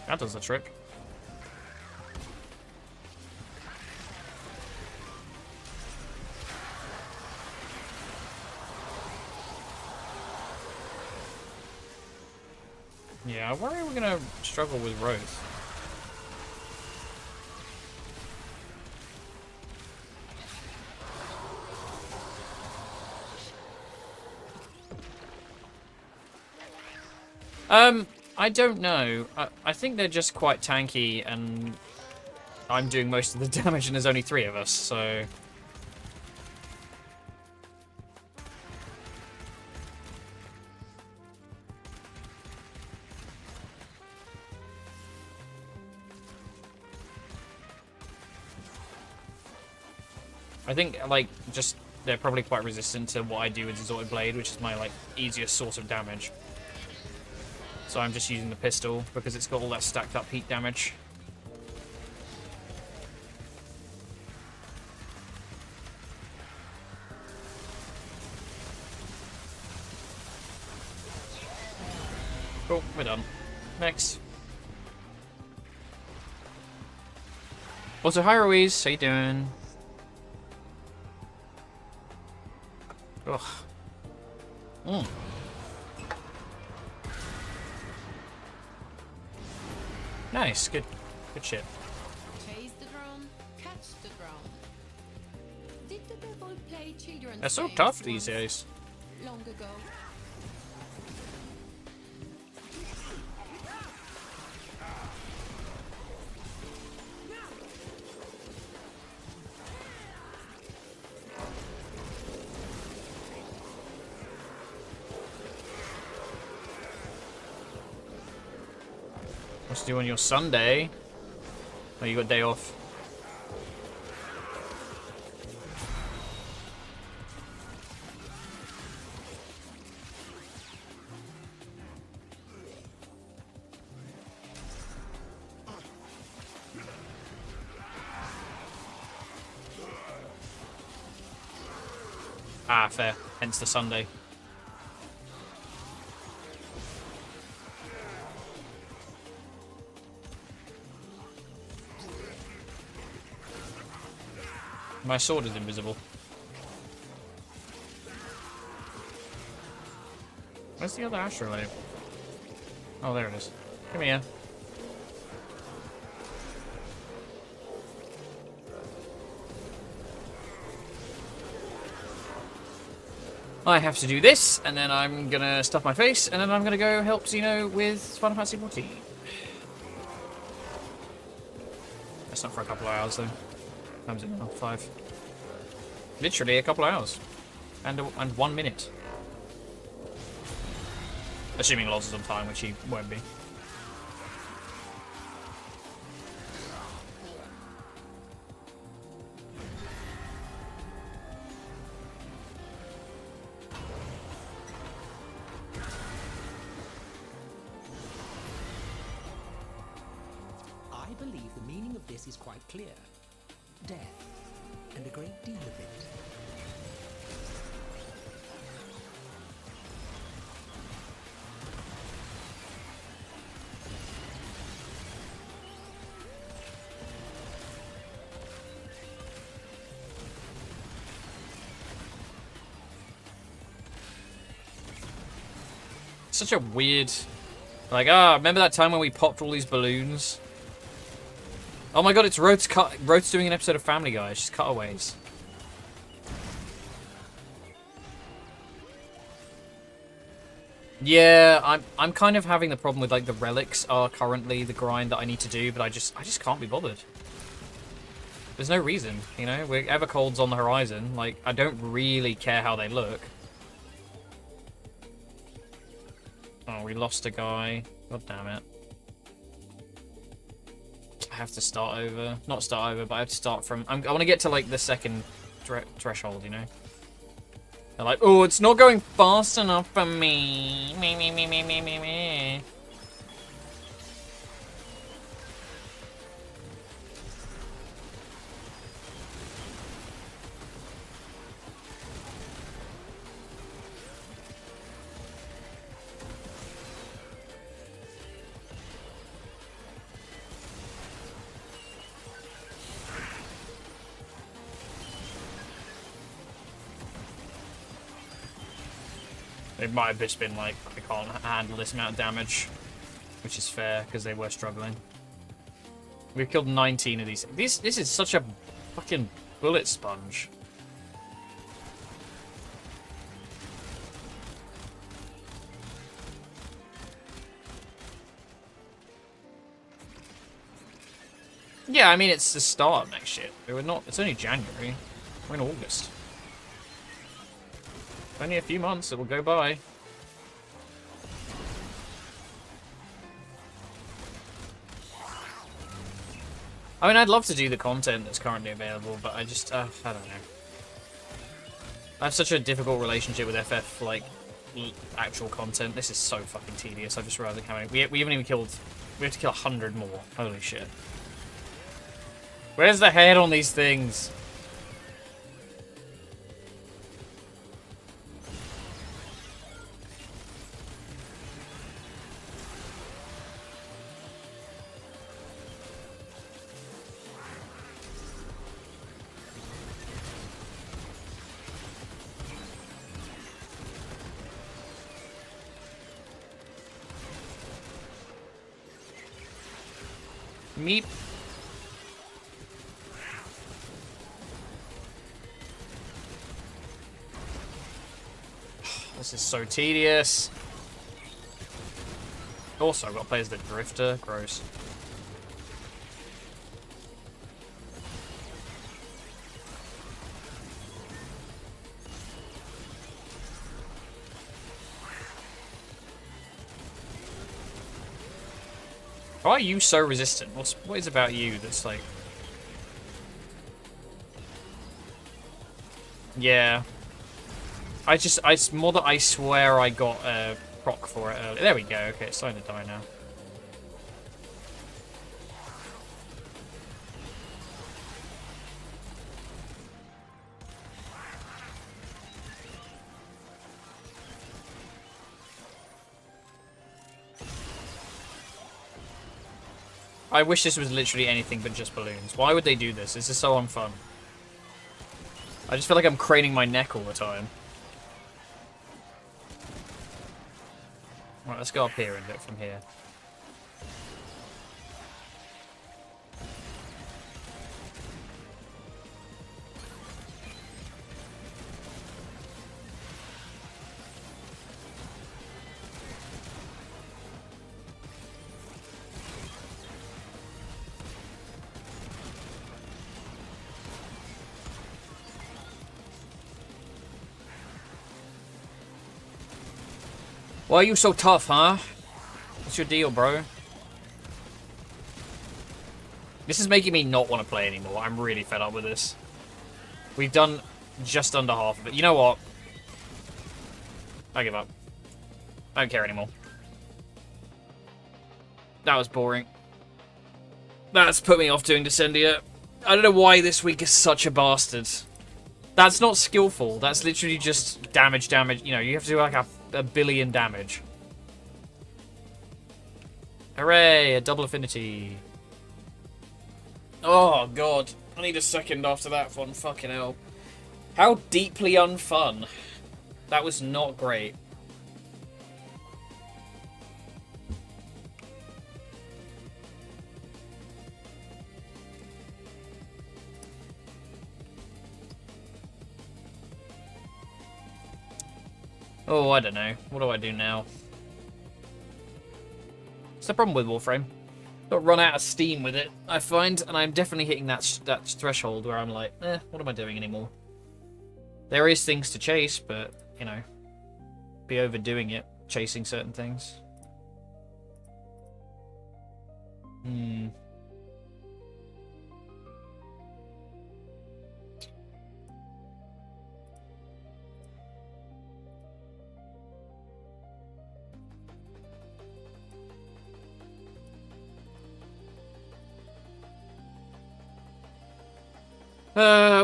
[SPEAKER 1] That does the trick. Yeah, I worry we're gonna struggle with Rose. I don't know. I think they're just quite tanky, and I'm doing most of the damage, and there's only 3 of us, so... I think, like, just they're probably quite resistant to what I do with Exalted Blade, which is my, like, easiest source of damage. So I'm just using the pistol because it's got all that stacked up heat damage. Cool, we're done. Next. Also, hi Ruiz, how you doing? Ugh. Mm. Nice, good shit.
[SPEAKER 6] Chase the drone, catch the drone. Did the devil play children's
[SPEAKER 1] They're so
[SPEAKER 6] games
[SPEAKER 1] tough these
[SPEAKER 6] once,
[SPEAKER 1] days.
[SPEAKER 6] long ago?
[SPEAKER 1] What's to do on your Sunday? Oh, you got day off. Ah, fair. Hence the Sunday. My sword is invisible. Where's the other astrolabe? Oh, there it is. Come here. I have to do this, and then I'm gonna stuff my face, and then I'm gonna go help Xeno with Final Fantasy 14. That's not for a couple of hours, though. Time's it now? 5. Literally a couple of hours. And 1 minute. Assuming lots of time, which he won't be.
[SPEAKER 4] I believe the meaning of this is quite clear. Death, and a great deal of it.
[SPEAKER 1] Such a weird... Like, remember that time when we popped all these balloons? Oh my god, it's Rhodes doing an episode of Family Guy. It's just cutaways. Yeah, I'm kind of having the problem with, like, the relics are currently the grind that I need to do, but I just can't be bothered. There's no reason, you know? Evercold's on the horizon. Like, I don't really care how they look. Oh, we lost a guy. God damn it. I have to start over. Not start over, but I have to start from... I want to get to, like, the second threshold, you know? They're like, oh, it's not going fast enough for me. Me. It might have just been like, I can't handle this amount of damage. Which is fair, because they were struggling. We've killed 19 of these. This is such a fucking bullet sponge. Yeah, I mean, it's the start of next year. It's only January. We're in August. Only a few months, it will go by. I mean, I'd love to do the content that's currently available, but I just, I don't know. I have such a difficult relationship with FF, like, actual content. This is so fucking tedious. I just realized how many... We haven't even killed... We have to kill 100 more. Holy shit. Where's the head on these things? Meep. This is so tedious. Also, I've got to play as the Drifter. Gross. Why are you so resistant? What is about you that's like... Yeah. It's more that I swear I got a proc for it earlier. There we go. Okay, it's starting to die now. I wish this was literally anything but just balloons. Why would they do this? This is so unfun. I just feel like I'm craning my neck all the time. Right, let's go up here and look from here. Why are you so tough, huh? What's your deal, bro? This is making me not want to play anymore. I'm really fed up with this. We've done just under half of it. You know what? I give up. I don't care anymore. That was boring. That's put me off doing Descendia. I don't know why this week is such a bastard. That's not skillful. That's literally just damage. You know, you have to do like a billion damage. Hooray, a double affinity. Oh, God. I need a second after that one. Fucking hell. How deeply unfun. That was not great. Oh, I don't know. What do I do now? What's the problem with Warframe? Got run out of steam with it, I find, and I'm definitely hitting that threshold where I'm like, what am I doing anymore? There is things to chase, but, you know, be overdoing it, chasing certain things.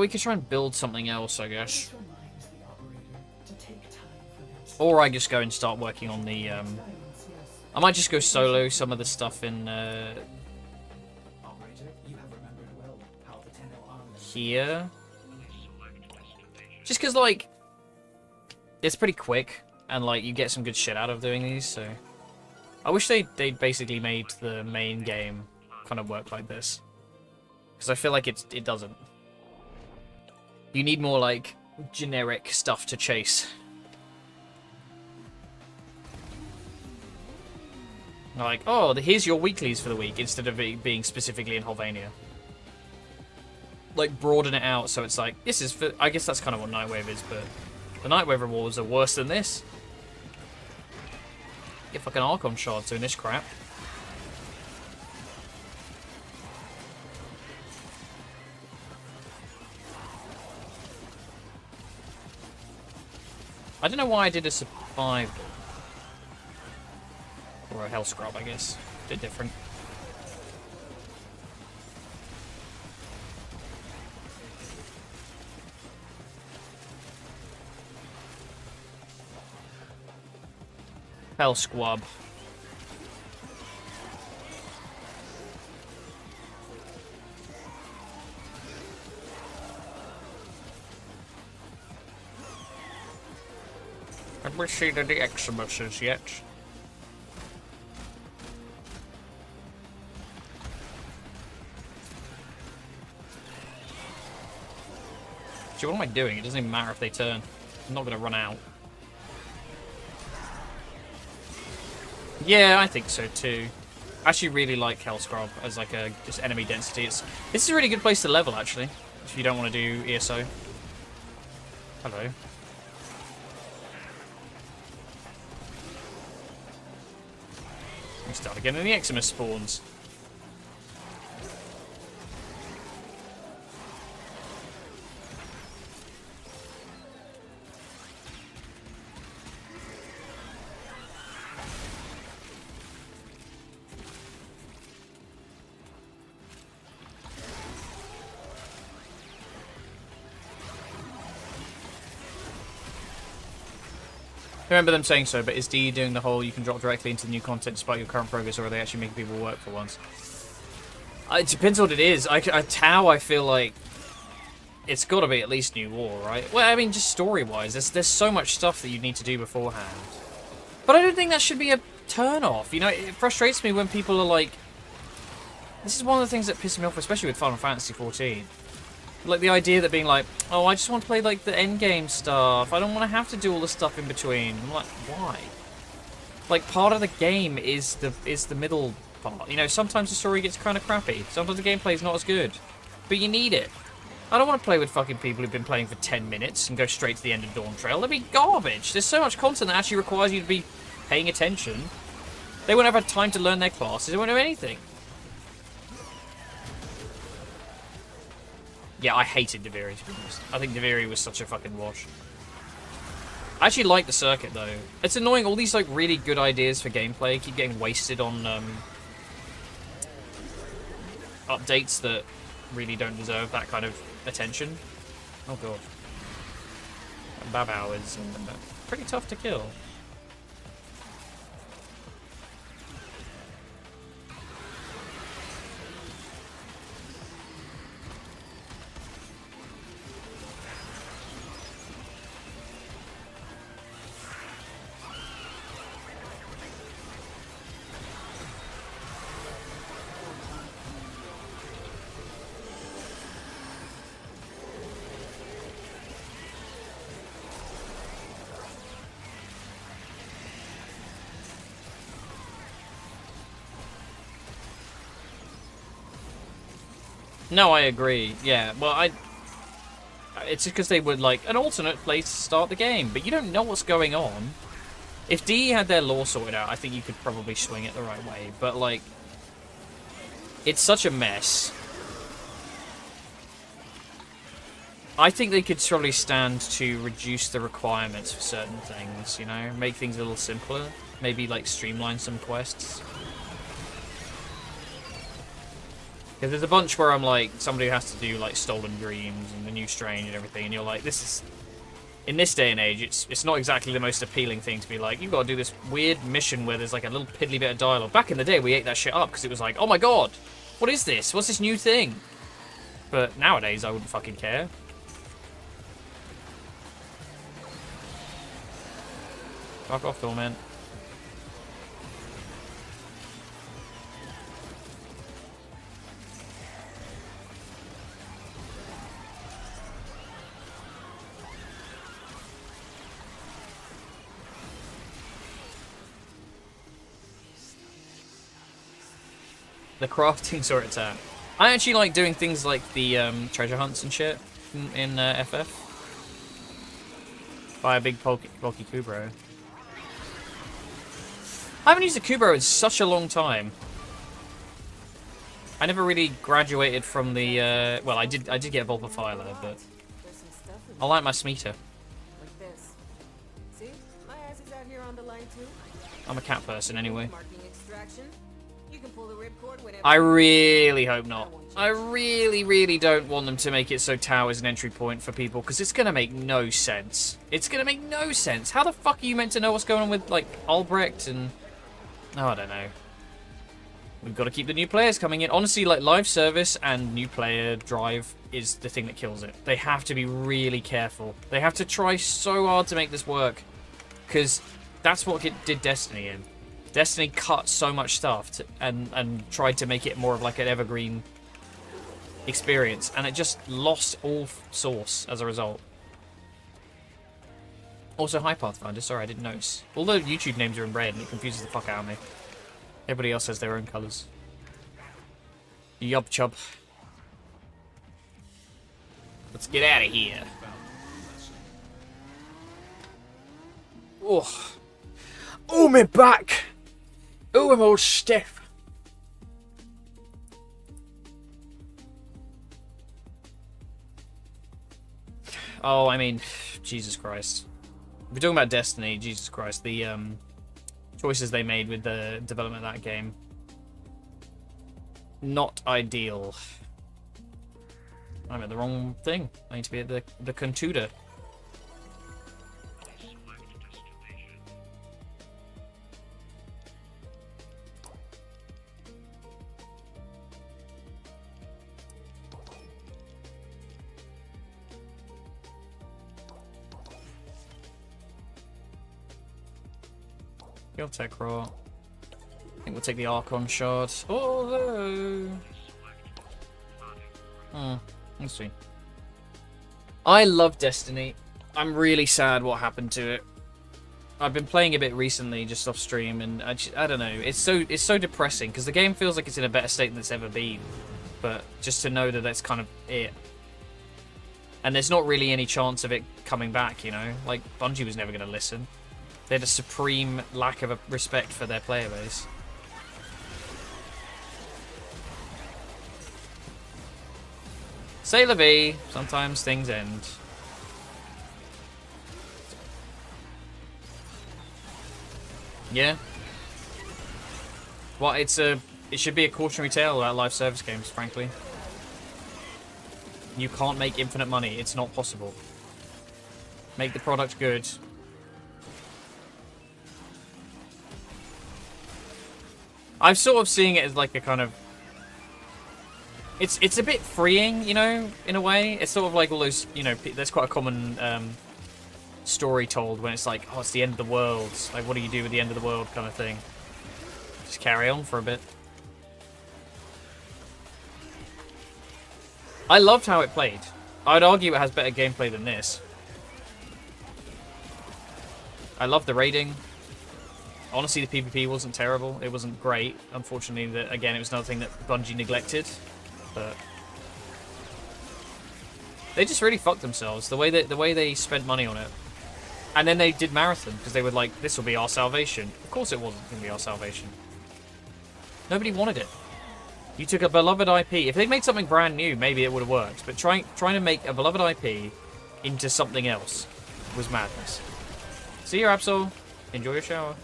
[SPEAKER 1] We could try and build something else, I guess.
[SPEAKER 3] This reminds the operator to take time for themselves.
[SPEAKER 1] Or I just go and start working on the,
[SPEAKER 3] Silence, yes.
[SPEAKER 1] I might just go solo some of the stuff in,
[SPEAKER 3] Operator, you have remembered well how the Tenno army...
[SPEAKER 1] here. Just because, like, it's pretty quick, and, like, you get some good shit out of doing these, so... I wish they basically made the main game kind of work like this. Because I feel like it doesn't. You need more, like, generic stuff to chase. Like, oh, here's your weeklies for the week, instead of it being specifically in Helvania. Like, broaden it out so it's like, this is for... I guess that's kind of what Nightwave is, but... The Nightwave rewards are worse than this. Get fucking Archon shards doing this crap. I don't know why I did a survival. Or a hell scrub, I guess. A bit different. Hell squab. Have we seen any Eximuses yet? See, what am I doing? It doesn't even matter if they turn. I'm not going to run out. Yeah, I think so too. I actually really like Hellscrub as like a just enemy density. This is a really good place to level actually, if you don't want to do ESO. Hello. We started getting the Eximus spawns. I remember them saying so, but is D doing the whole you can drop directly into the new content despite your current progress, or are they actually making people work for once? It depends what it is. Tau, I feel like it's got to be at least New War, right? Well, I mean, just story-wise, there's so much stuff that you need to do beforehand. But I don't think that should be a turn-off. You know, it frustrates me when people are like... This is one of the things that pisses me off, especially with Final Fantasy XIV. Like, the idea that being like, oh, I just want to play, like, the endgame stuff. I don't want to have to do all the stuff in between. I'm like, why? Like, part of the game is the middle part. You know, sometimes the story gets kind of crappy. Sometimes the gameplay is not as good. But you need it. I don't want to play with fucking people who've been playing for 10 minutes and go straight to the end of Dawn Trail. That'd be garbage. There's so much content that actually requires you to be paying attention. They won't have had time to learn their classes. They won't know anything. Yeah, I hated Deviri, to be honest. I think Deviri was such a fucking wash. I actually like the circuit, though. It's annoying, all these, like, really good ideas for gameplay keep getting wasted on, updates that really don't deserve that kind of attention. Oh, God. Babao is pretty tough to kill. No, I agree. Yeah, well, it's just because they would like an alternate place to start the game, but you don't know what's going on. If DE had their lore sorted out, I think you could probably swing it the right way, but like, it's such a mess. I think they could probably stand to reduce the requirements for certain things, you know? Make things a little simpler. Maybe like streamline some quests. Because there's a bunch where I'm like, somebody who has to do like Stolen Dreams and the New Strange and everything, and you're like, this is... In this day and age, it's not exactly the most appealing thing to be like, you've got to do this weird mission where there's like a little piddly bit of dialogue. Back in the day, we ate that shit up because it was like, oh my god, what is this? What's this new thing? But nowadays, I wouldn't fucking care. Fuck off, Torment. The crafting sort of tap. I actually like doing things like the treasure hunts and shit in FF. By a big bulky Kubro. I haven't used a Kubro in such a long time. I never really graduated from the, well, I did get a Volpifiler, but I like my Smeeter.
[SPEAKER 7] Like this. See? My ass is out here on the line too.
[SPEAKER 1] I'm a cat person anyway.
[SPEAKER 7] Marking extraction. You can pull the ripcord whenever.
[SPEAKER 1] I really hope not. I really, really don't want them to make it so Tau is an entry point for people, because it's going to make no sense. It's going to make no sense. How the fuck are you meant to know what's going on with, like, Albrecht and... Oh, I don't know. We've got to keep the new players coming in. Honestly, like, live service and new player drive is the thing that kills it. They have to be really careful. They have to try so hard to make this work, because that's what did Destiny in. Destiny cut so much stuff and tried to make it more of like an evergreen experience, and it just lost all source as a result. Also, hi Pathfinder, sorry I didn't notice. All the YouTube names are in red and it confuses the fuck out of me. Everybody else has their own colours. Yup chub. Let's get out of here. Oh, my back! Oh, I'm all stiff. Oh, I mean, Jesus Christ. If we're talking about Destiny, Jesus Christ, the choices they made with the development of that game. Not ideal. I'm at the wrong thing. I need to be at the computer. Kill Tech Raw. I think we'll take the Archon shard. Although... let's see. I love Destiny. I'm really sad what happened to it. I've been playing a bit recently, just off stream, and I don't know. It's so depressing because the game feels like it's in a better state than it's ever been. But just to know that that's kind of it, and there's not really any chance of it coming back. You know, like Bungie was never going to listen. They had a supreme lack of respect for their player base. C'est la vie. Sometimes things end. Yeah. Well, it should be a cautionary tale about live service games, frankly. You can't make infinite money. It's not possible. Make the product good. I'm sort of seeing it as like a kind of... It's a bit freeing, you know, in a way. It's sort of like all those, you know, there's quite a common story told when it's like, oh, it's the end of the world. Like, what do you do with the end of the world kind of thing? Just carry on for a bit. I loved how it played. I'd argue it has better gameplay than this. I love the raiding. Honestly, the PvP wasn't terrible. It wasn't great. Unfortunately, again, it was another thing that Bungie neglected. But they just really fucked themselves. The way they spent money on it, and then they did Marathon because they were like, "This will be our salvation." Of course, it wasn't going to be our salvation. Nobody wanted it. You took a beloved IP. If they made something brand new, maybe it would have worked. But trying to make a beloved IP into something else was madness. See you, Absol. Enjoy your shower.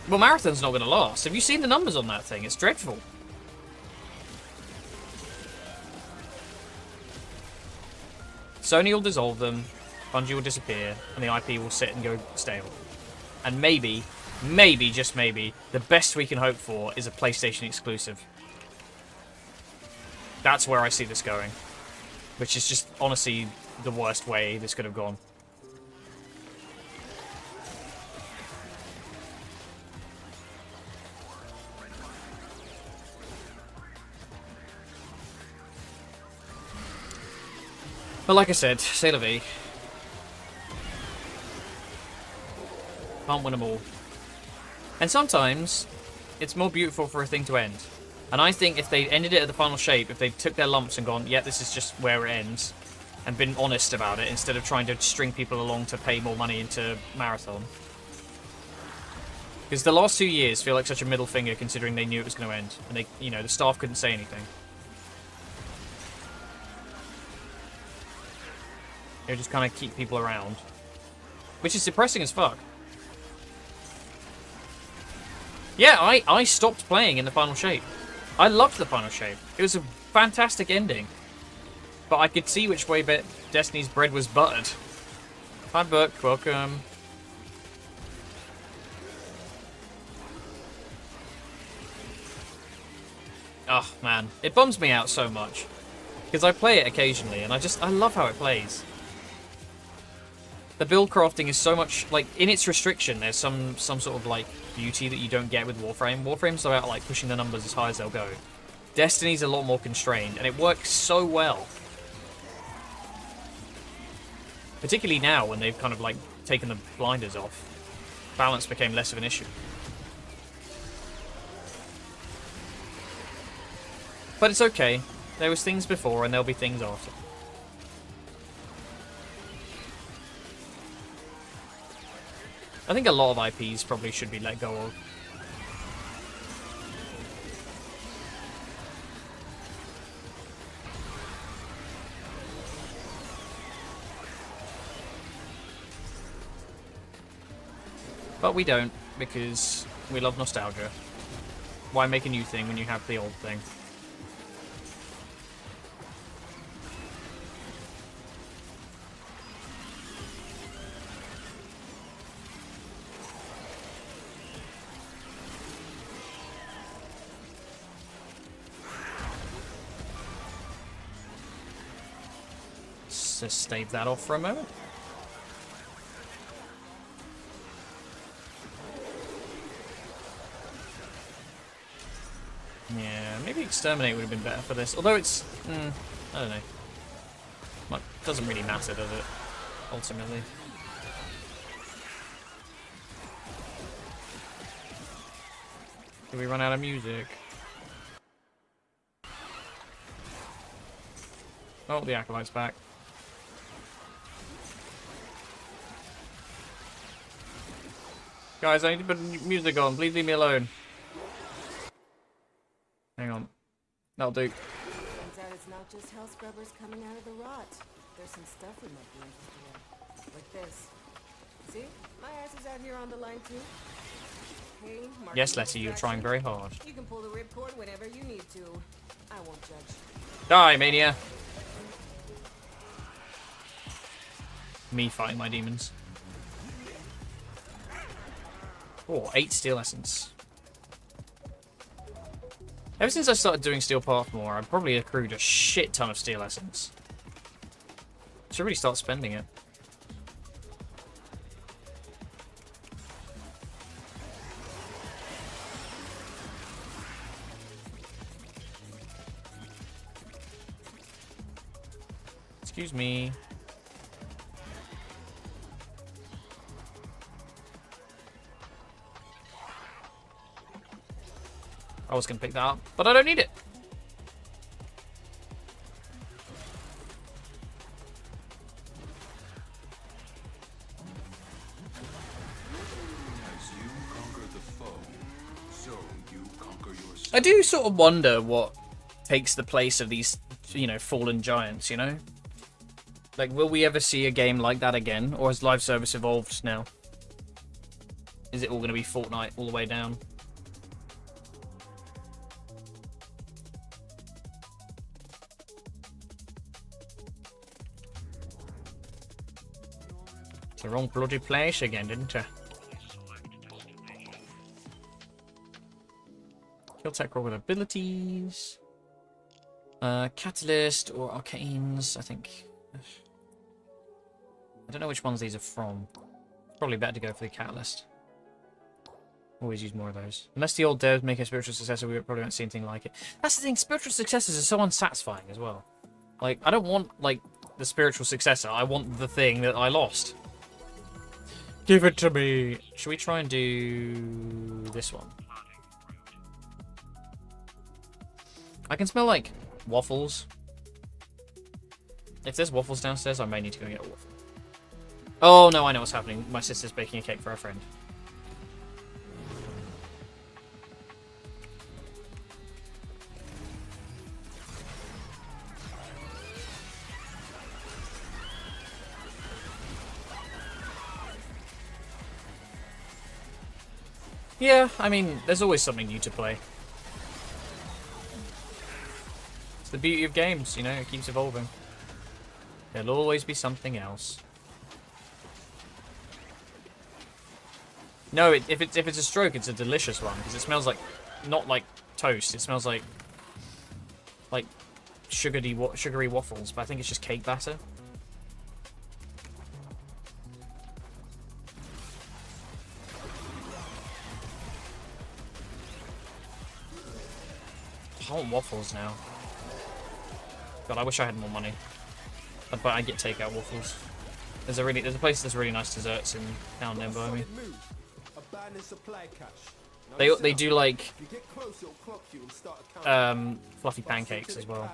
[SPEAKER 1] Well, Marathon's not going to last. Have you seen the numbers on that thing? It's dreadful. Sony will dissolve them, Bungie will disappear, and the IP will sit and go stale. And maybe, just maybe, the best we can hope for is a PlayStation exclusive. That's where I see this going. Which is just, honestly, the worst way this could have gone. But like I said, c'est la vie. Can't win them all. And sometimes, it's more beautiful for a thing to end. And I think if they ended it at the final shape, if they took their lumps and gone, yeah, this is just where it ends, and been honest about it, instead of trying to string people along to pay more money into Marathon. Because the last 2 years feel like such a middle finger, considering they knew it was going to end. And they, you know, the staff couldn't say anything. They just kind of keep people around. Which is depressing as fuck. Yeah, I stopped playing in the final shape. I loved the final shape. It was a fantastic ending. But I could see which way Destiny's bread was buttered. Hi, Burke. Welcome. Oh, man. It bums me out so much. Because I play it occasionally, and I love how it plays. The build crafting is so much, like, in its restriction, there's some sort of, like, beauty that you don't get with Warframe. Warframe's about, like, pushing the numbers as high as they'll go. Destiny's a lot more constrained, and it works so well. Particularly now, when they've kind of, like, taken the blinders off. Balance became less of an issue. But it's okay. There was things before, and there'll be things after. I think a lot of IPs probably should be let go of. But we don't, because we love nostalgia. Why make a new thing when you have the old thing? Let's just stave that off for a moment. Yeah, maybe Exterminate would have been better for this. Although it's... I don't know. Well, it doesn't really matter, does it? Ultimately. Did we run out of music? Oh, the Acolyte's back. Guys, I need to put music on. Please leave me alone. Hang on. That'll do.
[SPEAKER 7] Turns out it's not just hell scrubbers coming out of the rot. There's some stuff we might be interested in. Like this. See? My ass is out here on the line too. Hey, mark
[SPEAKER 1] Yes,
[SPEAKER 7] the
[SPEAKER 1] Letty, you're
[SPEAKER 7] distraction.
[SPEAKER 1] trying very hard.
[SPEAKER 7] You can pull the ripcord whenever you need to. I won't judge.
[SPEAKER 1] Die, Mania! Me fighting my demons. Oh, 8 Steel Essence. Ever since I started doing Steel Path more, I've probably accrued a shit ton of Steel Essence. Should really start spending it. Excuse me. I was going to pick that up, but I don't need it.
[SPEAKER 8] As you conquer the foe, so you conquer yourself.
[SPEAKER 1] I do sort of wonder what takes the place of these, you know, fallen giants, you know? Like, will we ever see a game like that again? Or has live service evolved now? Is it all going to be Fortnite all the way down? It's the wrong bloody place again, didn't I? Kill tech roll with abilities. Catalyst or Arcanes, I think. I don't know which ones these are from. Probably better to go for the Catalyst. Always use more of those. Unless the old devs make a spiritual successor, we probably won't see anything like it. That's the thing, spiritual successors are so unsatisfying as well. Like, I don't want, like, the spiritual successor. I want the thing that I lost. Give it to me! Should we try and do this one? I can smell, like, waffles. If there's waffles downstairs, I may need to go get a waffle. Oh, no, I know what's happening. My sister's baking a cake for her friend. Yeah, I mean, there's always something new to play. It's the beauty of games, you know, it keeps evolving. There'll always be something else. No, if it's a stroke, it's a delicious one because it smells like, not like toast. It smells like sugary waffles, but I think it's just cake batter. I want waffles now. God, I wish I had more money. But I get takeout waffles. There's a place that's really nice desserts in town near by me. They do like fluffy pancakes as well.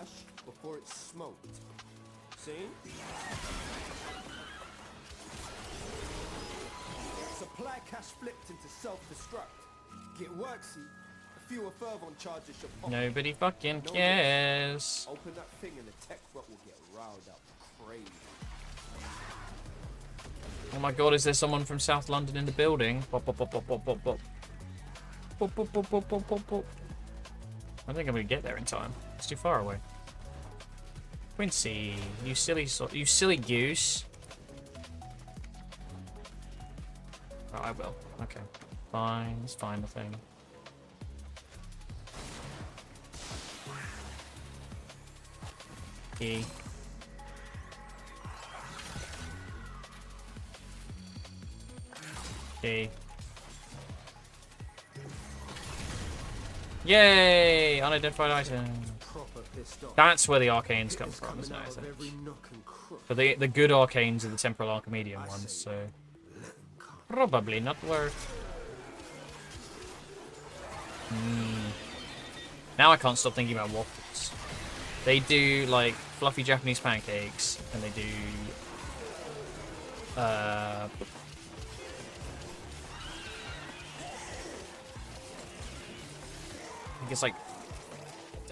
[SPEAKER 9] cash flipped into self-destruct. Get work, see? A fewer further charges should pop.
[SPEAKER 1] Nobody fucking cares.
[SPEAKER 9] Open that thing and the tech rot will get riled up crazy.
[SPEAKER 1] Oh my god, is there someone from South London in the building? Bop, bop, bop, bop, bop, bop, bop. Bop, bop, bop, bop, bop, bop, bop. I think I'm gonna get there in time. It's too far away. Quincy, you silly goose. Oh, I will. Okay. Fine, it's fine, the thing. E. E. Yay! Unidentified item. That's where the arcanes come from, isn't it? I think. But the good arcanes are the temporal archimedium ones, so probably not worth. Now I can't stop thinking about waffles. They do like fluffy Japanese pancakes, and they do I think it's like,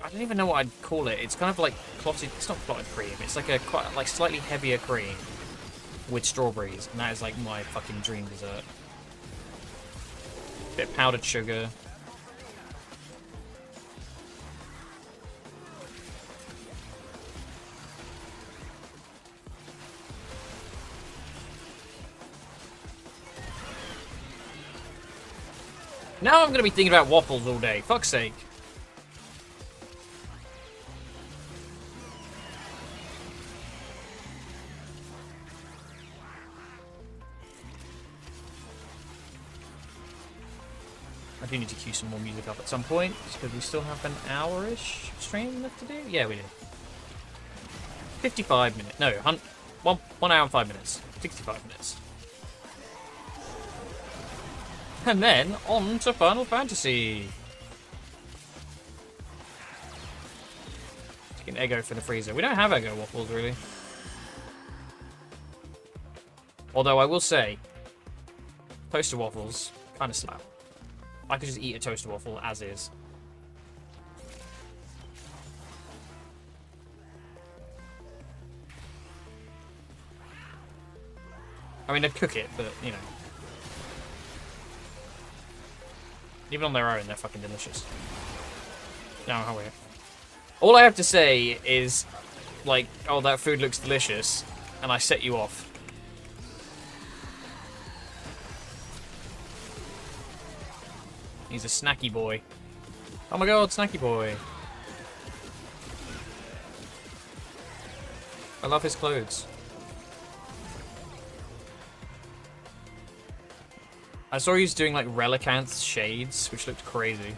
[SPEAKER 1] I don't even know what I'd call it. It's kind of like clotted, it's not clotted cream. It's like a quite like slightly heavier cream with strawberries, and that is like my fucking dream dessert. Bit of powdered sugar. Now I'm gonna be thinking about waffles all day. Fuck's sake. I do need to cue some more music up at some point, because we still have an hour-ish stream left to do. Yeah, we do. 55 minutes. No, 1 hour and 5 minutes. 65 minutes. And then, on to Final Fantasy. Take an Eggo for the freezer. We don't have Eggo waffles, really. Although, I will say, toaster waffles kind of slap. I could just eat a toaster waffle as is. I mean, I'd cook it, but, you know. Even on their own, they're fucking delicious. No, how weird. All I have to say is, like, oh, that food looks delicious, and I set you off. He's a snacky boy. Oh my god, snacky boy. I love his clothes. I saw he was doing like Relicanth shades, which looked crazy.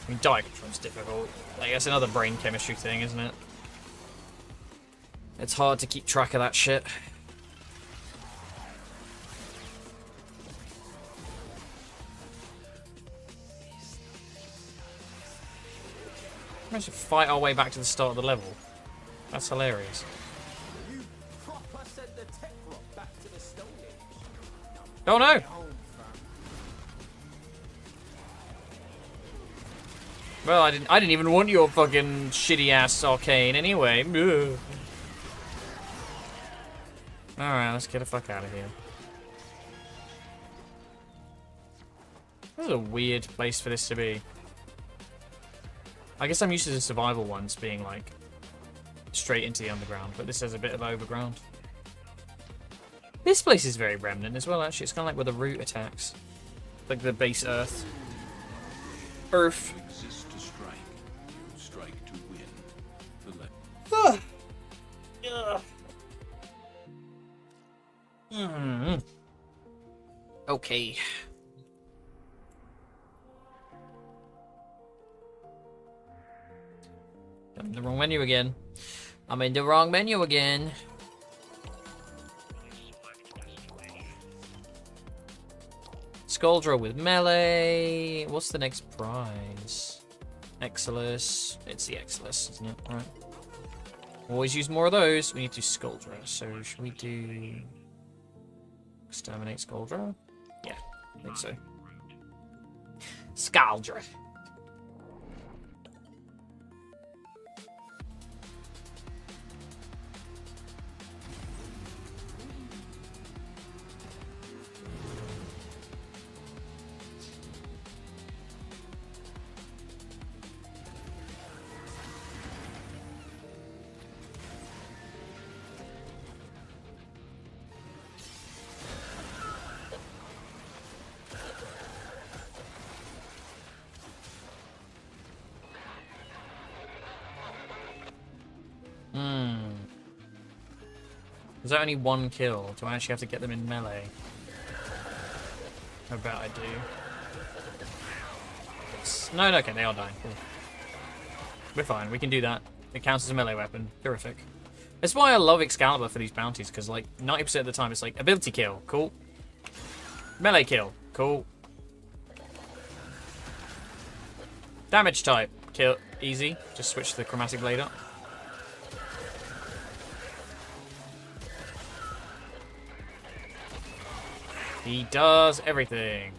[SPEAKER 1] I mean, diet control's difficult. Like, that's another brain chemistry thing, isn't it? It's hard to keep track of that shit. We managed to fight our way back to the start of the level. That's hilarious.
[SPEAKER 9] You proper sent the tech rot back to the Stone Age.
[SPEAKER 1] Oh no! Well, I didn't even want your fucking shitty ass arcane anyway. Ugh. Alright, let's get the fuck out of here. This is a weird place for this to be. I guess I'm used to the survival ones being like straight into the underground, but this has a bit of overground. This place is very Remnant as well, actually. It's kind of like where the root attacks. Like the base Earth. Earth.
[SPEAKER 8] Exist to strike. You strike to win. The
[SPEAKER 1] Okay. I'm in the wrong menu again. I'm in the wrong menu again. Skuldra with melee. What's the next prize? Exilus. It's the Exilus, isn't it? Right. Always use more of those. We need to Skuldra. So should we do exterminate Skuldra? Yeah, I think so. Skuldra. Is that only one kill? Do I actually have to get them in melee? I bet I do. No, okay, they are dying. Cool. We're fine, we can do that. It counts as a melee weapon. Terrific. That's why I love Excalibur for these bounties, because like 90% of the time it's like ability kill, cool. Melee kill, cool. Damage type, kill, easy. Just switch the chromatic blade up. He does everything.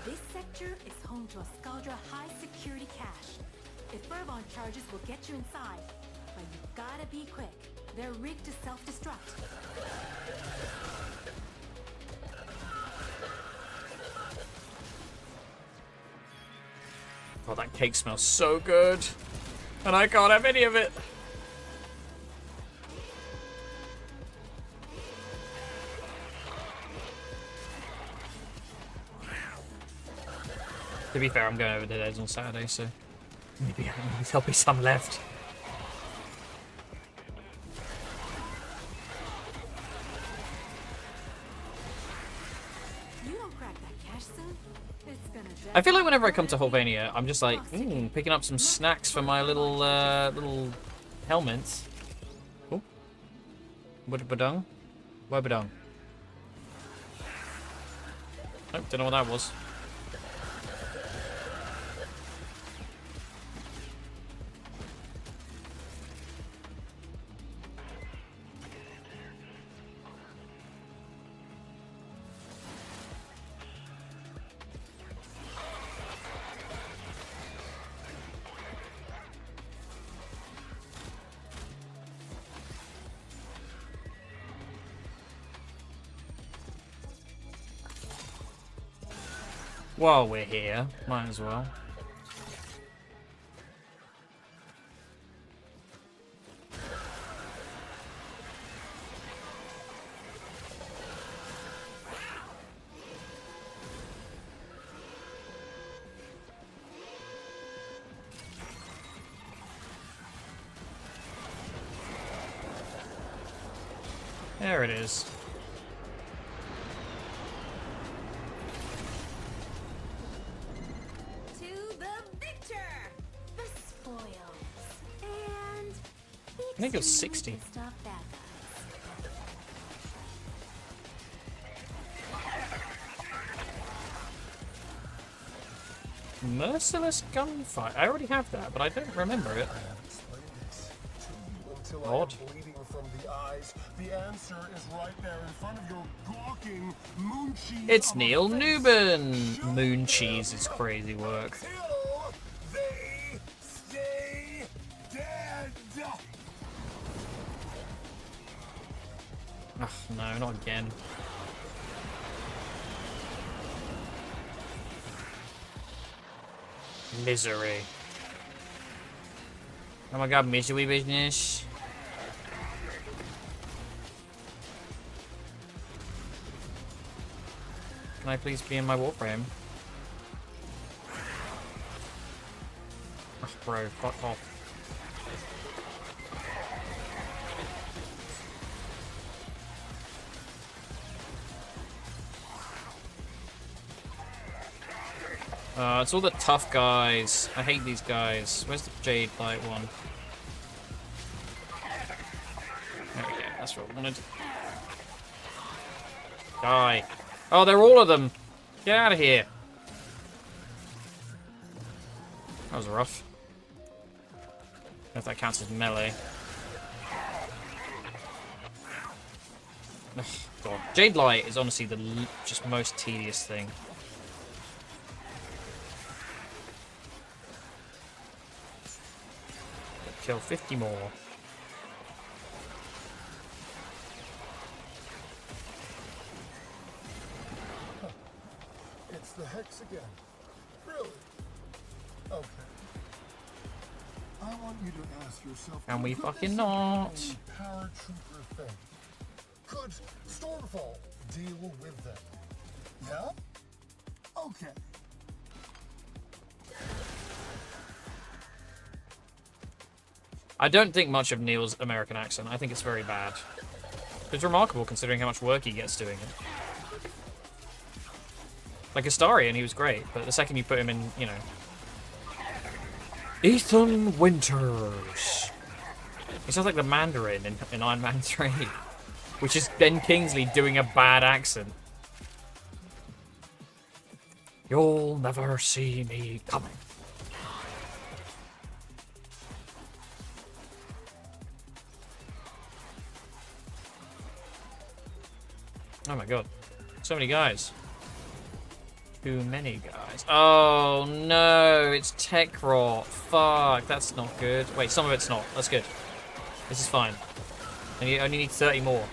[SPEAKER 10] This sector is home to a Skuldra high security cache. If Fervon charges will get you inside, but you gotta be quick. They're rigged to self-destruct.
[SPEAKER 1] Oh, that cake smells so good. And I can't have any of it. To be fair, I'm going over to theirs on Saturday, so maybe there'll be some left.
[SPEAKER 10] You don't crack that cache soon, it's gonna
[SPEAKER 1] I feel like whenever I come to Holvania, I'm just like, picking up some snacks for my little little helmets. Oh, badong, why badong? Nope, don't know what that was. While we're here, might as well. There it is. I think it was 60. Merciless gunfight. I already have that, but I don't remember it. Odd.
[SPEAKER 5] The answer is right there in front of your gawking moon cheese.
[SPEAKER 1] It's Neil Newman. Moon cheese is crazy work.
[SPEAKER 5] They stay dead.
[SPEAKER 1] Ugh, no, not again. Misery. Oh my god, misery business. Can I please be in my Warframe? Ugh, bro, fuck off. It's all the tough guys. I hate these guys. Where's the Jade Light one? There we go. That's what I wanted. Die. Oh, they're all of them. Get out of here. That was rough. If that counts as melee. Ugh, God. Jade Light is honestly the just most tedious thing. Kill 50 more.
[SPEAKER 5] It's the hex again. Really? Okay. I want you to ask yourself.
[SPEAKER 1] And we
[SPEAKER 5] could
[SPEAKER 1] fucking
[SPEAKER 5] this
[SPEAKER 1] not.
[SPEAKER 5] paratrooper thing? Could Stormfall deal with them? Yeah? Okay.
[SPEAKER 1] I don't think much of Neil's American accent. I think it's very bad. It's remarkable considering how much work he gets doing it. Like Astarion, he was great, but the second you put him in, you know... Ethan Winters! He sounds like the Mandarin in Iron Man 3. Which is Ben Kingsley doing a bad accent. You'll never see me coming. Oh my god. So many guys. Too many guys. Oh no, it's tech rot. Fuck, that's not good. Wait, some of it's not. That's good. This is fine. And you only need 30 more.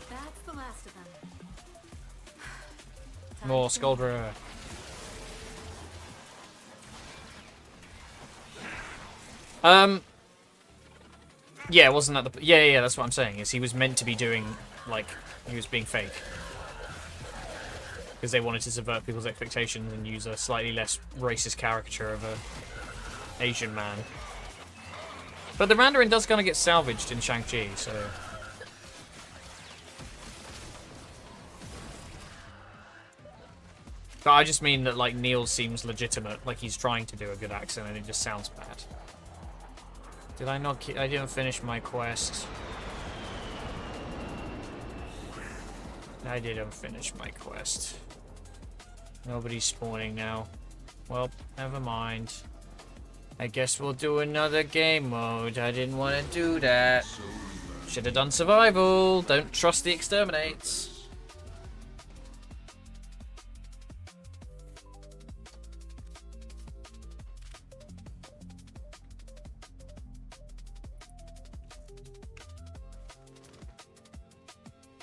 [SPEAKER 10] That's the last of them.
[SPEAKER 1] More Skuldra. Yeah, wasn't that the... Yeah, that's what I'm saying, is he was meant to be doing, like, he was being fake. Because they wanted to subvert people's expectations and use a slightly less racist caricature of a Asian man. But the Mandarin does kind of get salvaged in Shang-Chi, so... But I just mean that, like, Neil seems legitimate, like he's trying to do a good accent and it just sounds bad. Did I not... I didn't finish my quest. I didn't finish my quest. Nobody's spawning now. Well, never mind. I guess we'll do another game mode. I didn't want to do that. Should have done survival. Don't trust the exterminates.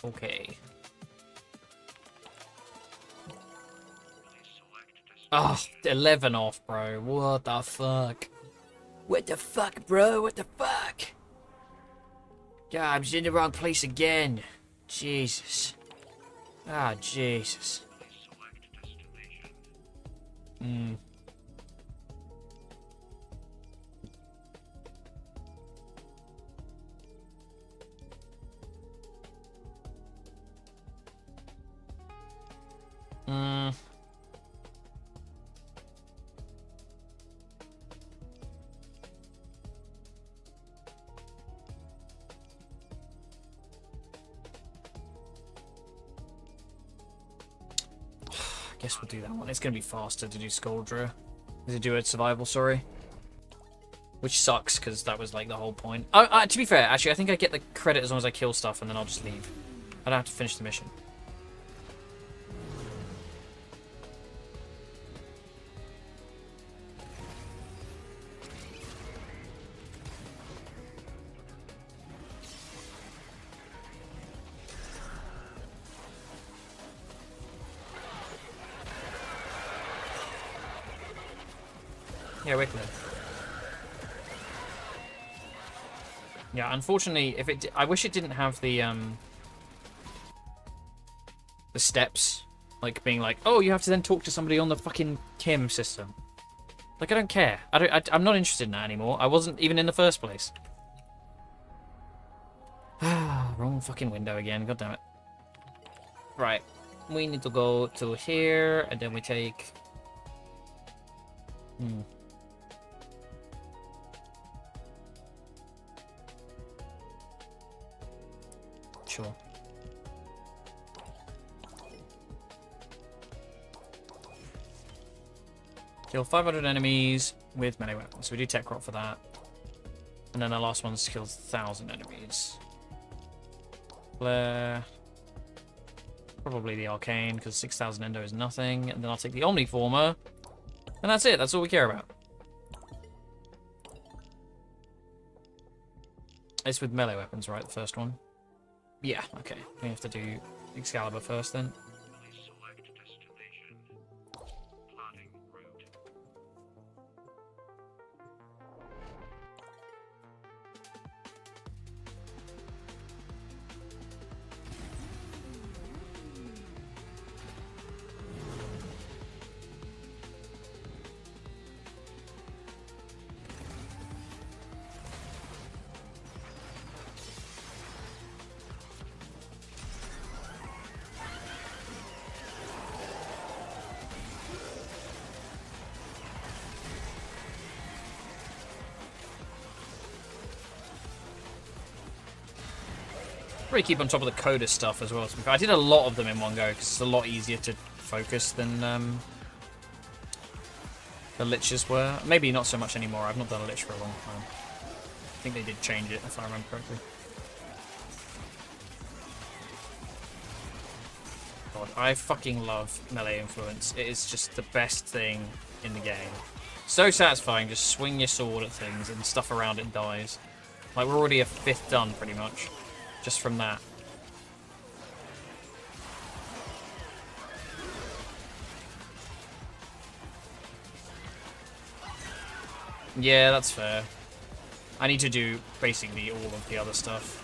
[SPEAKER 1] Okay. Oh, 11 off, bro. What the fuck? What the fuck, bro? What the fuck? God, I'm just in the wrong place again. Jesus. Ah, Jesus. Hmm. Guess we'll do that one. It's gonna be faster to do Skuldra. To do a survival, sorry. Which sucks, because that was like the whole point. Oh, to be fair, actually, I think I get the credit as long as I kill stuff, and then I'll just leave. I don't have to finish the mission. Yeah, yeah, unfortunately, if it, I wish it didn't have the steps, like being like, oh, you have to then talk to somebody on the fucking Kim system. Like, I don't care. I'm not interested in that anymore. I wasn't even in the first place. Ah, wrong fucking window again. God damn it. Right, we need to go to here, and then we take. sure. Kill 500 enemies with melee weapons. So we do tech crop for that. And then the last one's kills 1,000 enemies. Flare. Probably the arcane, because 6,000 endo is nothing. And then I'll take the omniformer. And that's it. That's all we care about. It's with melee weapons, right? The first one. Yeah, okay. We have to do Excalibur first then. Really keep on top of the coda stuff as well. I did a lot of them in one go because it's a lot easier to focus than the liches were. Maybe not so much anymore. I've not done a lich for a long time. I think they did change it if I remember correctly. God, I fucking love melee influence. It is just the best thing in the game. So satisfying. Just swing your sword at things and stuff around it dies. Like we're already a fifth done pretty much. Just from that. Yeah, that's fair. I need to do basically all of the other stuff.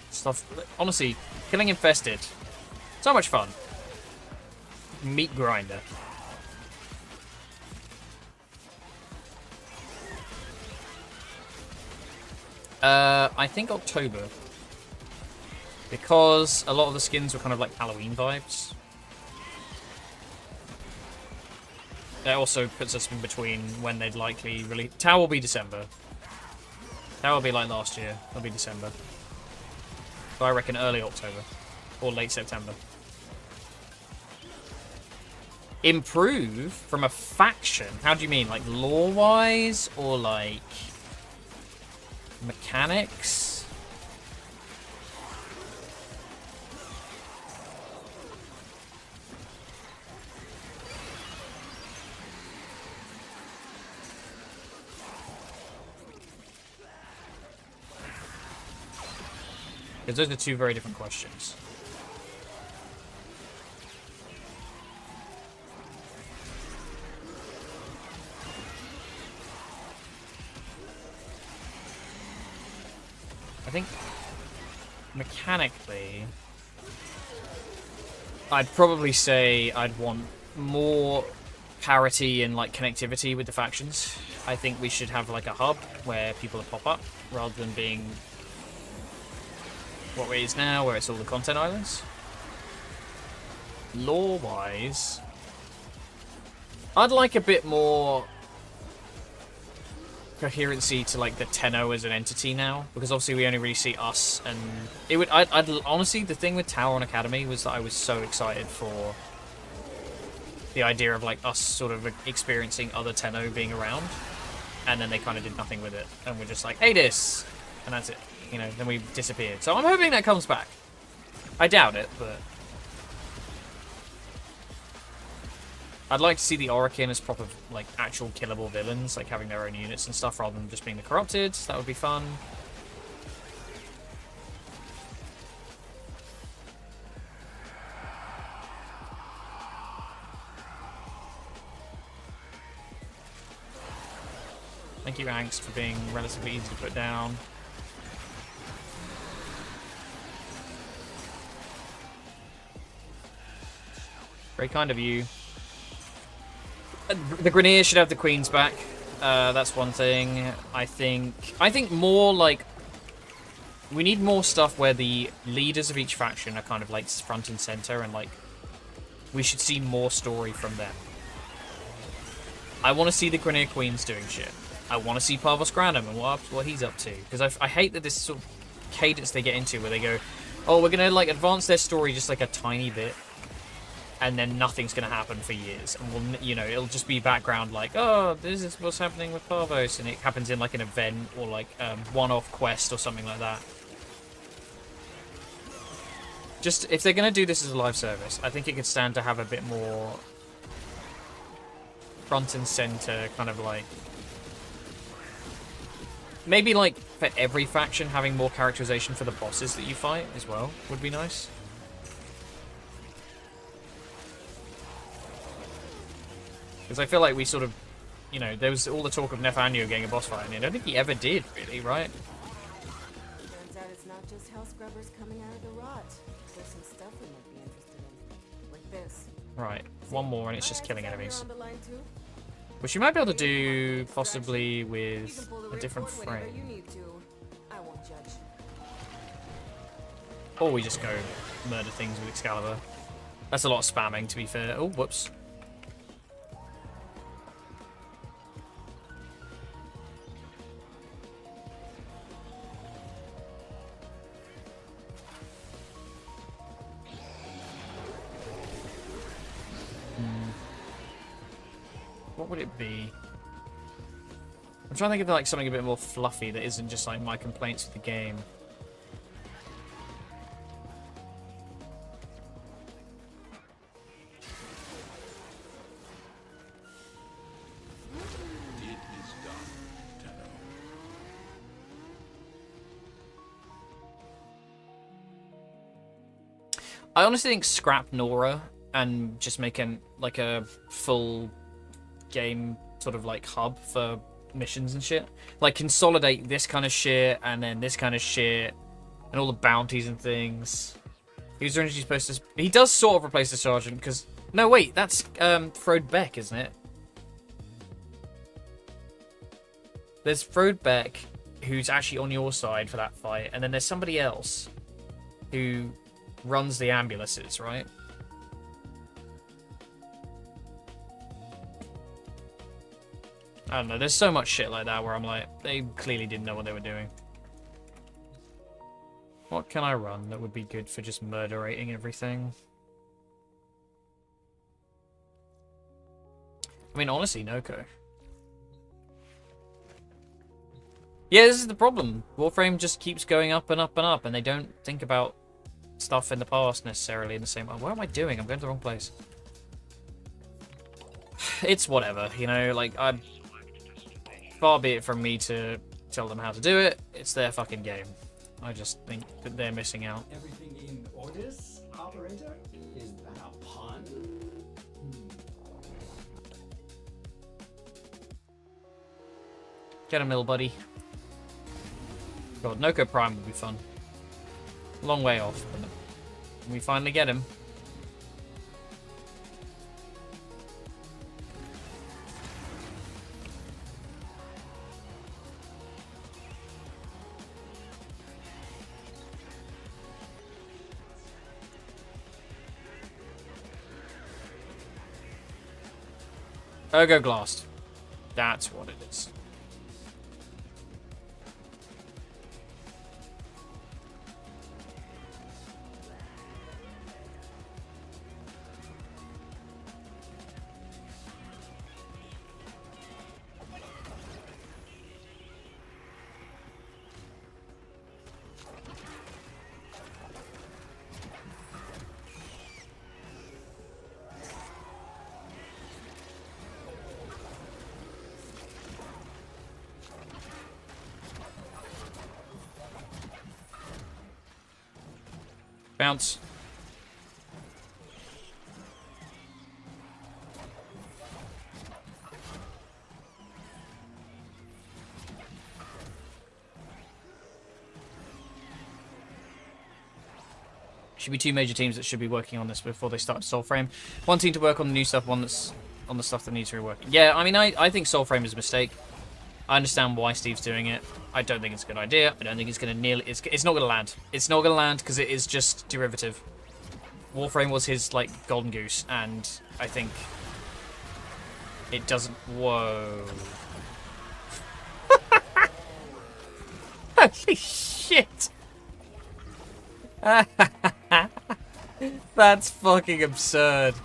[SPEAKER 1] Stuff. Honestly, killing infested, so much fun. Meat grinder. I think October, because a lot of the skins were kind of like Halloween vibes. That also puts us in between when they'd likely release. Tower will be December. Tower will be like last year. It'll be December. So I reckon early October or late September. Improve from a faction? How do you mean? Like lore-wise or like mechanics? Because those are two very different questions. I think mechanically, I'd probably say I'd want more parity and like connectivity with the factions. I think we should have like a hub where people pop up rather than being what it is now, where it's all the content islands. Lore-wise, I'd like a bit more coherency to like the Tenno as an entity now, because obviously we only really see us, and it would. I'd honestly, the thing with Tower and Academy was that I was so excited for the idea of like us sort of experiencing other Tenno being around, and then they kind of did nothing with it, and we're just like, hey, this, and that's it. You know, then we disappeared. So I'm hoping that comes back. I doubt it, but I'd like to see the Orokin as proper, like, actual killable villains, like having their own units and stuff rather than just being the corrupted. That would be fun. Thank you, Angst, for being relatively easy to put down. Very kind of you. The Grenier should have the queens back. That's one thing. I think more like we need more stuff where the leaders of each faction are kind of like front and center, and like we should see more story from them. I want to see the Grenier Queens doing shit. I want to see Parvos Granum and what he's up to, because I hate that this sort of cadence they get into where they go, oh, we're gonna like advance their story just like a tiny bit, and then nothing's gonna happen for years, and we'll, you know, it'll just be background like, oh, this is what's happening with Parvos, and it happens in like an event or like one-off quest or something like that. Just if they're gonna do this as a live service, I think it could stand to have a bit more front and center, kind of like maybe like for every faction having more characterization for the bosses that you fight as well would be nice. Because I feel like we sort of, you know, there was all the talk of Nefanyo getting a boss fight, and I don't think he ever did, really, right?
[SPEAKER 7] Turns out it's not just hell scrubbers coming out of the rot. There's some stuff we might be interested in. Like this.
[SPEAKER 1] Right, one more and it's just killing enemies.
[SPEAKER 7] On the line too?
[SPEAKER 1] Which you might be able to do possibly
[SPEAKER 7] You can
[SPEAKER 1] with
[SPEAKER 7] pull the
[SPEAKER 1] a different
[SPEAKER 7] ripcord whenever you
[SPEAKER 1] frame.
[SPEAKER 7] need to. I won't judge.
[SPEAKER 1] Or we just go murder things with Excalibur. That's a lot of spamming, to be fair. Oh, whoops. What would it be? I'm trying to think of like something a bit more fluffy that isn't just like my complaints with the game.
[SPEAKER 8] It is done, Tenno.
[SPEAKER 1] I honestly think scrap Nora and just make like a full game sort of like hub for missions and shit. Like consolidate this kind of shit and then this kind of shit and all the bounties and things. User energy supposed to... He does sort of replace the sergeant because... No, wait, that's Frode Beck, isn't it? There's Frode Beck, who's actually on your side for that fight, and then there's somebody else who runs the ambulances, right? I don't know, there's so much shit like that where I'm like, they clearly didn't know what they were doing. What can I run that would be good for just murderating everything? I mean, honestly, Noko. Yeah, this is the problem. Warframe just keeps going up and up and up, and they don't think about stuff in the past necessarily in the same way. What am I doing? I'm going to the wrong place. It's whatever, you know, like, far be it from me to tell them how to do it. It's their fucking game. I just think that they're missing out.
[SPEAKER 3] Everything in orders, operator? Is that a pun?
[SPEAKER 1] Get a mill, buddy. God, Noko Prime would be fun. Long way off, but we finally get him. Ergo Blast. That's what it is. Bounce. Should be two major teams that should be working on this before they start Soulframe. One team to work on the new stuff, one that's on the stuff that needs reworking. Yeah, I mean, I think Soulframe is a mistake. I understand why Steve's doing it. I don't think it's a good idea. I don't think it's going to nearly... It's not going to land. It's not going to land because it is just derivative. Warframe was his, like, golden goose, and I think it doesn't... Whoa. Holy shit! That's fucking absurd.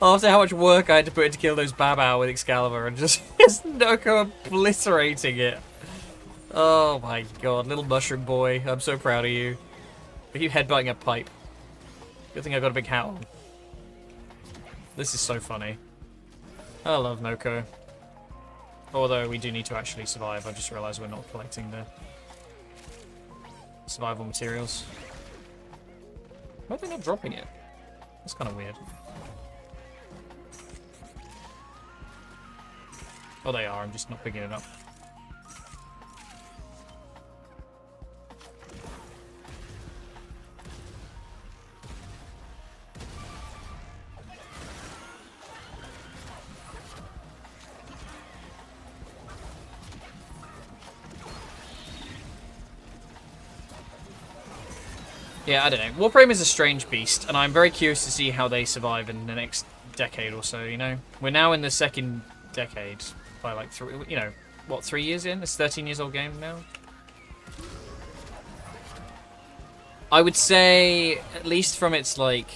[SPEAKER 1] After how much work I had to put in to kill those Babao with Excalibur and just Noko obliterating it. Oh my god, little mushroom boy. I'm so proud of you. I keep headbutting a pipe. Good thing I got a big hat on. This is so funny. I love Noko. Although we do need to actually survive. I just realized we're not collecting the survival materials. Why are they not dropping it? That's kind of weird. Oh, they are. I'm just not picking it up. Yeah, I don't know. Warframe is a strange beast, and I'm very curious to see how they survive in the next decade or so, you know? We're now in the second decade by like 3 years in? It's a 13 years old game now. I would say, at least from its like,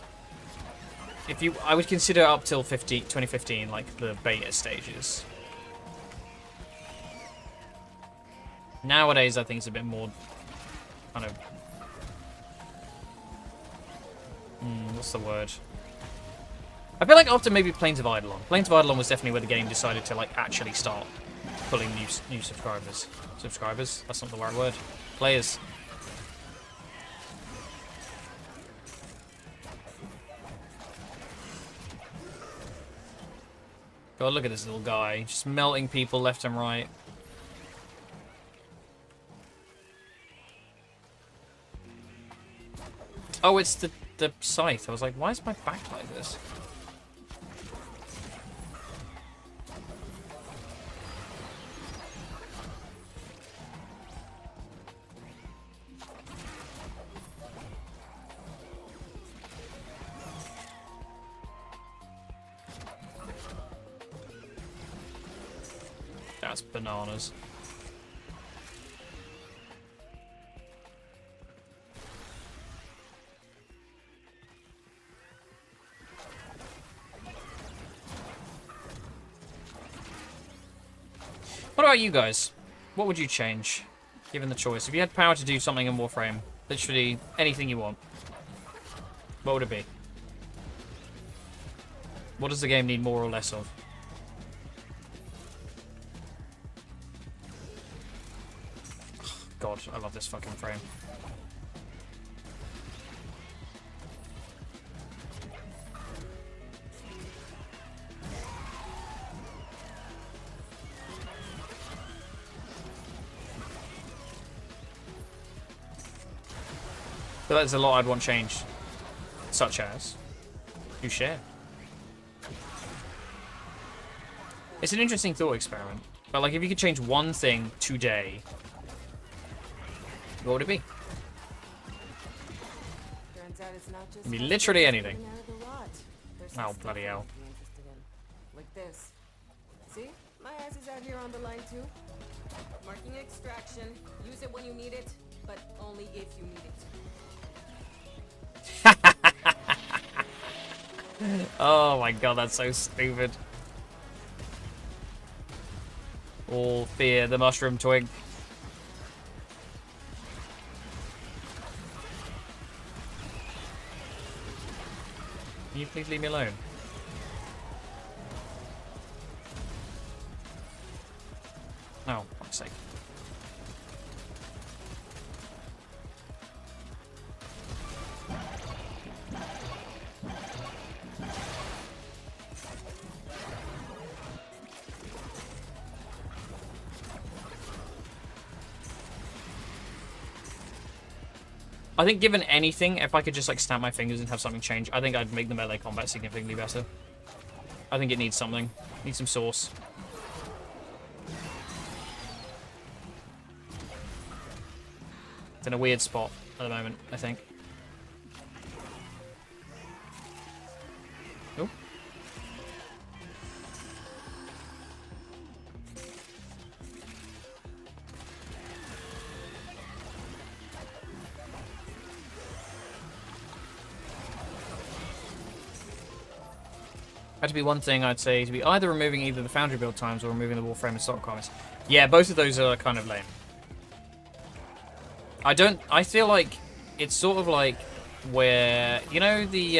[SPEAKER 1] I would consider up till 2015 like the beta stages. Nowadays I think it's a bit more kind of, what's the word? I feel like after maybe Plains of Eidolon. Plains of Eidolon was definitely where the game decided to like actually start pulling new subscribers. Subscribers? That's not the right word. Players. God, look at this little guy. Just melting people left and right. Oh, it's the scythe. I was like, why is my back like this? That's bananas. What about you guys? What would you change, given the choice? If you had power to do something in Warframe, literally anything you want, what would it be? What does the game need more or less of? God, I love this fucking frame. But there's a lot I'd want changed. Such as... you share. It's an interesting thought experiment. But like, if you could change one thing today, what would it be?
[SPEAKER 7] Turns out it's not just
[SPEAKER 1] It'd be literally anything.
[SPEAKER 7] coming out of the rot. There's some
[SPEAKER 1] Oh,
[SPEAKER 7] stuff
[SPEAKER 1] bloody
[SPEAKER 7] you
[SPEAKER 1] hell.
[SPEAKER 7] might be interested in. Like this. See? My ass is out here on the line too. Marking extraction. Use it when you need it, but only if you need it.
[SPEAKER 1] Oh my god, that's so stupid. All fear the mushroom twig. Can you please leave me alone? Oh, for fuck's sake. I think given anything, if I could just like snap my fingers and have something change, I think I'd make the melee combat significantly better. I think it needs something. Needs some sauce. It's in a weird spot at the moment, I think. Oh. Had to be one thing, I'd say, to be either removing either the Foundry build times or removing the Warframe and stock comments. Yeah, both of those are kind of lame. I feel like it's sort of like where, you know, the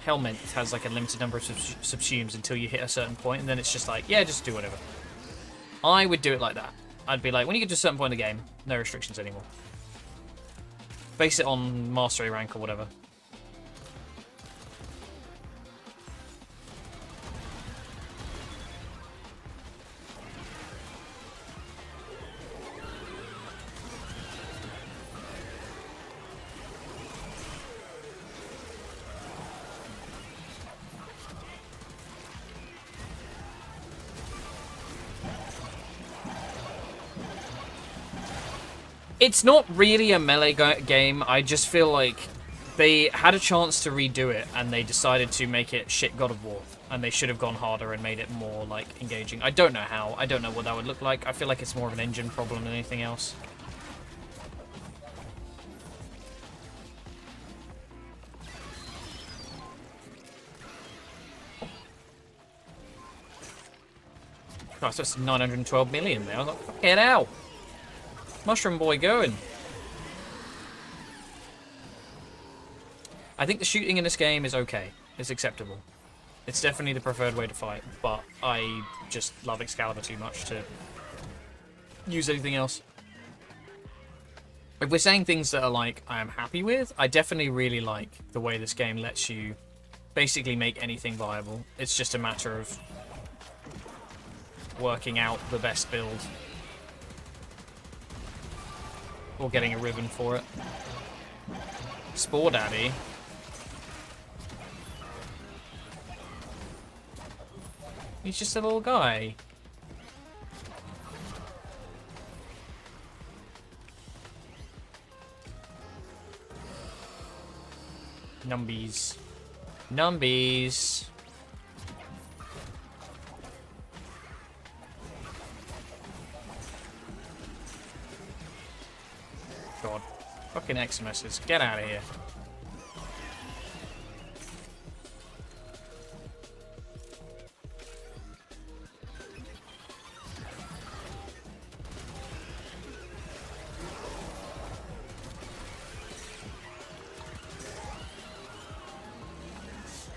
[SPEAKER 1] helmet has like a limited number of subsumes until you hit a certain point, and then it's just like, yeah, just do whatever. I would do it like that. I'd be like, when you get to a certain point in the game, no restrictions anymore. Base it on Mastery rank or whatever. It's not really a melee game. I just feel like they had a chance to redo it and they decided to make it shit God of War. And they should have gone harder and made it more, like, engaging. I don't know how. I don't know what that would look like. I feel like it's more of an engine problem than anything else. Oh, so it's 912 million there. I was like, fucking hell. Mushroom boy going. I think the shooting in this game is okay. It's acceptable. It's definitely the preferred way to fight, but I just love Excalibur too much to use anything else. If we're saying things that are like, I am happy with, I definitely really like the way this game lets you basically make anything viable. It's just a matter of working out the best build. Or getting a ribbon for it. Spore Daddy. He's just a little guy. Numbies. Numbies. God. Fucking Xmas, get out of here.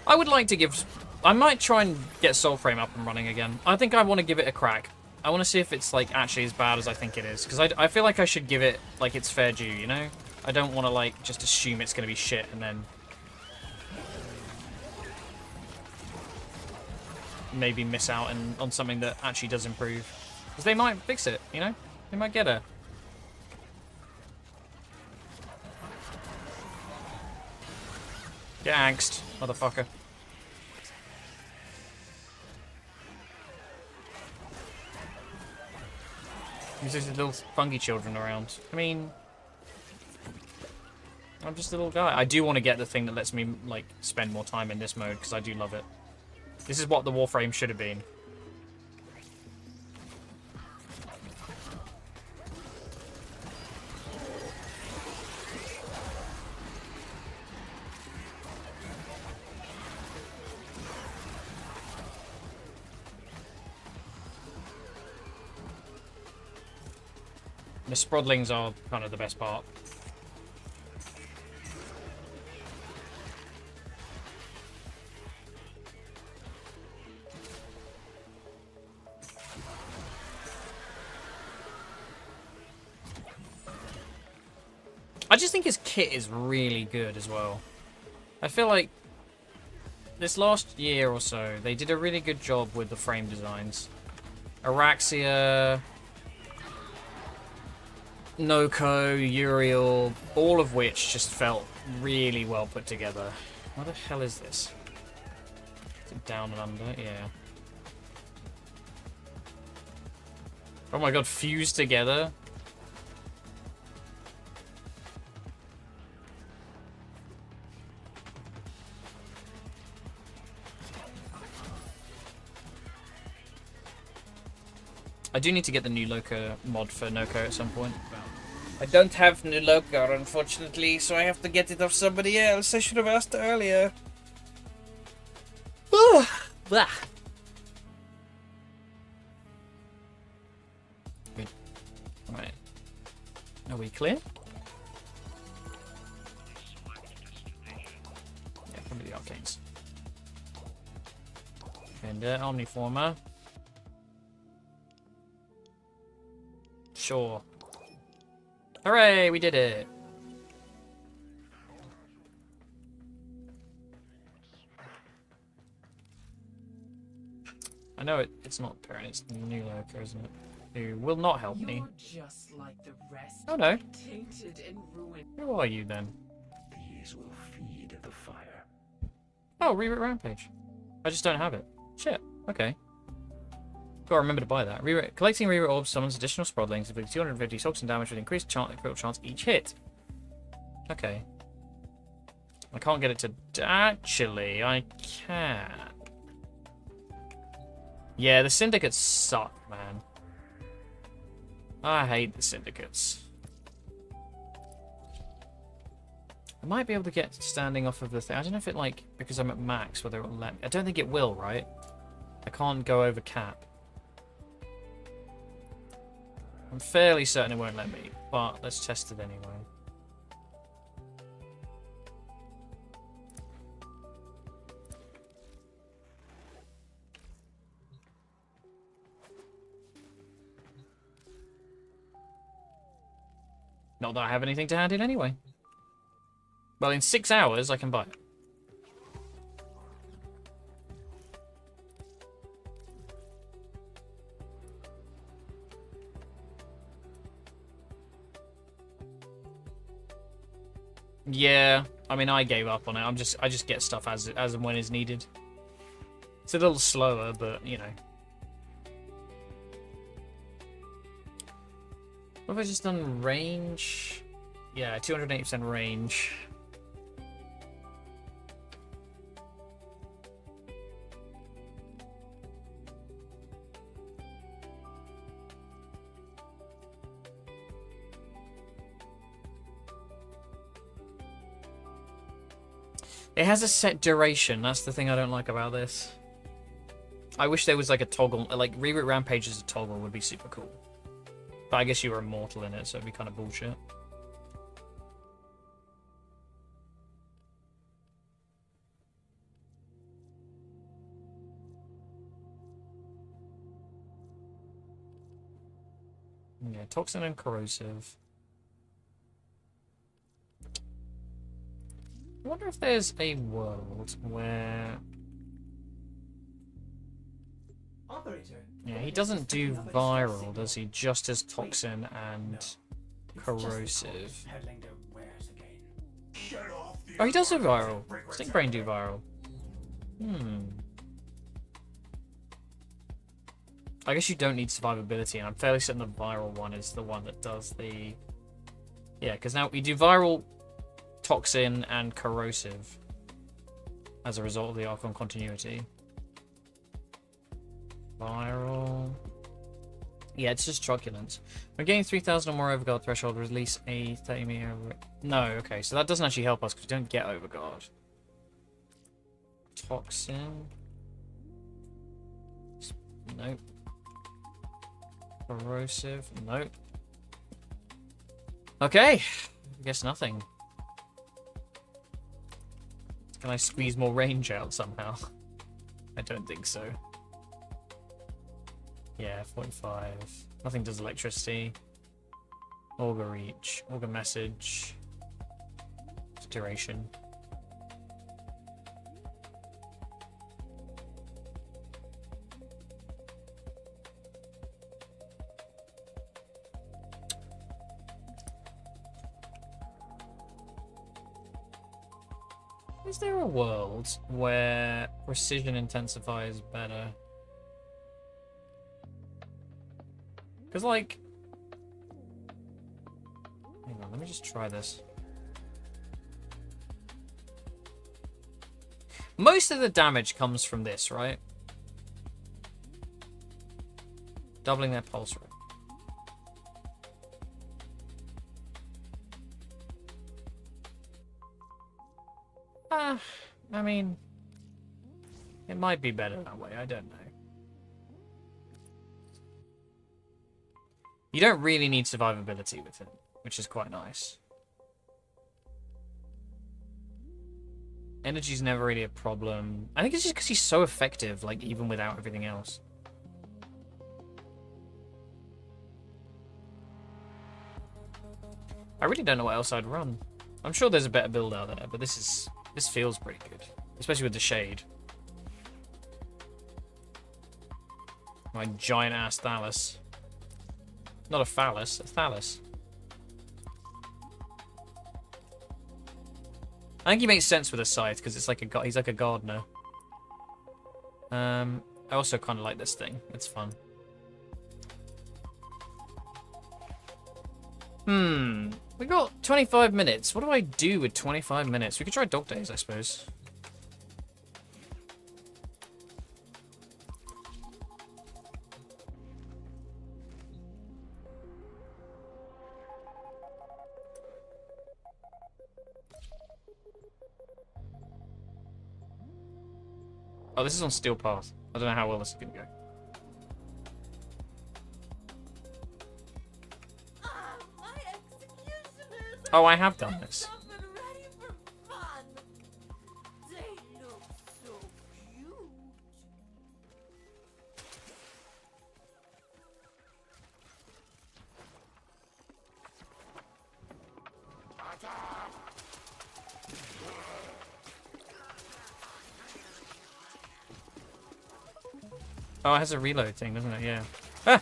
[SPEAKER 1] I would like to give... I might try and get Soulframe up and running again. I think I want to give it a crack. I want to see if it's, like, actually as bad as I think it is. Because I feel like I should give it, like, its fair due, you know? I don't want to, like, just assume it's going to be shit and then... maybe miss out on something that actually does improve. Because they might fix it, you know? They might get her. Get angst, motherfucker. There's just little funky children around. I mean, I'm just a little guy. I do want to get the thing that lets me, like, spend more time in this mode, because I do love it. This is what the Warframe should have been. The Sprodlings are kind of the best part. I just think his kit is really good as well. I feel like this last year or so, they did a really good job with the frame designs. Araxia, Noko, Uriel, all of which just felt really well put together. What the hell is this? Is Down and under, yeah. Oh my god, fused together? I do need to get the new Loka mod for Noko at some point. I don't have new Loka, unfortunately, so I have to get it off somebody else. I should have asked earlier. Blah. Good. Alright. Are we clear? Yeah, probably the arcades. Fender, Omniformer. Sure. Hooray, we did it! I know it's not Perrin, it's the new Loka, isn't it? Who will not help me.
[SPEAKER 3] You're just like the rest.
[SPEAKER 1] Oh no.
[SPEAKER 3] Tainted and ruined.
[SPEAKER 1] Who are you then?
[SPEAKER 3] These will feed the fire.
[SPEAKER 1] Oh, Reroute Rampage. I just don't have it. Shit. Okay. Gotta remember to buy that. Collecting Reroute Orbs summons additional Sprodlings, inflicting 250 toxin damage with increased critical chance each hit. Okay. I can't get it to... Actually, I can. Yeah, the Syndicates suck, man. I hate the Syndicates. I might be able to get standing off of the thing. I don't know if it, like, because I'm at max, whether it will let me. I don't think it will, right? I can't go over cap. I'm fairly certain it won't let me, but let's test it anyway. Not that I have anything to hand in anyway. Well, in 6 hours, I can buy it. Yeah, I mean, I gave up on it. I just get stuff as and when is needed. It's a little slower, but you know. What have I just done? Range? Yeah, 280% range. It has a set duration. That's the thing I don't like about this. I wish there was like a toggle, like Reroute Rampage as a toggle would be super cool. But I guess you were immortal in it, so it'd be kind of bullshit. Yeah, toxin and corrosive. I wonder if there's a world where... Yeah, he doesn't do viral, does he? Just as toxin and corrosive. Oh, he does do viral. Stink Brain do viral. I guess you don't need survivability, and I'm fairly certain the viral one is the one that does the... Yeah, because now we do viral, toxin, and corrosive as a result of the Archon continuity. Viral. Yeah, it's just truculence. When getting 3,000 or more Overguard threshold, release a 30-meter... No, okay, so that doesn't actually help us because we don't get Overguard. Toxin. Nope. Corrosive. Nope. Okay. I guess nothing. Can I squeeze more range out somehow? I don't think so. Yeah, 45. Nothing does electricity. Augur reach. Augur message. Duration. Is there a world where precision intensifier is better? Because, like... Hang on, let me just try this. Most of the damage comes from this, right? Doubling their pulse rate. I mean... It might be better that way, I don't know. You don't really need survivability with it, which is quite nice. Energy's never really a problem. I think it's just because he's so effective, like, even without everything else. I really don't know what else I'd run. I'm sure there's a better build out there, but this feels pretty good. Especially with the shade. My giant-ass Thallus. Not a phallus, a Thallus. I think he makes sense with a scythe because it's like he's like a gardener. I also kind of like this thing. It's fun. We got 25 minutes. What do I do with 25 minutes? We could try dog days, I suppose. Oh, this is on Steel Path. I don't know how well this is going to go. Oh, I have done this. Oh, it has a reload thing, doesn't it? Yeah. Ah!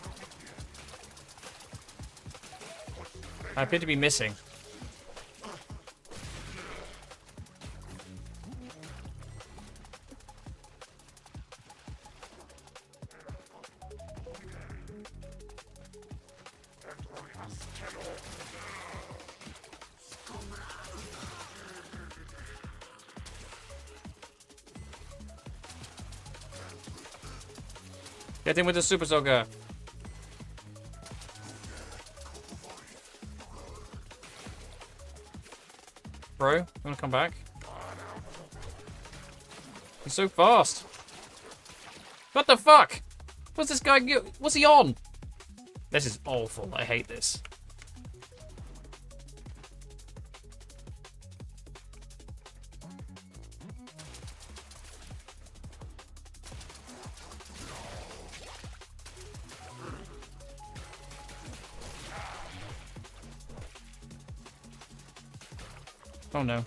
[SPEAKER 1] I appear to be missing. Get him with the super soaker. Bro, you wanna come back? He's so fast. What the fuck? What's this guy? What's he on? This is awful. I hate this. Oh no.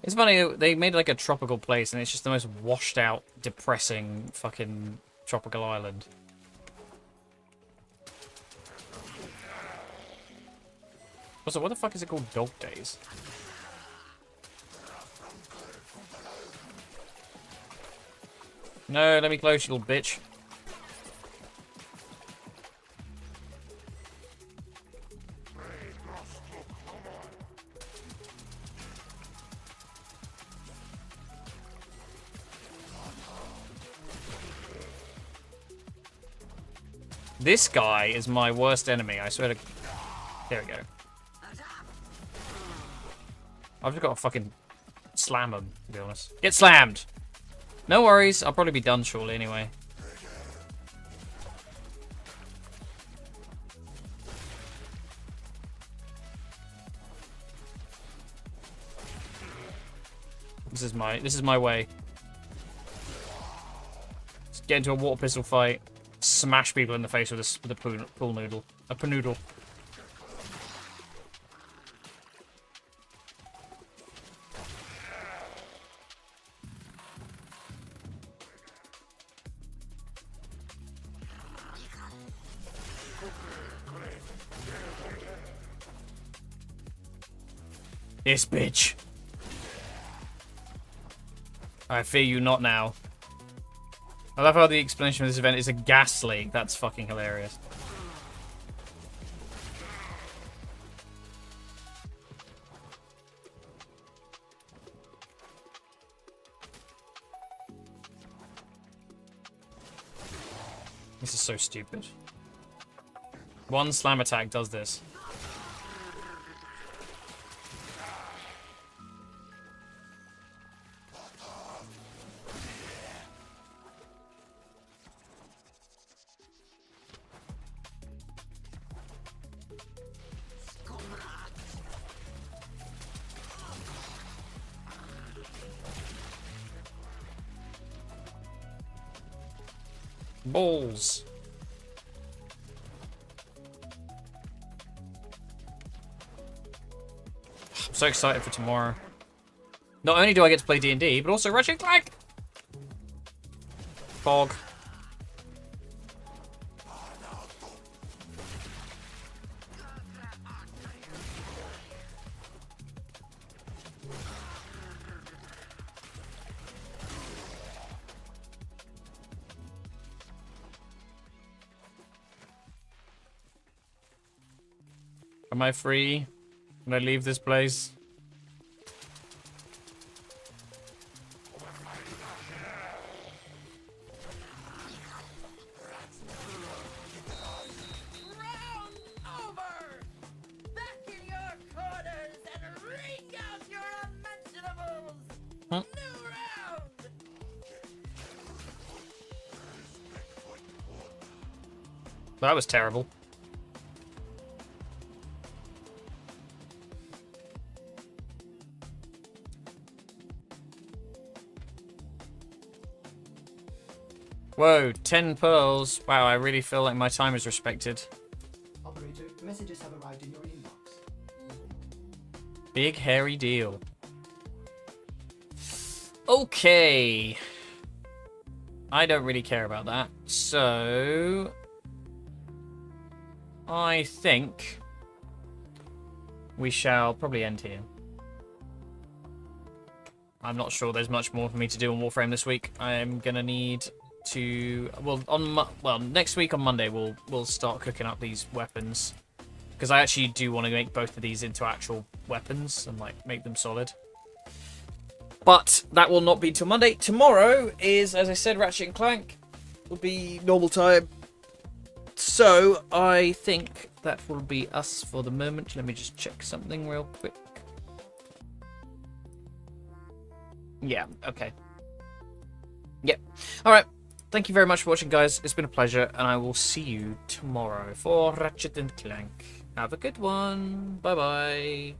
[SPEAKER 1] It's funny, they made like a tropical place and it's just the most washed out, depressing fucking tropical island. Also, what the fuck is it called? Dog Days? No, let me close, you little bitch. This guy is my worst enemy, I swear to... There we go. I've just got to fucking slam him, to be honest. Get slammed! No worries, I'll probably be done shortly anyway. This is my way. Just get into a water pistol fight, smash people in the face with a pool noodle. A panoodle. This bitch. I fear you not now. I love how the explanation of this event is a gas leak. That's fucking hilarious. This is so stupid. One slam attack does this. Balls. I'm so excited for tomorrow. Not only do I get to play D&D, but also Ratchet & Clank! Fog. Am I free? Can I leave this place?
[SPEAKER 10] Round over! Back in your corners and wring out your unmentionables!
[SPEAKER 1] Huh?
[SPEAKER 10] New round!
[SPEAKER 1] That was terrible. Whoa, 10 pearls. Wow, I really feel like my time is respected.
[SPEAKER 3] Operator, messages have arrived in your inbox.
[SPEAKER 1] Big hairy deal. Okay. I don't really care about that. So I think we shall probably end here. I'm not sure there's much more for me to do on Warframe this week. I'm gonna need to next week on Monday we'll start cooking up these weapons, because I actually do want to make both of these into actual weapons and like make them solid. But that will not be till Monday. Tomorrow is, as I said, Ratchet and Clank. Will be normal time. So I think that will be us for the moment. Let me just check something real quick. Yeah, okay. Yep. Alright. Thank you very much for watching, guys. It's been a pleasure, and I will see you tomorrow for Ratchet and Clank. Have a good one. Bye-bye.